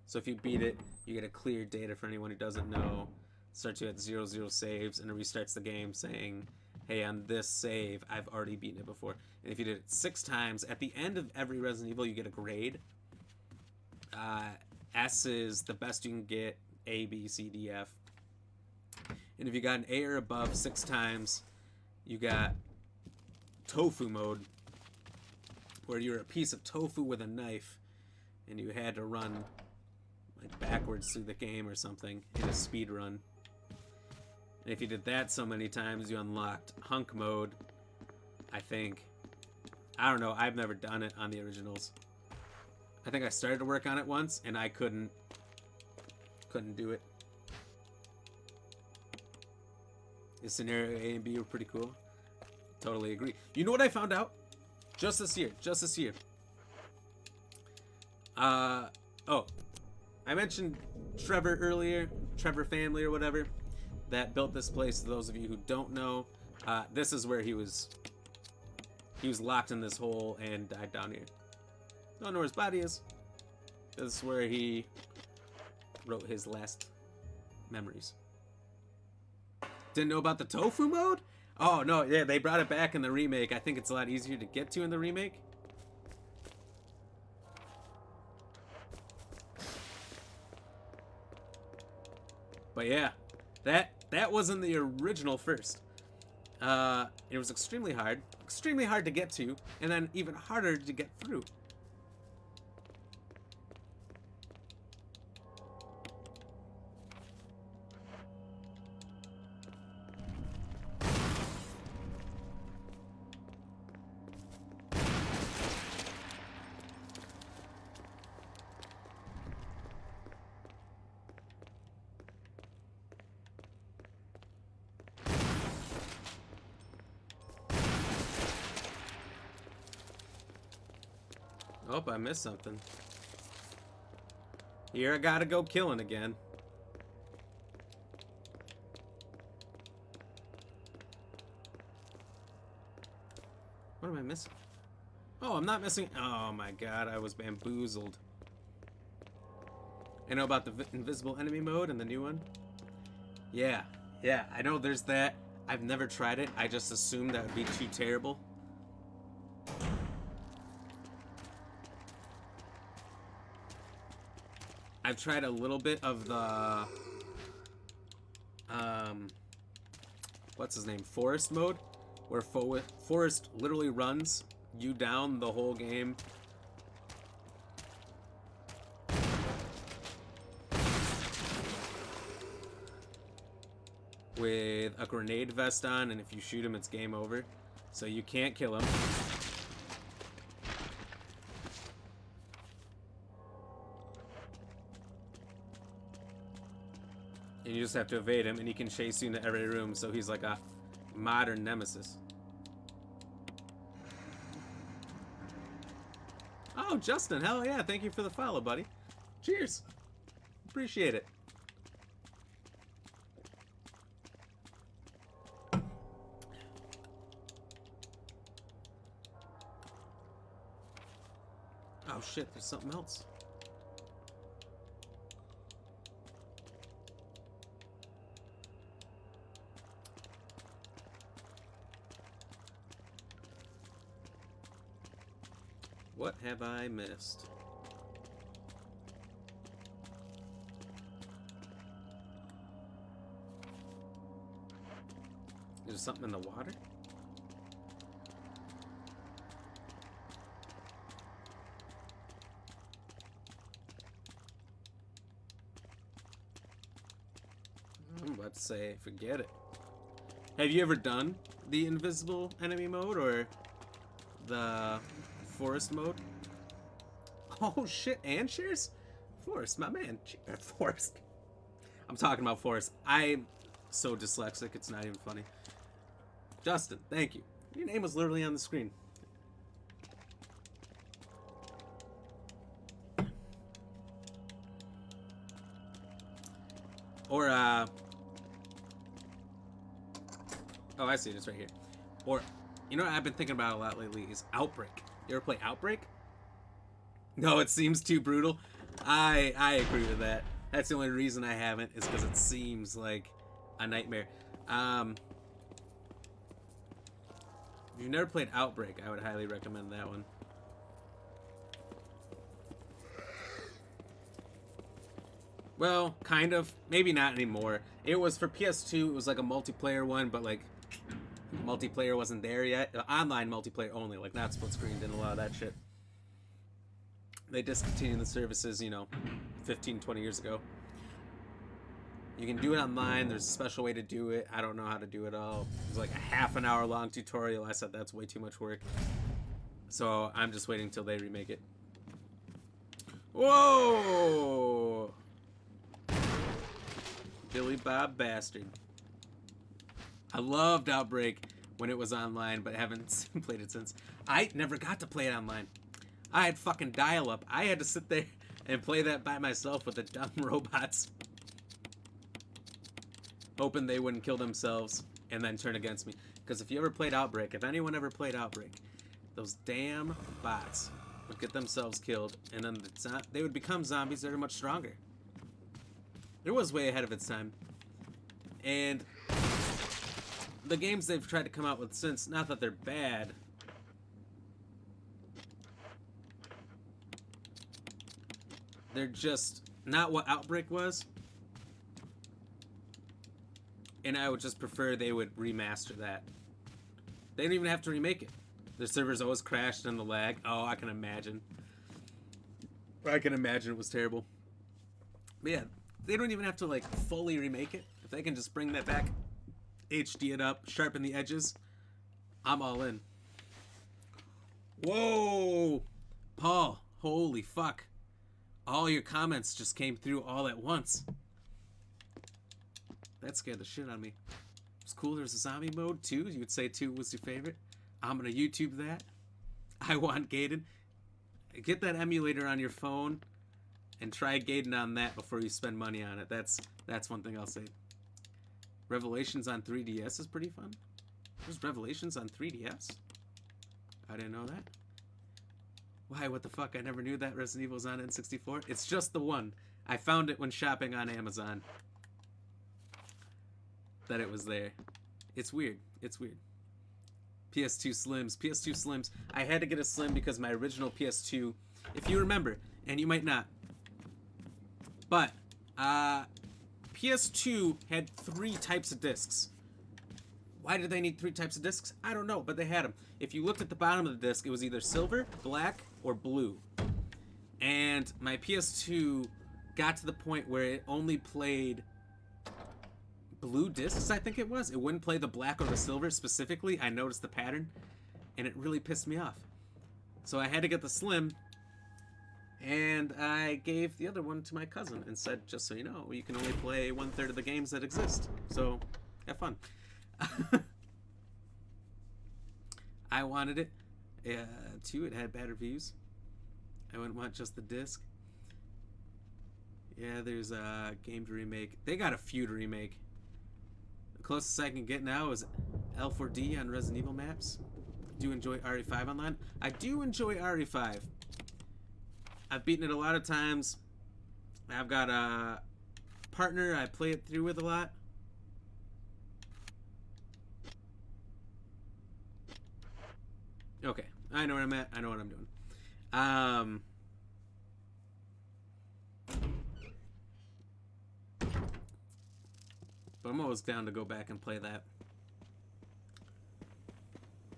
So if you beat it, you get a cleared data for anyone who doesn't know. Starts you at 0, 0 saves, and it restarts the game saying, hey, on this save, I've already beaten it before. And if you did it 6 times, at the end of every Resident Evil, you get a grade. S is the best you can get, A, B, C, D, F. And if you got an A or above 6 times, you got tofu mode, where you're a piece of tofu with a knife, and you had to run like backwards through the game or something in a speed run. And if you did that so many times, you unlocked hunk mode, I think. I don't know, I've never done it on the originals. I think I started to work on it once, and I couldn't do it. The scenario A and B were pretty cool. Totally agree. You know what I found out? Just this year. Oh, I mentioned Trevor earlier, Trevor family or whatever, that built this place. Those of you who don't know, this is where he was locked in this hole and died down here. Don't know where his body is. This is where he wrote his last memories. Didn't know about the tofu mode? Oh, no, yeah, they brought it back in the remake. I think it's a lot easier to get to in the remake. But yeah, that wasn't the original first. It was extremely hard to get to, and then even harder to get through. Oh, I missed something. Here I gotta go killing again. What am I missing? Oh, I'm not missing. Oh my god, I was bamboozled. I know about the invisible enemy mode and the new one. Yeah, I know there's that. I've never tried it. I just assumed that would be too terrible. I've tried a little bit of the what's his name? Forest mode, where Forest literally runs you down the whole game. With a grenade vest on, and if you shoot him, it's game over. So you can't kill him. And you just have to evade him, and he can chase you into every room, so he's like a modern nemesis. Oh, Justin, hell yeah, thank you for the follow, buddy. Cheers. Appreciate it. Oh shit, there's something else. What have I missed? Is there something in the water? I'm about to say, forget it. Have you ever done the invisible enemy mode or the forest mode. Oh shit, and shares? Forest, my man. Forest. I'm talking about Forest. I'm so dyslexic, it's not even funny. Justin, thank you. Your name was literally on the screen. Or, oh, I see it. It's right here. Or, you know what I've been thinking about a lot lately is Outbreak. You ever play Outbreak? No, it seems too brutal. I agree with that. That's the only reason I haven't is because it seems like a nightmare. If you've never played Outbreak, I would highly recommend that one. Well, kind of. Maybe not anymore. It was for PS2. It was like a multiplayer one, but like multiplayer wasn't there yet. Online multiplayer only, like not split screen, didn't allow that shit. They discontinued the services, you know, 15, 20 years ago. You can do it online. There's a special way to do it. I don't know how to do it all. It was like a half an hour long tutorial. I said that's way too much work. So I'm just waiting till they remake it. Whoa! Billy Bob Bastard. I loved Outbreak when it was online, but haven't played it since. I never got to play it online. I had fucking dial-up. I had to sit there and play that by myself with the dumb robots. Hoping they wouldn't kill themselves and then turn against me. Because if you ever played Outbreak, if anyone ever played Outbreak, those damn bots would get themselves killed, and then they would become zombies that are much stronger. It was way ahead of its time. And the games they've tried to come out with since, not that they're bad, they're just not what Outbreak was. And I would just prefer they would remaster that. They didn't even have to remake it. Their servers always crashed and the lag. Oh, I can imagine. I can imagine it was terrible. But yeah, they don't even have to like fully remake it. If they can just bring that back, HD it up, sharpen the edges, I'm all in. Whoa! Paul, holy fuck. All your comments just came through all at once. That scared the shit out of me. It's cool there's a zombie mode too. You would say 2 was your favorite. I'm gonna YouTube that. I want Gaiden. Get that emulator on your phone and try Gaiden on that before you spend money on it. That's one thing I'll say. Revelations on 3DS is pretty fun. There's Revelations on 3DS? I didn't know that. Why, what the fuck? I never knew that Resident Evil was on N64. It's just the one. I found it when shopping on Amazon. That it was there. It's weird. It's weird. PS2 Slims. PS2 Slims. I had to get a Slim because my original PS2, if you remember, and you might not, but PS2 had 3 types of discs. Why did they need 3 types of discs? I don't know, but they had them. If you looked at the bottom of the disc, it was either silver, black, or blue. And my PS2 got to the point where it only played blue discs, I think it was. It wouldn't play the black or the silver specifically. I noticed the pattern, and it really pissed me off. So I had to get the Slim, and I gave the other one to my cousin and said, just so you know, you can only play 1/3 of the games that exist. So, have fun. I wanted it. 2, it had bad reviews. I wouldn't want just the disc. Yeah, there's a game to remake. They got a few to remake. The closest I can get now is L4D on Resident Evil maps. I do enjoy RE5 online. I do enjoy RE5. I've beaten it a lot of times. I've got a partner I play it through with a lot. Okay, I know where I'm at. I know what I'm doing. But I'm always down to go back and play that.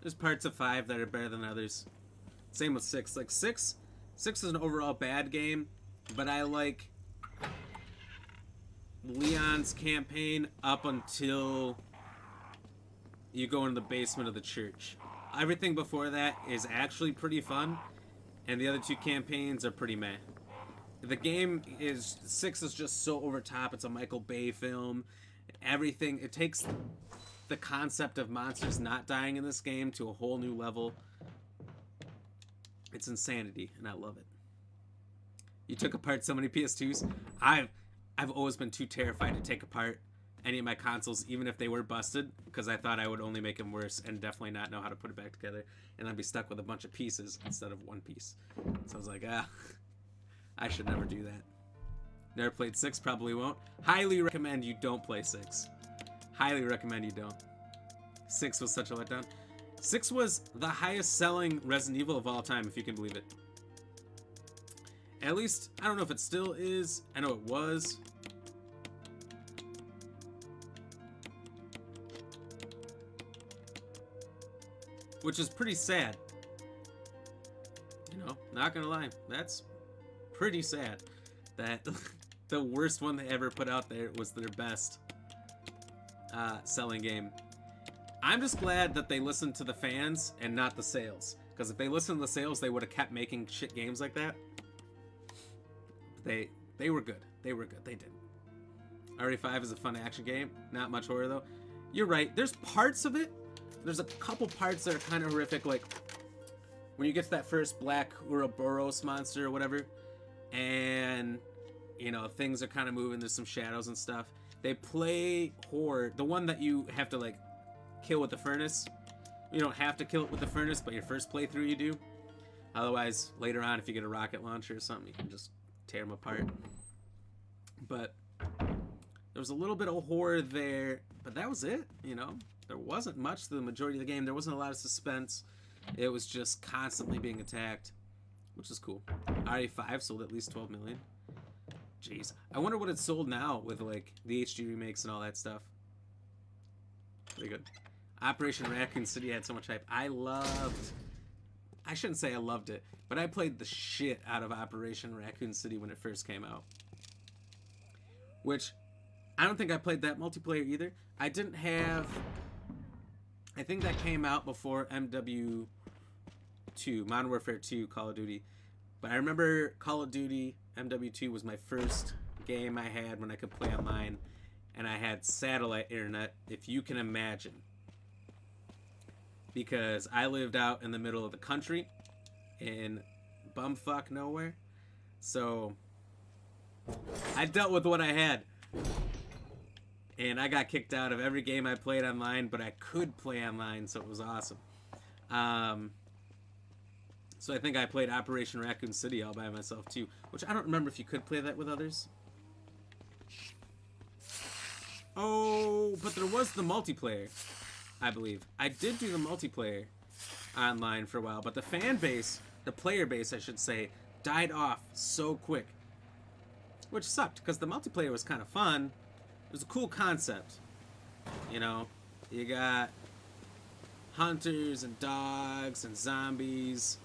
There's parts of 5 that are better than others. Same with 6. Like 6 is an overall bad game, but I like Leon's campaign up until you go in the basement of the church. Everything before that is actually pretty fun, and the other two campaigns are pretty meh. The game is 6 is just so over top. It's a Michael Bay film. Everything, it takes the concept of monsters not dying in this game to a whole new level. It's insanity, and I love it. You took apart so many PS2s. I've always been too terrified to take apart any of my consoles, even if they were busted, because I thought I would only make them worse and definitely not know how to put it back together, and I'd be stuck with a bunch of pieces instead of one piece. So I was like, I should never do that. Never played 6, probably won't. Highly recommend you don't play 6. Highly recommend you don't. 6 was such a letdown. 6 was the highest selling Resident Evil of all time, if you can believe it. At least, I don't know if it still is. I know it was. Which is pretty sad. You know, not gonna lie. That's pretty sad. That the worst one they ever put out there was their best selling game. I'm just glad that they listened to the fans and not the sales. Because if they listened to the sales, they would have kept making shit games like that. They were good. They were good. They did. RE5 is a fun action game. Not much horror, though. You're right. There's parts of it. There's a couple parts that are kind of horrific. Like, when you get to that first black Ouroboros monster or whatever. And, you know, things are kind of moving. There's some shadows and stuff. They play horror. The one that you have to, like, kill with the furnace. You don't have to kill it with the furnace, but your first playthrough you do. Otherwise, later on, if you get a rocket launcher or something, you can just tear them apart. But there was a little bit of horror there, but that was it, you know. There wasn't much to the majority of the game. There wasn't a lot of suspense. It was just constantly being attacked, which is cool. RE5 sold at least 12 million. Jeez. I wonder what it's sold now with, like, the HD remakes and all that stuff. Pretty good. Operation Raccoon City had so much hype. I shouldn't say I loved it, but I played the shit out of Operation Raccoon City when it first came out. Which, I don't think I played that multiplayer either. I didn't have... I think that came out before MW2, Modern Warfare 2, Call of Duty. But I remember Call of Duty MW2 was my first game I had when I could play online. And I had satellite internet, if you can imagine. Because I lived out in the middle of the country in bumfuck nowhere. So I dealt with what I had. And I got kicked out of every game I played online, but I could play online, so it was awesome. So I think I played Operation Raccoon City all by myself too, which I don't remember if you could play that with others. Oh, but there was the multiplayer, I believe. I did do the multiplayer online for a while, but the fan base, the player base, I should say, died off so quick. Which sucked, because the multiplayer was kind of fun. It was a cool concept. You know, you got hunters and dogs and zombies.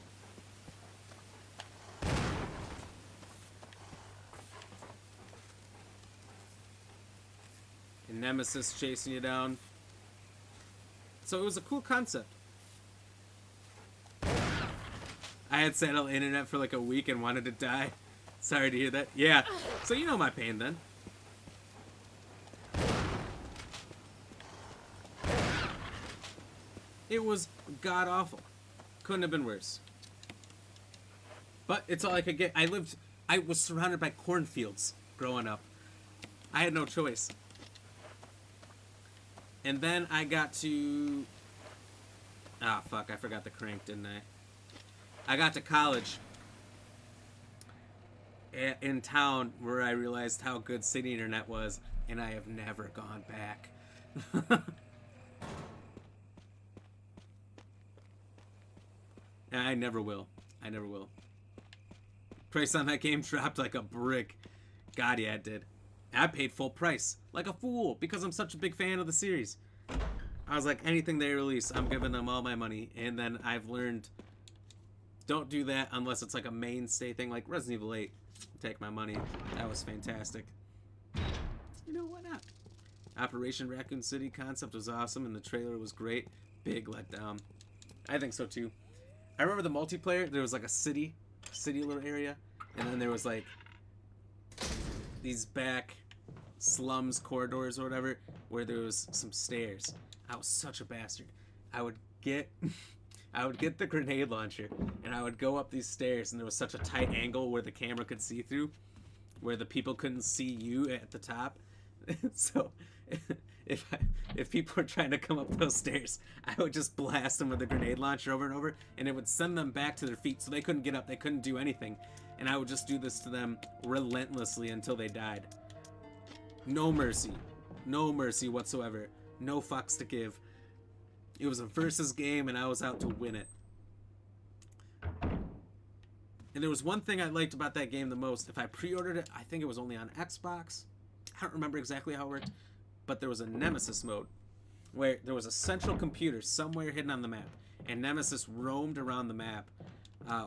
And Nemesis chasing you down. So it was a cool concept. I had satellite internet for like a week and wanted to die. Sorry to hear that. Yeah, so you know my pain then. It was god-awful. Couldn't have been worse. But it's all I could get. I was surrounded by cornfields growing up. I had no choice. And then I got to... Ah, fuck, I forgot the crank, didn't I? I got to college in town where I realized how good city internet was, and I have never gone back. I never will. I never will. Price on that game dropped like a brick. God, yeah, it did. I paid full price. Like a fool, because I'm such a big fan of the series. I was like, anything they release, I'm giving them all my money. And then I've learned, don't do that unless it's like a mainstay thing, like Resident Evil 8. Take my money. That was fantastic. You know, why not? Operation Raccoon City concept was awesome, and the trailer was great. Big letdown. I think so too. I remember the multiplayer. There was like a city little area, and then there was like these back slums corridors or whatever where there was some stairs. I was such a bastard. I would get the grenade launcher, and I would go up these stairs, and there was such a tight angle where the camera could see through, where the people couldn't see you at the top. So if people were trying to come up those stairs, I would just blast them with a grenade launcher over and over, and it would send them back to their feet, so they couldn't get up, they couldn't do anything, and I would just do this to them relentlessly until they died. No mercy whatsoever. No fucks to give. It was a versus game, and I was out to win it. And there was one thing I liked about that game the most. If I pre-ordered it, I think it was only on Xbox. I don't remember exactly how it worked, but there was a Nemesis mode where there was a central computer somewhere hidden on the map, and Nemesis roamed around the map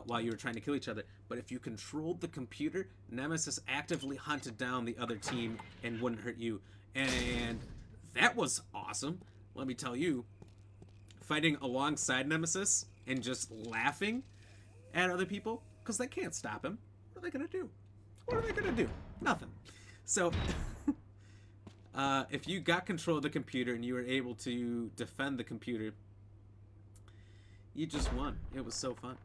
while you were trying to kill each other. But if you controlled the computer, Nemesis actively hunted down the other team and wouldn't hurt you. And that was awesome. Let me tell you, fighting alongside Nemesis and just laughing at other people, because they can't stop him. What are they going to do? Nothing. So if you got control of the computer and you were able to defend the computer, you just won. It was so fun.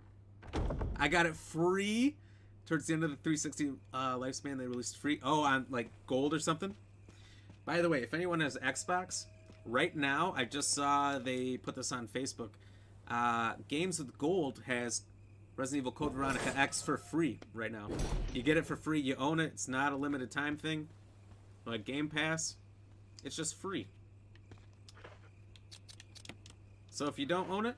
I got it free towards the end of the 360 lifespan. They released free. Oh, on like gold or something. By the way, if anyone has Xbox, right now, I just saw they put this on Facebook. Games with Gold has Resident Evil Code Veronica X for free right now. You get it for free. You own it. It's not a limited time thing. Like Game Pass, it's just free. So if you don't own it,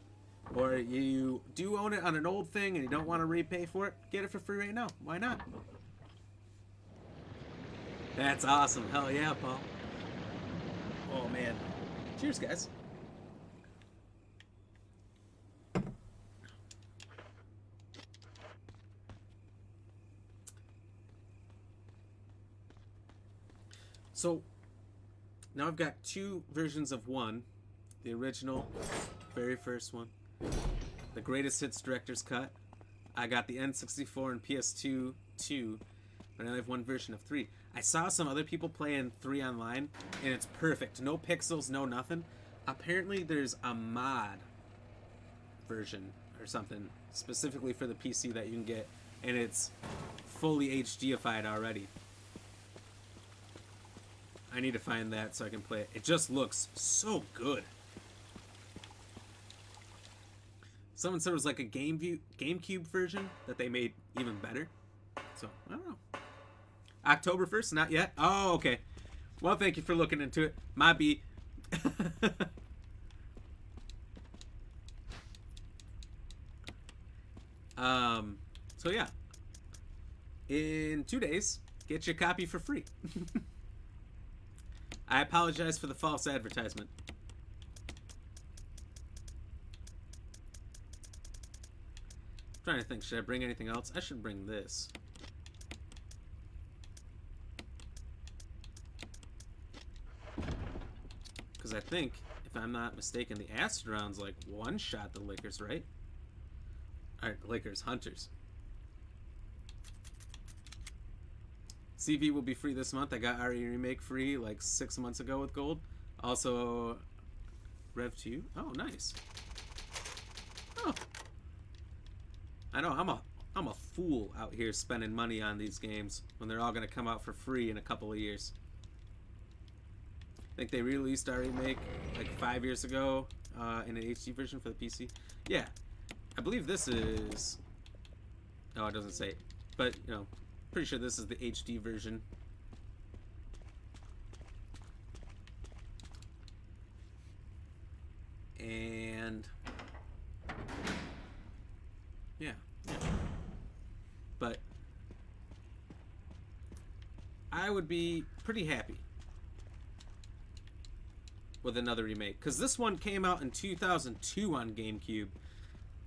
or you do own it on an old thing and you don't want to repay for it, get it for free right now. Why not? That's awesome. Hell yeah, Paul. Oh, man. Cheers, guys. So, now I've got two versions of one. The original, very first one. The Greatest Hits Director's Cut. I got the N64 and PS2 2, but I only have one version of 3. I saw some other people playing 3 online, and it's perfect. No pixels, no nothing. Apparently there's a mod version or something specifically for the PC that you can get, and it's fully HDified already. I need to find that so I can play it. It just looks so good. Someone said it was like a GameCube version that they made even better. So, I don't know. October 1st? Not yet? Oh, okay. Well, thank you for looking into it. Might be. So yeah. In 2 days, get your copy for free. I apologize for the false advertisement. I'm trying to think, should I bring anything else? I should bring this. Because I think, if I'm not mistaken, the acid rounds like one-shot the Lakers, right? Alright, the Lakers, Hunters. CV will be free this month. I got RE Remake free like 6 months ago with gold. Also, Rev 2. Oh, nice. Oh. I know, I'm a fool out here spending money on these games when they're all going to come out for free in a couple of years. I think they released our Remake like 5 years ago in an HD version for the PC. Yeah, I believe this is... Oh, it doesn't say. But, you know, pretty sure this is the HD version. And... Yeah. But I would be pretty happy with another remake, because this one came out in 2002 on GameCube.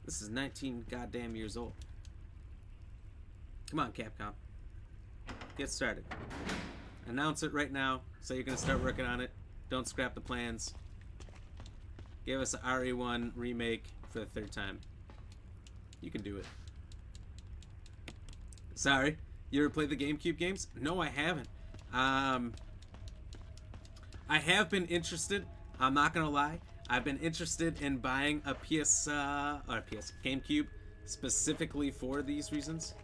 This is 19 goddamn years old. Come on, Capcom. Get started. Announce it right now. Say you're going to start working on it. Don't scrap the plans. Give us an RE1 remake for the third time. You can do it. Sorry. You ever played the GameCube games? No, I haven't. I have been interested. I'm not gonna lie. I've been interested in buying a GameCube specifically for these reasons.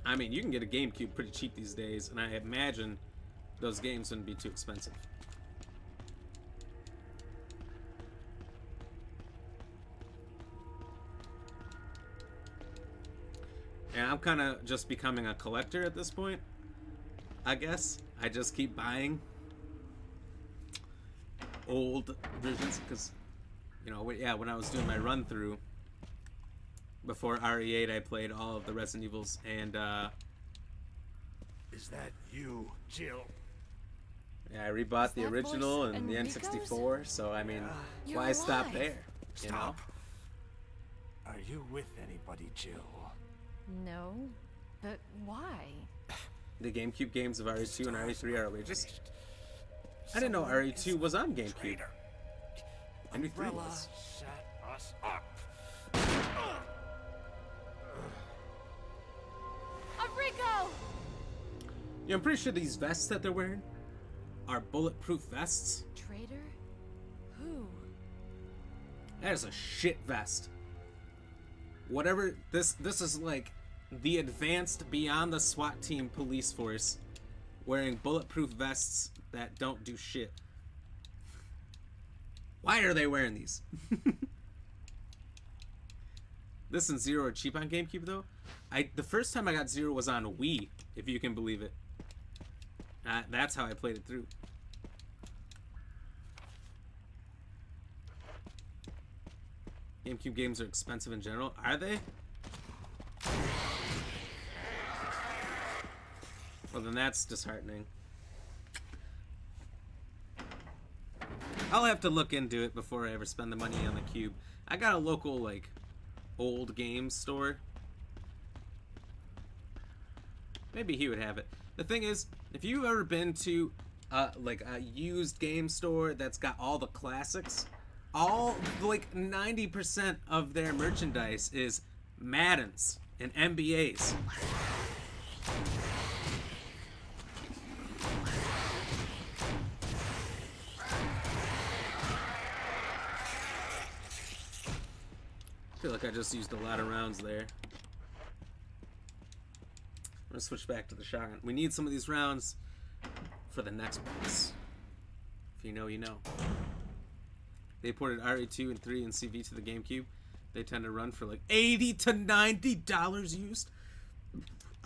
I mean, you can get a GameCube pretty cheap these days, and I imagine those games wouldn't be too expensive. And I'm kind of just becoming a collector at this point, I guess. I just keep buying old versions because, you know, yeah, when I was doing my run through before RE8, I played all of the Resident Evils, and Is that you, Jill? yeah, I rebought the that original voice and the Enrico's? N64. So I mean, You're why stop alive. there? You know? Stop. Are you with anybody, Jill? No, but why? The GameCube games of RE2 and RE3 are outrageous. I didn't know RE2 was on GameCube. And RE3 Umbrella was. set us up. Enrico! Yeah, I'm pretty sure these vests that they're wearing are bulletproof vests. Traitor? Who? That is a shit vest. Whatever this is like the advanced beyond the SWAT team police force wearing bulletproof vests that don't do shit. Why are they wearing these? This and Zero are cheap on GameCube though. The first time I got Zero was on Wii, if you can believe it. That's how I played it through. GameCube games are expensive in general. Are they? Well, then that's disheartening. I'll have to look into it before I ever spend the money on the cube. I got a local, like, old games store. Maybe he would have it. The thing is, if you've ever been to, like, a used game store that's got all the classics, all, like, 90% of their merchandise is Maddens and NBAs. I feel like I just used a lot of rounds there. I'm gonna switch back to the shotgun. We need some of these rounds for the next boss. If you know, you know. They ported RE2 and 3 and CV to the GameCube. They tend to run for like $80 to $90 used.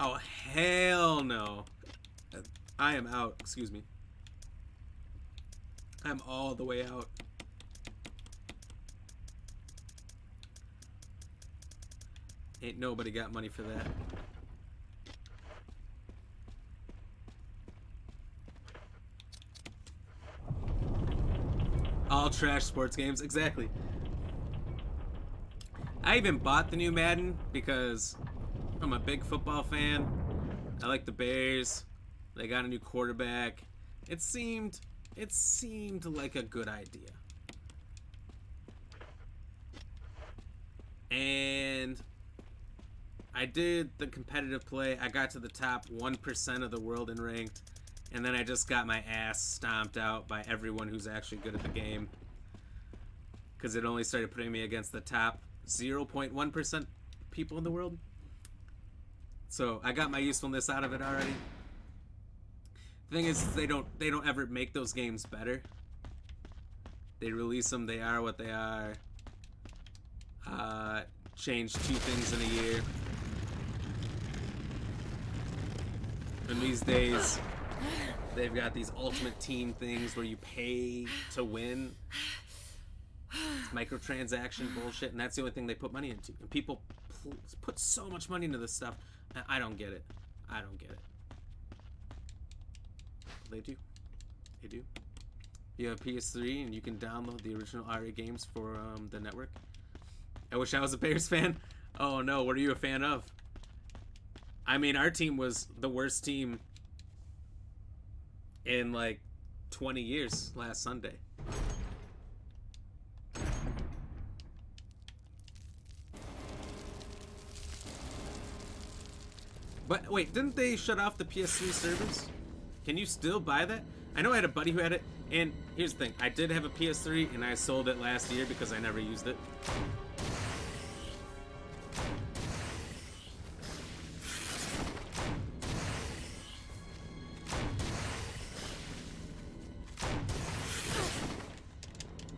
Oh, hell no. I am out. Excuse me. I'm all the way out. Ain't nobody got money for that. All trash sports games, exactly. I even bought the new Madden because I'm a big football fan. I like the Bears. They got a new quarterback. It seemed like a good idea. And I did the competitive play. I got to the top 1% of the world in ranked. And then I just got my ass stomped out by everyone who's actually good at the game. Because it only started putting me against the top 0.1% people in the world. So I got my usefulness out of it already. The thing is, they don't ever make those games better. They release them, they are what they are. Change 2 things in a year. And these days, they've got these ultimate team things where you pay to win. It's microtransaction bullshit, and that's the only thing they put money into. And people put so much money into this stuff, and I don't get it. I don't get it. They do. They do. You have PS3, and you can download the original RE games for the network. I wish I was a Bears fan. Oh no, what are you a fan of? I mean, our team was the worst team in like 20 years last Sunday. But wait, didn't they shut off the PS3 servers? Can you still buy that? I know I had a buddy who had it, and here's the thing. I did have a PS3, and I sold it last year because I never used it.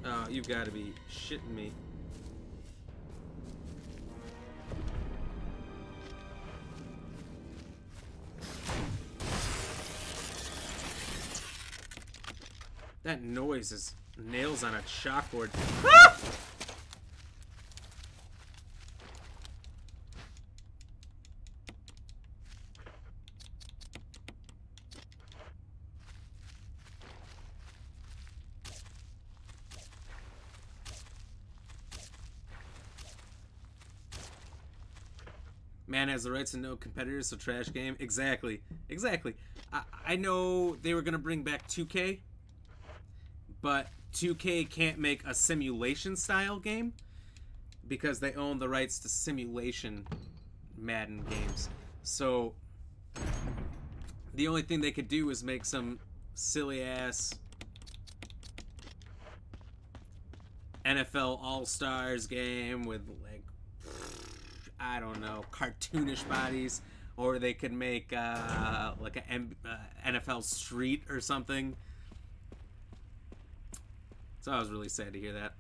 Oh, you've got to be shitting me. That noise is nails on a chalkboard. Ah! Man has the rights to no competitors, so trash game. Exactly. Exactly. I know they were going to bring back 2K, but 2K can't make a simulation style game because they own the rights to simulation Madden games. So the only thing they could do is make some silly ass NFL All-Stars game with like, I don't know, cartoonish bodies, or they could make like a NFL Street or something. So I was really sad to hear that.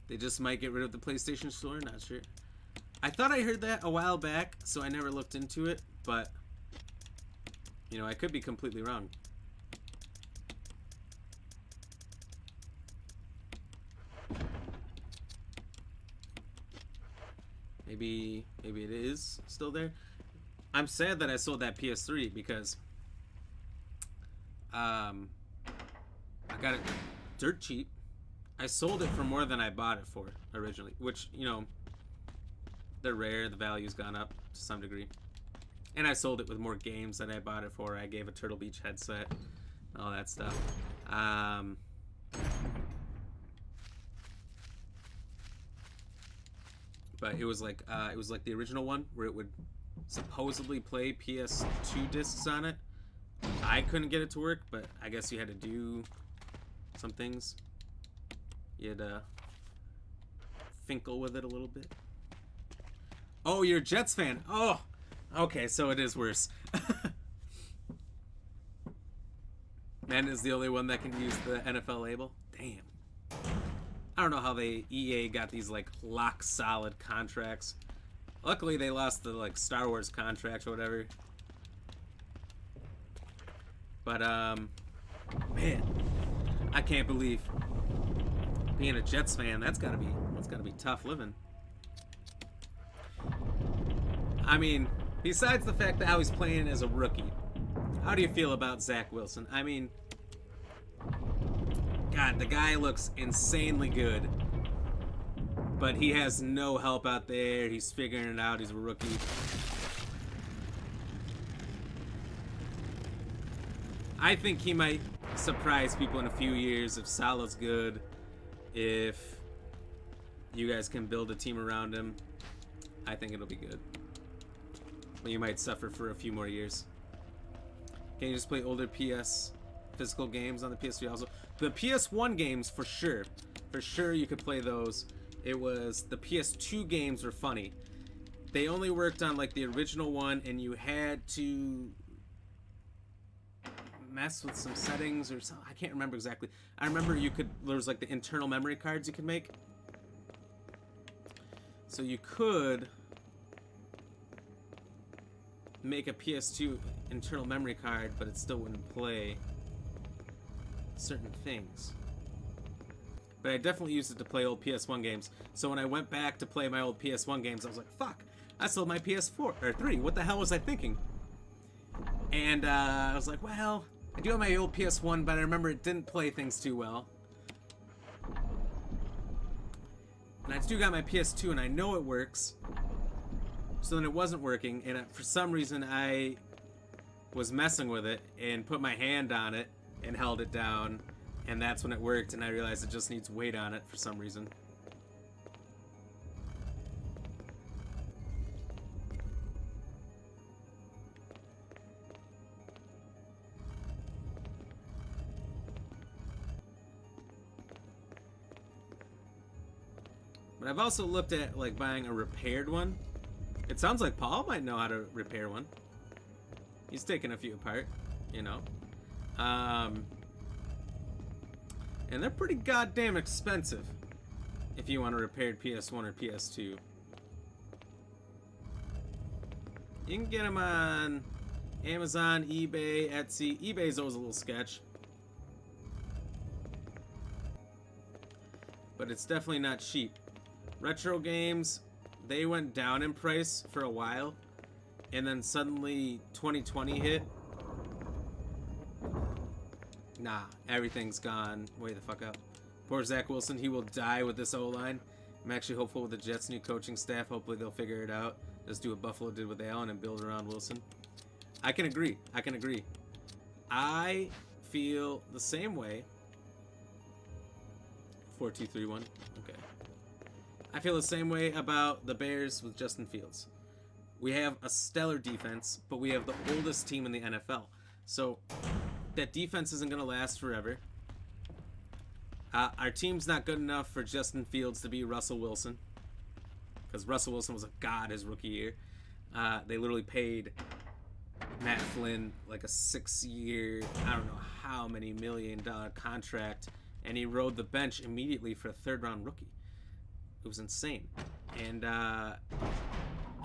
They just might get rid of the PlayStation Store, not sure. I thought I heard that a while back, so I never looked into it, but you know, I could be completely wrong. Maybe it is still there. I'm sad that I sold that PS3 because I got it dirt cheap. I sold it for more than I bought it for originally, which, you know, they're rare. The value's gone up to some degree. And I sold it with more games than I bought it for. I gave a Turtle Beach headset, all that stuff. But it was like the original one where it would supposedly play PS2 discs on it. I couldn't get it to work, but I guess you had to do some things. You had to finkle with it a little bit. Oh, you're a Jets fan. Oh, okay, so it is worse. Man is the only one that can use the NFL label. Damn. I don't know how EA got these like lock solid contracts. Luckily they lost the like Star Wars contract or whatever. But man, I can't believe being a Jets fan, that's gotta be tough living. I mean, besides the fact that how he's playing as a rookie, how do you feel about Zach Wilson? I mean, God, the guy looks insanely good, but he has no help out there. He's figuring it out. He's a rookie. I think he might surprise people in a few years if Salah's good, if you guys can build a team around him. I think it'll be good. But you might suffer for a few more years. Can you just play older PS physical games on the PS3 also? The PS1 games, for sure. For sure you could play those. It was, the PS2 games were funny. They only worked on like the original one, and you had to mess with some settings or something. I can't remember exactly. I remember there was like the internal memory cards you could make. So you could make a PS2 internal memory card, but it still wouldn't play certain things. But I definitely used it to play old PS1 games. So when I went back to play my old PS1 games, I was like, fuck, I sold my PS4 or 3. What the hell was I thinking? And I was like, well, I do have my old PS1, but I remember it didn't play things too well. And I do got my PS2 and I know it works. So then it wasn't working, and for some reason I was messing with it and put my hand on it and held it down, and that's when it worked, and I realized it just needs weight on it for some reason. But I've also looked at like buying a repaired one. It sounds like Paul might know how to repair one. He's taken a few apart, you know. And they're pretty goddamn expensive if you want a repaired PS1 or PS2. You can get them on Amazon, eBay, Etsy. eBay's always a little sketch. But it's definitely not cheap. Retro games, they went down in price for a while, and then suddenly 2020 hit. Nah, everything's gone way the fuck up. Poor Zach Wilson, he will die with this O-line. I'm actually hopeful with the Jets' new coaching staff. Hopefully they'll figure it out. Just do what Buffalo did with Allen and build around Wilson. I can agree. I feel the same way. 4-2-3-1. Okay. I feel the same way about the Bears with Justin Fields. We have a stellar defense, but we have the oldest team in the NFL. So that defense isn't going to last forever. Our team's not good enough for Justin Fields to be Russell Wilson, because Russell Wilson was a god his rookie year. They literally paid Matt Flynn like a 6-year, I don't know how many $1 million contract, and he rode the bench immediately for a third-round rookie. It was insane. And I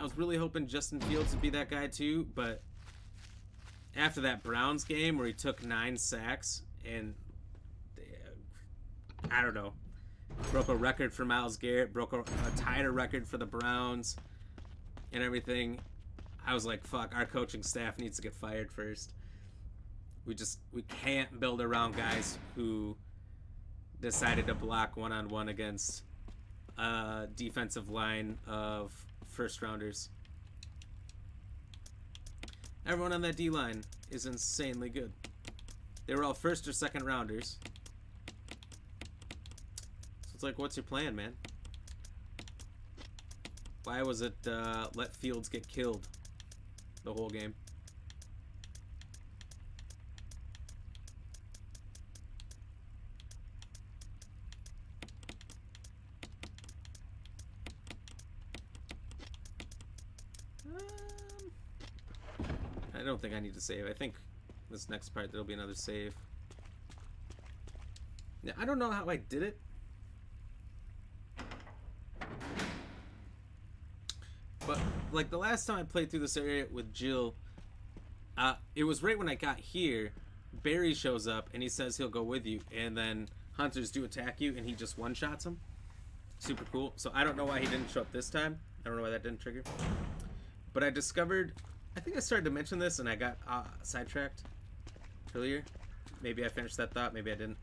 was really hoping Justin Fields would be that guy too, but after that Browns game where he took 9 sacks and I don't know, broke a record for Myles Garrett, tied a record for the Browns and everything, I was like, fuck, our coaching staff needs to get fired first. We can't build around guys who decided to block one-on-one against defensive line of first rounders. Everyone on that D-line is insanely good. They were all first or second rounders. So it's like, what's your plan, man? Why was it let Fields get killed the whole game? I don't think I need to save. I think this next part there'll be another save. Yeah, I don't know how I did it. But like the last time I played through this area with Jill, it was right when I got here. Barry shows up and he says he'll go with you, and then hunters do attack you and he just one-shots them. Super cool. So I don't know why he didn't show up this time. I don't know why that didn't trigger. But I discovered, I think I started to mention this and I got sidetracked earlier. Maybe I finished that thought, maybe I didn't.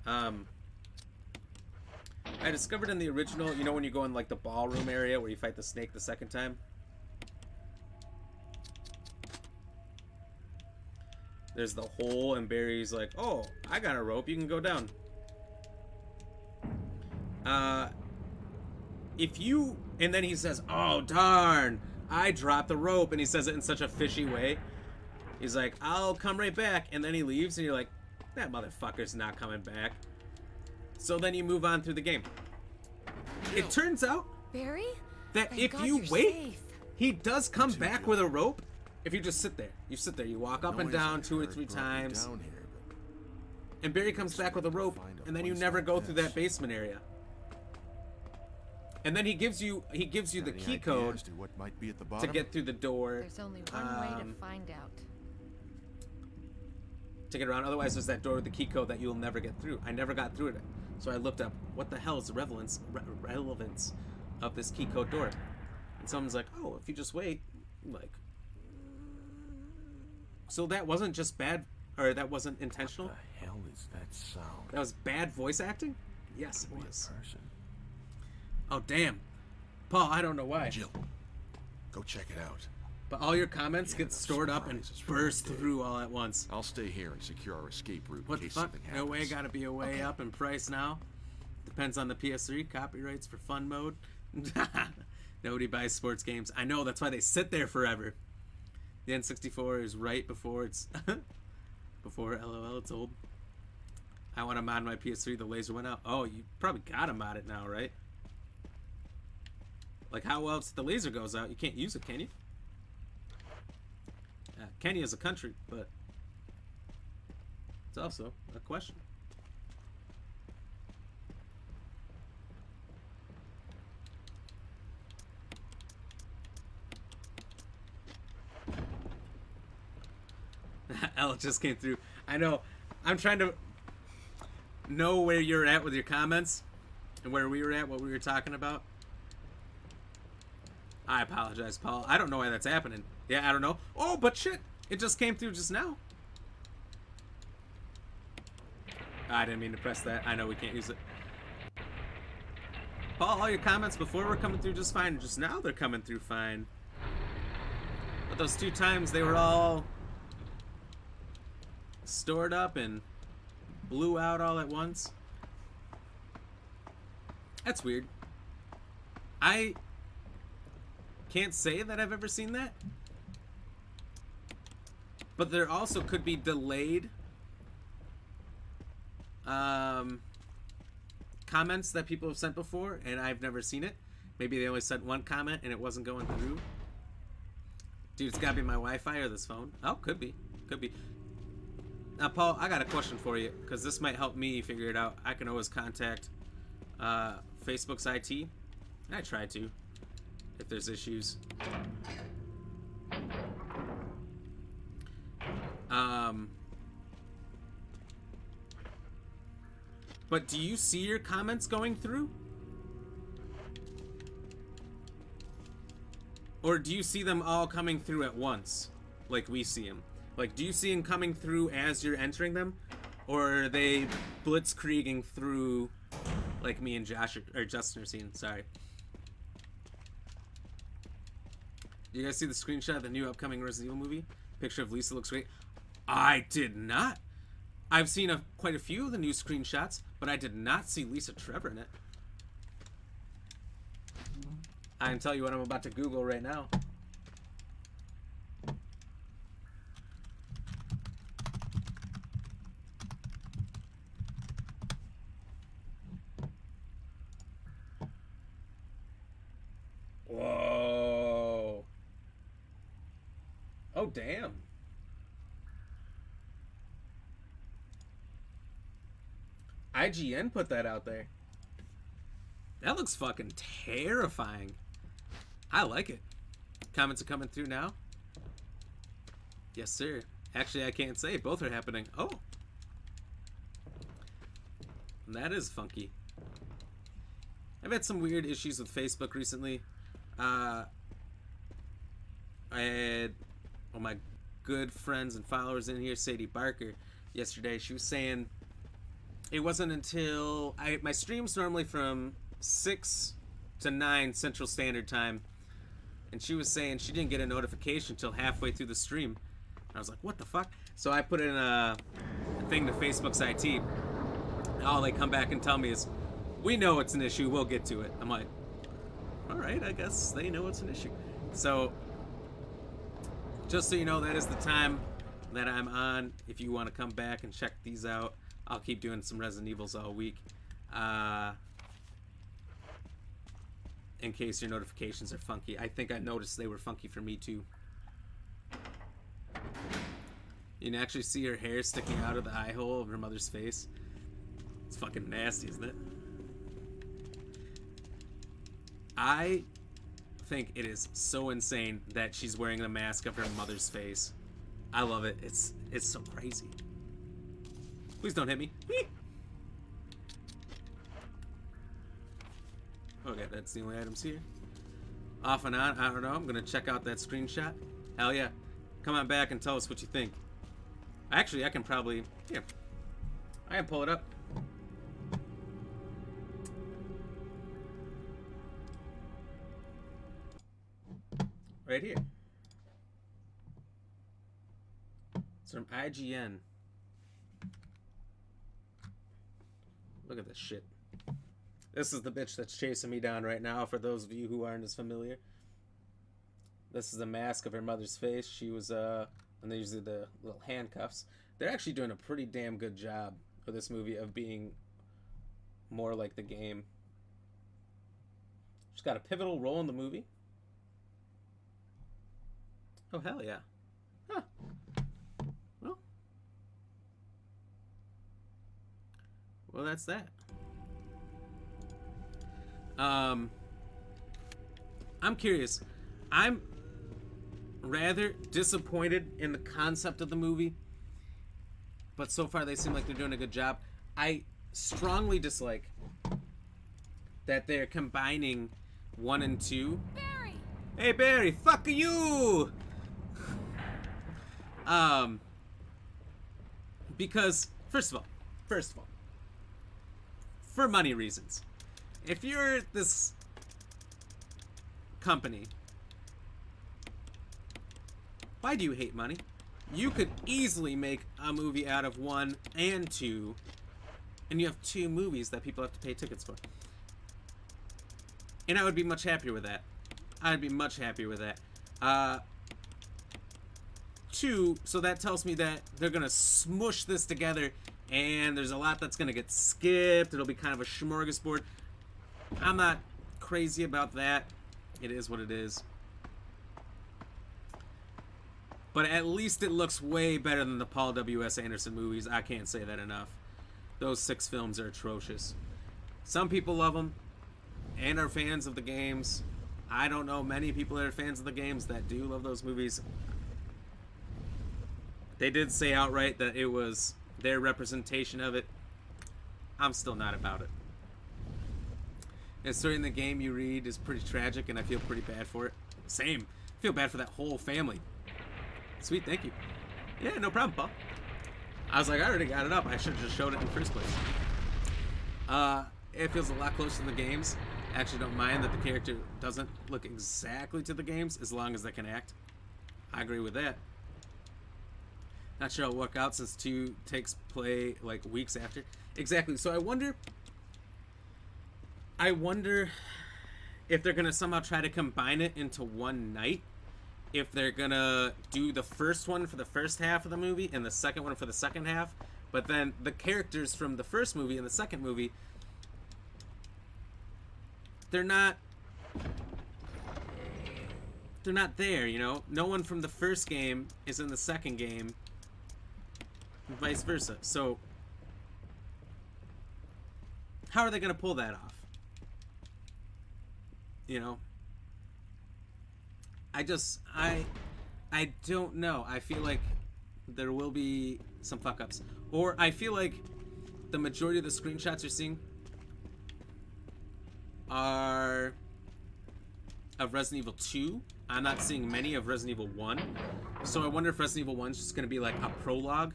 I discovered in the original, you know when you go in like the ballroom area where you fight the snake the second time? There's the hole and Barry's like, oh, I got a rope, you can go down. And then he says, oh darn, I dropped the rope, and he says it in such a fishy way. He's like, I'll come right back, and then he leaves, and you're like, that motherfucker's not coming back. So then you move on through the game. It turns out Barry? that Thank if God you you're wait, safe. he does come back with a rope. If you just sit there. You sit there, you walk up and down 2 or 3 times. And Barry comes back with a rope, and then you never go through that basement area. And then he gives you the key code to get through the door. There's only one way to find out. To get around. Otherwise, there's that door with the key code that you'll never get through. I never got through it. So I looked up, what the hell is the relevance of this key code door? And someone's like, oh, if you just wait, like... So that wasn't just bad, or that wasn't intentional? What the hell is that sound? That was bad voice acting? Yes, it was. Oh, damn. Paul, I don't know why. Jill, go check it out. But all your comments Yeah, get no stored up and surprises for burst Monday. through all at once. I'll stay here and secure our escape route What in the case fuck? something happens. No way, gotta be a way up in price now. Depends on the PS3. Copyrights for fun mode. Nobody buys sports games. I know, that's why they sit there forever. The N64 is right before it's... before LOL, it's old. I want to mod my PS3. The laser went out. Oh, you probably got to mod it now, right? Like, how else the laser goes out? You can't use it, can you? Kenya is a country, but it's also a question. L just came through. I know. I'm trying to know where you're at with your comments and where we were at, what we were talking about. I apologize, Paul. I don't know why that's happening. Yeah, I don't know. Oh, but shit. It just came through just now. I didn't mean to press that. I know we can't use it. Paul, all your comments before were coming through just fine. Just now they're coming through fine. But those 2 times they were all stored up and blew out all at once. That's weird. I can't say that I've ever seen that. But there also could be delayed comments that people have sent before, and I've never seen it. Maybe they only sent one comment and it wasn't going through. Dude, it's gotta be my Wi-Fi or this phone. Oh, could be. Could be. Now, Paul, I got a question for you, because this might help me figure it out. I can always contact Facebook's IT. I try to, if there's issues. But do you see your comments going through? Or do you see them all coming through at once, like we see them? Like, do you see them coming through as you're entering them? Or are they blitzkrieging through, like me and Josh, or Justin are seeing? Sorry. You guys see the screenshot of the new upcoming Resident Evil movie? Picture of Lisa looks great. I did not. I've seen quite a few of the new screenshots, but I did not see Lisa Trevor in it. I can tell you what I'm about to Google right now. Whoa. Oh, damn. IGN put that out there. That looks fucking terrifying. I like it. Comments are coming through now. Yes, sir. Actually, I can't say. Both are happening. Oh. That is funky. I've had some weird issues with Facebook recently. I had one of my good friends and followers in here, Sadie Barker, yesterday. She was saying it wasn't until my stream's normally from 6 to 9 Central Standard Time, and she was saying she didn't get a notification until halfway through the stream. And I was like, what the fuck? So I put in a thing to Facebook's IT, and all they come back and tell me is, we know it's an issue, we'll get to it. I'm like, all right, I guess they know it's an issue. So just so you know, that is the time that I'm on. If you want to come back and check these out, I'll keep doing some Resident Evils all week. In case your notifications are funky. I think I noticed they were funky for me too. You can actually see her hair sticking out of the eye hole of her mother's face. It's fucking nasty, isn't it? I think it is so insane that she's wearing the mask of her mother's face. I love it. It's so crazy. Please don't hit me. Okay, that's the only items here. Off and on, I don't know. I'm gonna check out that screenshot. Hell yeah. Come on back and tell us what you think. Actually, I can probably... Here. I can pull it up. Right here. It's from IGN. Look at this shit. This is the bitch that's chasing me down right now, for those of you who aren't as familiar. This is a mask of her mother's face. She was, and they use the little handcuffs. They're actually doing a pretty damn good job for this movie of being more like the game. She's got a pivotal role in the movie. Oh, hell yeah. Huh. Well, that's that. I'm curious. I'm rather disappointed in the concept of the movie, but so far they seem like they're doing a good job. I strongly dislike that they're combining 1 and 2. Barry! Hey Barry, fuck you! Because first of all, for money reasons, if you're this company, why do you hate money? You could easily make a movie out of 1 and 2, and you have 2 movies that people have to pay tickets for. And I would be much happier with that. I'd be much happier with that. 2, so that tells me that they're gonna smush this together, and there's a lot that's gonna get skipped. It'll be kind of a smorgasbord. I'm not crazy about that. It is what it is. But at least it looks way better than the Paul W.S. Anderson movies. I can't say that enough. Those 6 films are atrocious. Some people love them and are fans of the games. I don't know many people that are fans of the games that do love those movies. They did say outright that it was their representation of it. I'm still not about it. And story in the game you read is pretty tragic, and I feel pretty bad for it. Same. I feel bad for that whole family. Sweet, thank you. Yeah, no problem, Paul. I was like, I already got it up. I should have just showed it in the first place. It feels a lot closer to the games. I actually don't mind that the character doesn't look exactly to the games, as long as they can act. I agree with that. Not sure it'll work out since 2 takes play like weeks after. Exactly. So I wonder if they're gonna somehow try to combine it into one night. If they're gonna do the first one for the first half of the movie and the second one for the second half, but then the characters from the first movie and the second movie, they're not there, you know? No one from the first game is in the second game, and vice versa. So how are they gonna pull that off? You know? I don't know. I feel like there will be some fuck-ups. Or I feel like the majority of the screenshots you're seeing are of Resident Evil 2. I'm not seeing many of Resident Evil 1. So I wonder if Resident Evil 1 is just going to be like a prologue.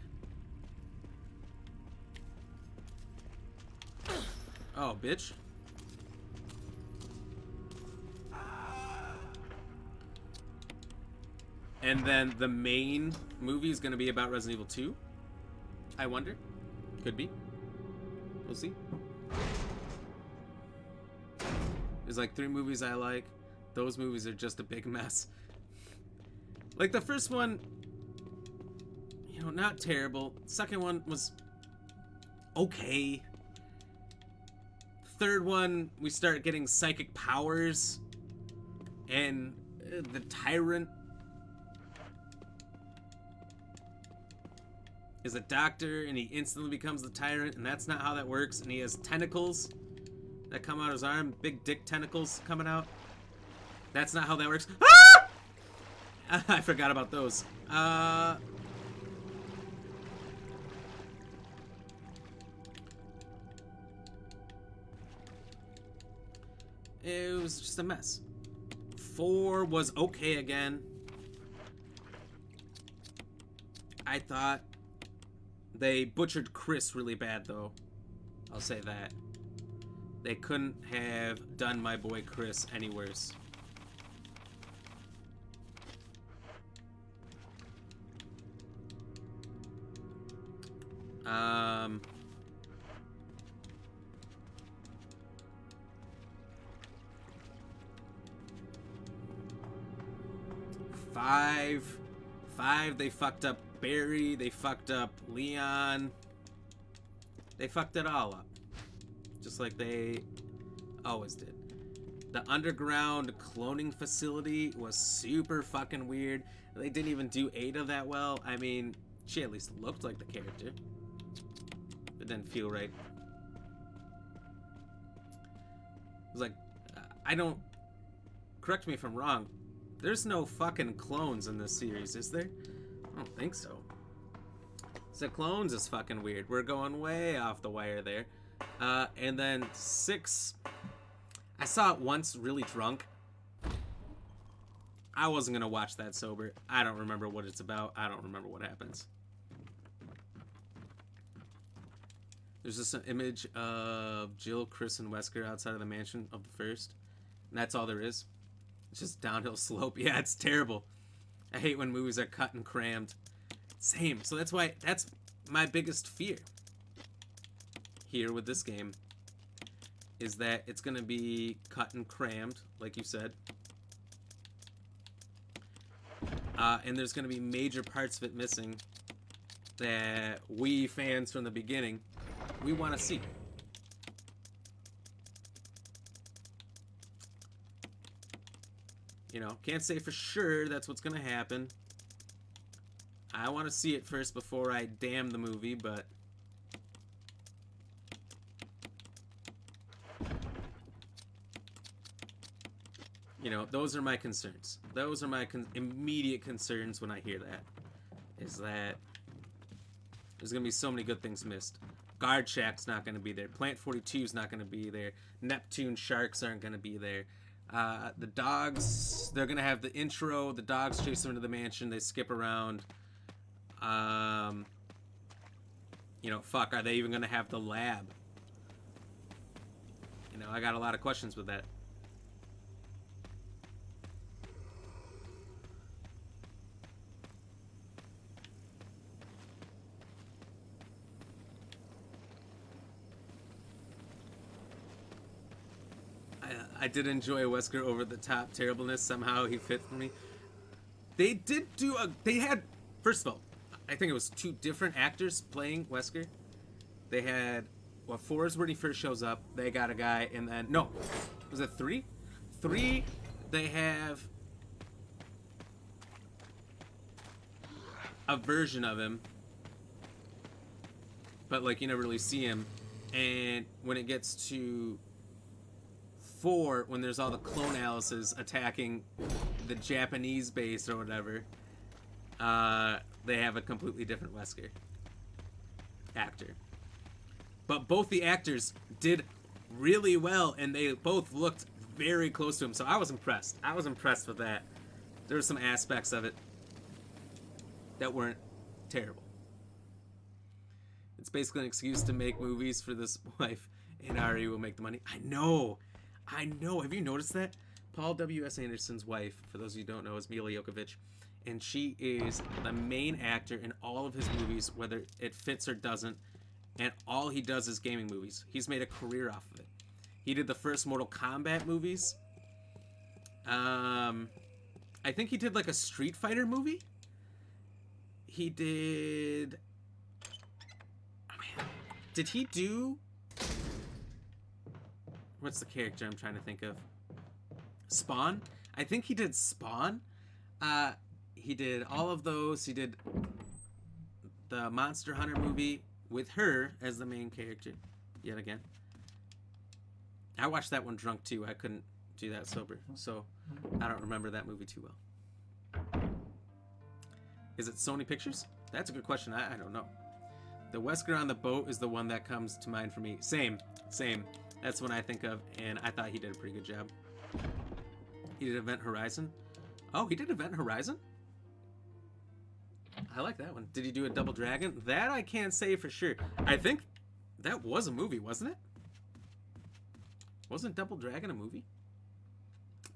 Oh, bitch. And then the main movie is going to be about Resident Evil 2. I wonder. Could be. We'll see. There's like 3 movies I like. Those movies are just a big mess. Like the first one, you know, not terrible. Second one was okay. Third one, we start getting psychic powers. And the tyrant is a doctor, and he instantly becomes the tyrant, and that's not how that works. And he has tentacles that come out of his arm, big dick tentacles coming out. That's not how that works. Ah! I forgot about those. It was just a mess. 4 was okay again. I thought they butchered Chris really bad, though. I'll say that. They couldn't have done my boy Chris any worse. Um... Five, they fucked up Barry, they fucked up Leon. They fucked it all up. Just like they always did. The underground cloning facility was super fucking weird. They didn't even do Ada that well. I mean, she at least looked like the character. It didn't feel right. It was like, I don't... Correct me if I'm wrong. There's no fucking clones in this series, is there? I don't think so. So clones is fucking weird. We're going way off the wire there. And then 6... I saw it once really drunk. I wasn't going to watch that sober. I don't remember what it's about. I don't remember what happens. There's just an image of Jill, Chris, and Wesker outside of the mansion of the first. And that's all there is. It's just downhill slope. Yeah, it's terrible. I hate when movies are cut and crammed. Same. So that's my biggest fear here with this game, is that it's going to be cut and crammed, like you said. And there's going to be major parts of it missing that we fans from the beginning, we want to see. You know, can't say for sure that's what's going to happen. I want to see it first before I damn the movie, but... You know, those are my concerns. Those are my immediate concerns when I hear that. Is that there's going to be so many good things missed. Guard Shack's not going to be there. Plant 42's not going to be there. Neptune Sharks aren't going to be there. The dogs, they're going to have the intro. The dogs chase them into the mansion. They skip around. You know, fuck, are they even going to have the lab? You know, I got a lot of questions with that. I did enjoy Wesker over the top terribleness. Somehow he fit for me. They did do they had, first of all, I think it was 2 different actors playing Wesker. They had, well, 4 is when he first shows up. They got a guy, and then, no, was it 3? 3, they have a version of him, but like you never really see him. And when it gets to 4, when there's all the clone Alices attacking the Japanese base or whatever, they have a completely different Wesker actor. But both the actors did really well, and they both looked very close to him, so I was impressed. I was impressed with that. There were some aspects of it that weren't terrible. It's basically an excuse to make movies for this wife, and Ari will make the money. I know. Have you noticed that? Paul W.S. Anderson's wife, for those of you who don't know, is Mila Jovovich. And she is the main actor in all of his movies, whether it fits or doesn't. And all he does is gaming movies. He's made a career off of it. He did the first Mortal Kombat movies. I think he did like a Street Fighter movie. He did... Oh, man. Did he do... What's the character I'm trying to think of? Spawn? I think he did Spawn. He did all of those. He did the Monster Hunter movie with her as the main character. Yet again. I watched that one drunk too. I couldn't do that sober. So I don't remember that movie too well. Is it Sony Pictures? That's a good question. I don't know. The Wesker on the boat is the one that comes to mind for me. Same. That's what I think of, and I thought he did a pretty good job. He did Event Horizon. Oh, he did Event Horizon? I like that one. Did he do a Double Dragon? That I can't say for sure. I think that was a movie, wasn't it? Wasn't Double Dragon a movie?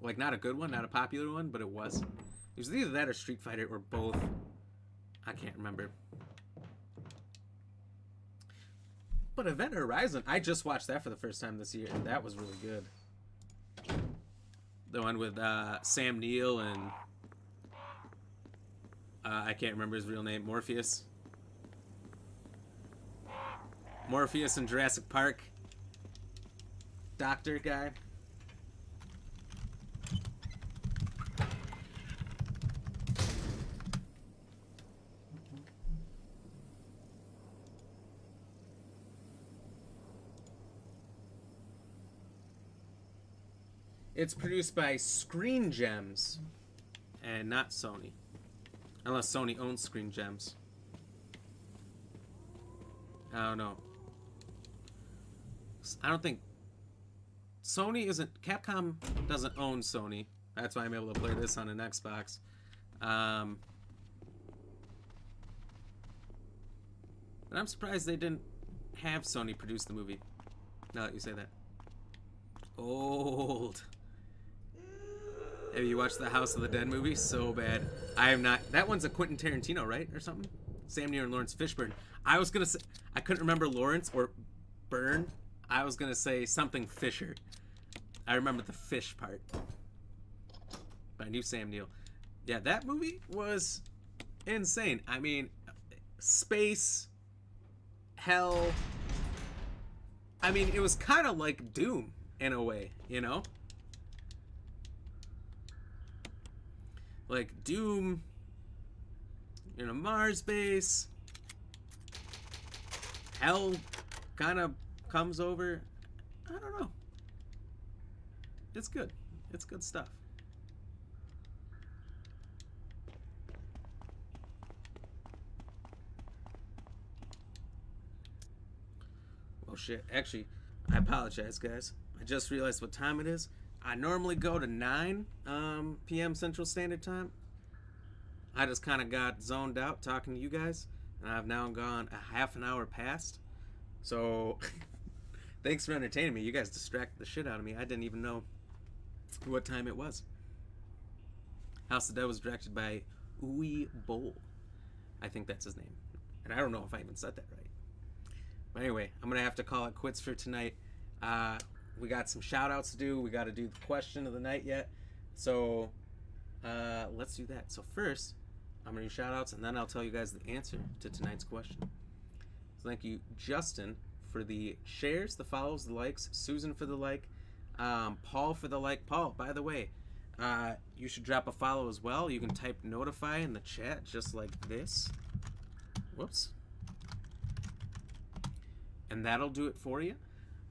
Like, not a good one, not a popular one, but it was. It was either that or Street Fighter or both. I can't remember. But Event Horizon, I just watched that for the first time this year, and that was really good. The one with Sam Neill and I can't remember his real name. Morpheus in Jurassic Park. Doctor guy. It's produced by Screen Gems and not Sony. Unless Sony owns Screen Gems. I don't know. I don't think Sony isn't. Capcom doesn't own Sony. That's why I'm able to play this on an Xbox. But I'm surprised they didn't have Sony produce the movie. Now that you say that. Old. Have you watched the House of the Dead movie? So bad. I am not. That one's a Quentin Tarantino, right? Or something? Sam Neill and Lawrence Fishburne. I was going to say. I couldn't remember Lawrence or Byrne. I was going to say something Fisher. I remember the fish part. But I knew Sam Neill. Yeah, that movie was insane. I mean, space, hell. I mean, it was kind of like Doom in a way, you know? Like Doom in a Mars base. Hell kind of comes over. I don't know. It's good. It's good stuff. Oh shit. Actually, I apologize, guys. I just realized what time it is. I normally go to 9 p.m. Central Standard Time. I just kind of got zoned out talking to you guys, and I've now gone a half an hour past. So, thanks for entertaining me. You guys distracted the shit out of me. I didn't even know what time it was. House of the Dead was directed by Uwe Boll. I think that's his name. And I don't know if I even said that right. But anyway, I'm going to have to call it quits for tonight. We got some shout outs to do. We got to do the question of the night yet. So let's do that. So first, I'm going to do shout outs, and then I'll tell you guys the answer to tonight's question. So thank you, Justin, for the shares, the follows, the likes, Susan for the like, Paul for the like. Paul, by the way, you should drop a follow as well. You can type notify in the chat just like this. Whoops. And that'll do it for you.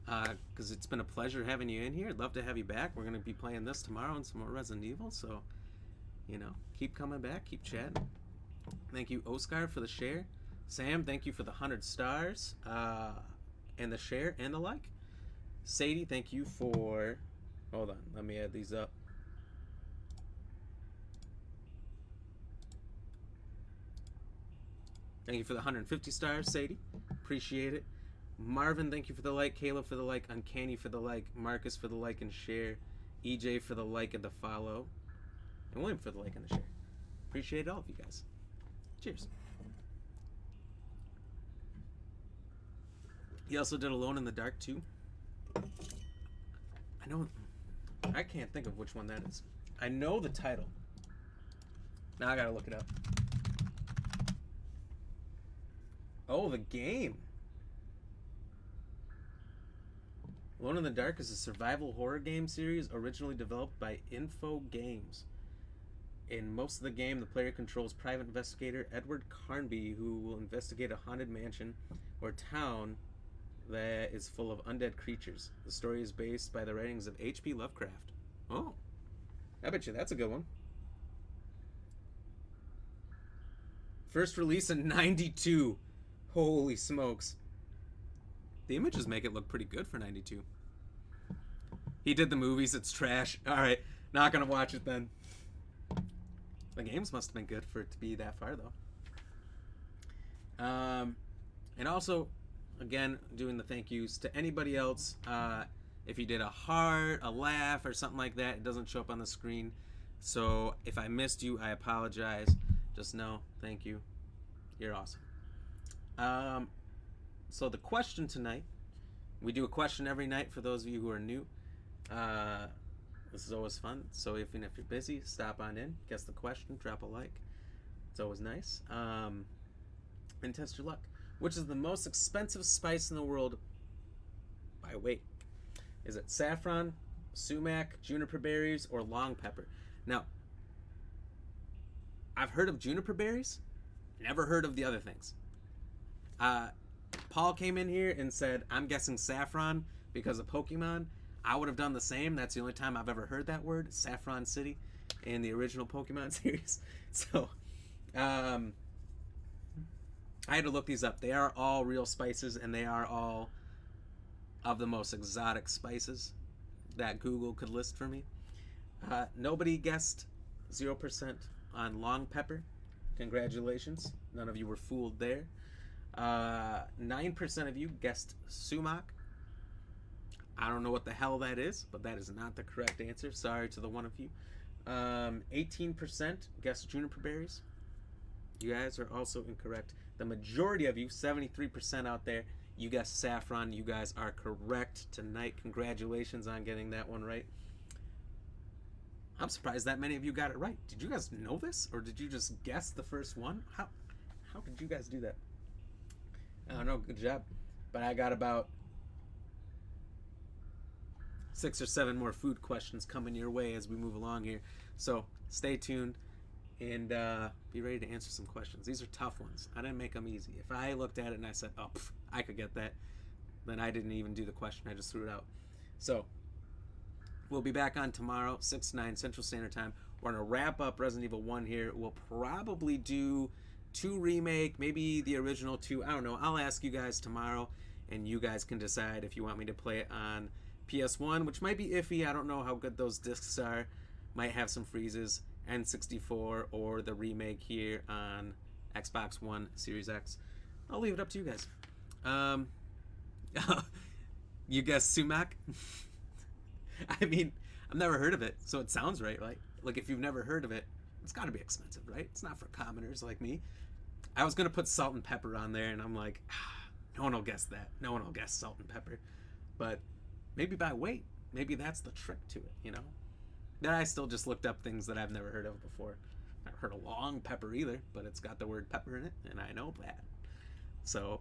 Because it's been a pleasure having you in here. I'd love to have you back. We're going to be playing this tomorrow and some more Resident Evil. So, you know, keep coming back. Keep chatting. Thank you, Oscar, for the share. Sam, thank you for the 100 stars. And the share and the like. Sadie, thank you for... Hold on. Let me add these up. Thank you for the 150 stars, Sadie. Appreciate it. Marvin, thank you for the like. Kayla for the like. Uncanny for the like. Marcus for the like and share. EJ for the like and the follow. And William for the like and the share. Appreciate all of you guys. Cheers. He also did Alone in the Dark too. I can't think of which one that is. I know the title. Now I gotta look it up. Oh, the game. Alone in the Dark is a survival horror game series originally developed by Info Games. In most of the game, the player controls private investigator Edward Carnby, who will investigate a haunted mansion or town that is full of undead creatures. The story is based by the writings of H.P. Lovecraft. Oh, I bet you that's a good one. First release in 92. Holy smokes. The images make it look pretty good for 92. He did the movies, it's trash. Alright, not gonna watch it then. The games must have been good for it to be that far, though. And also, again, doing the thank yous to anybody else. If you did a heart, a laugh, or something like that, it doesn't show up on the screen. So if I missed you, I apologize. Just know, thank you. You're awesome. So the question tonight, we do a question every night for those of you who are new. This is always fun. So even if you're busy, stop on in, guess the question, drop a like. It's always nice. And test your luck. Which is the most expensive spice in the world by weight? Is it saffron, sumac, juniper berries, or long pepper? Now, I've heard of juniper berries, never heard of the other things. Paul came in here and said, I'm guessing saffron because of Pokemon. I would have done the same. That's the only time I've ever heard that word, Saffron City, in the original Pokemon series. So, I had to look these up. They are all real spices, and they are all of the most exotic spices that Google could list for me. Nobody guessed 0% on long pepper. Congratulations. None of you were fooled there. 9% of you guessed sumac. I don't know what the hell that is, but that is not the correct answer. Sorry to the one of you. 18% guessed juniper berries. You guys are also incorrect. The majority of you, 73% out there, you guessed saffron. You guys are correct tonight. Congratulations on getting that one right. I'm surprised that many of you got it right. Did you guys know this, or did you just guess the first one? How did you guys do that? I don't know. Good job. But I got about 6 or 7 more food questions coming your way as we move along here. So stay tuned and be ready to answer some questions. These are tough ones. I didn't make them easy. If I looked at it and I said, oh, I could get that, then I didn't even do the question. I just threw it out. So we'll be back on tomorrow, 6 to 9 Central Standard Time. We're going to wrap up Resident Evil 1 here. We'll probably do 2 remake, maybe the original 2. I don't know. I'll ask you guys tomorrow, and you guys can decide if you want me to play it on PS1, which might be iffy. I don't know how good those discs are. Might have some freezes. N64 or the remake here on Xbox One, Series X. I'll leave it up to you guys. You guess sumac? I mean, I've never heard of it, so it sounds right, right? Like, if you've never heard of it, it's got to be expensive, right? It's not for commoners like me. I was going to put salt and pepper on there, and I'm like, no one will guess that. No one will guess salt and pepper. But maybe by weight. Maybe that's the trick to it, you know? Then I still just looked up things that I've never heard of before. I've never heard of long pepper either, but it's got the word pepper in it, and I know that. So,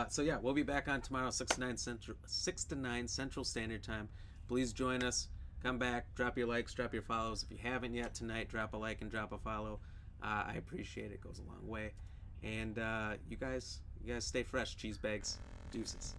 so yeah, we'll be back on tomorrow, 6 to 9 Central Standard Time. Please join us. Come back, drop your likes, drop your follows. If you haven't yet tonight, drop a like and drop a follow. I appreciate it. It goes a long way. And you guys stay fresh, cheese bags. Deuces.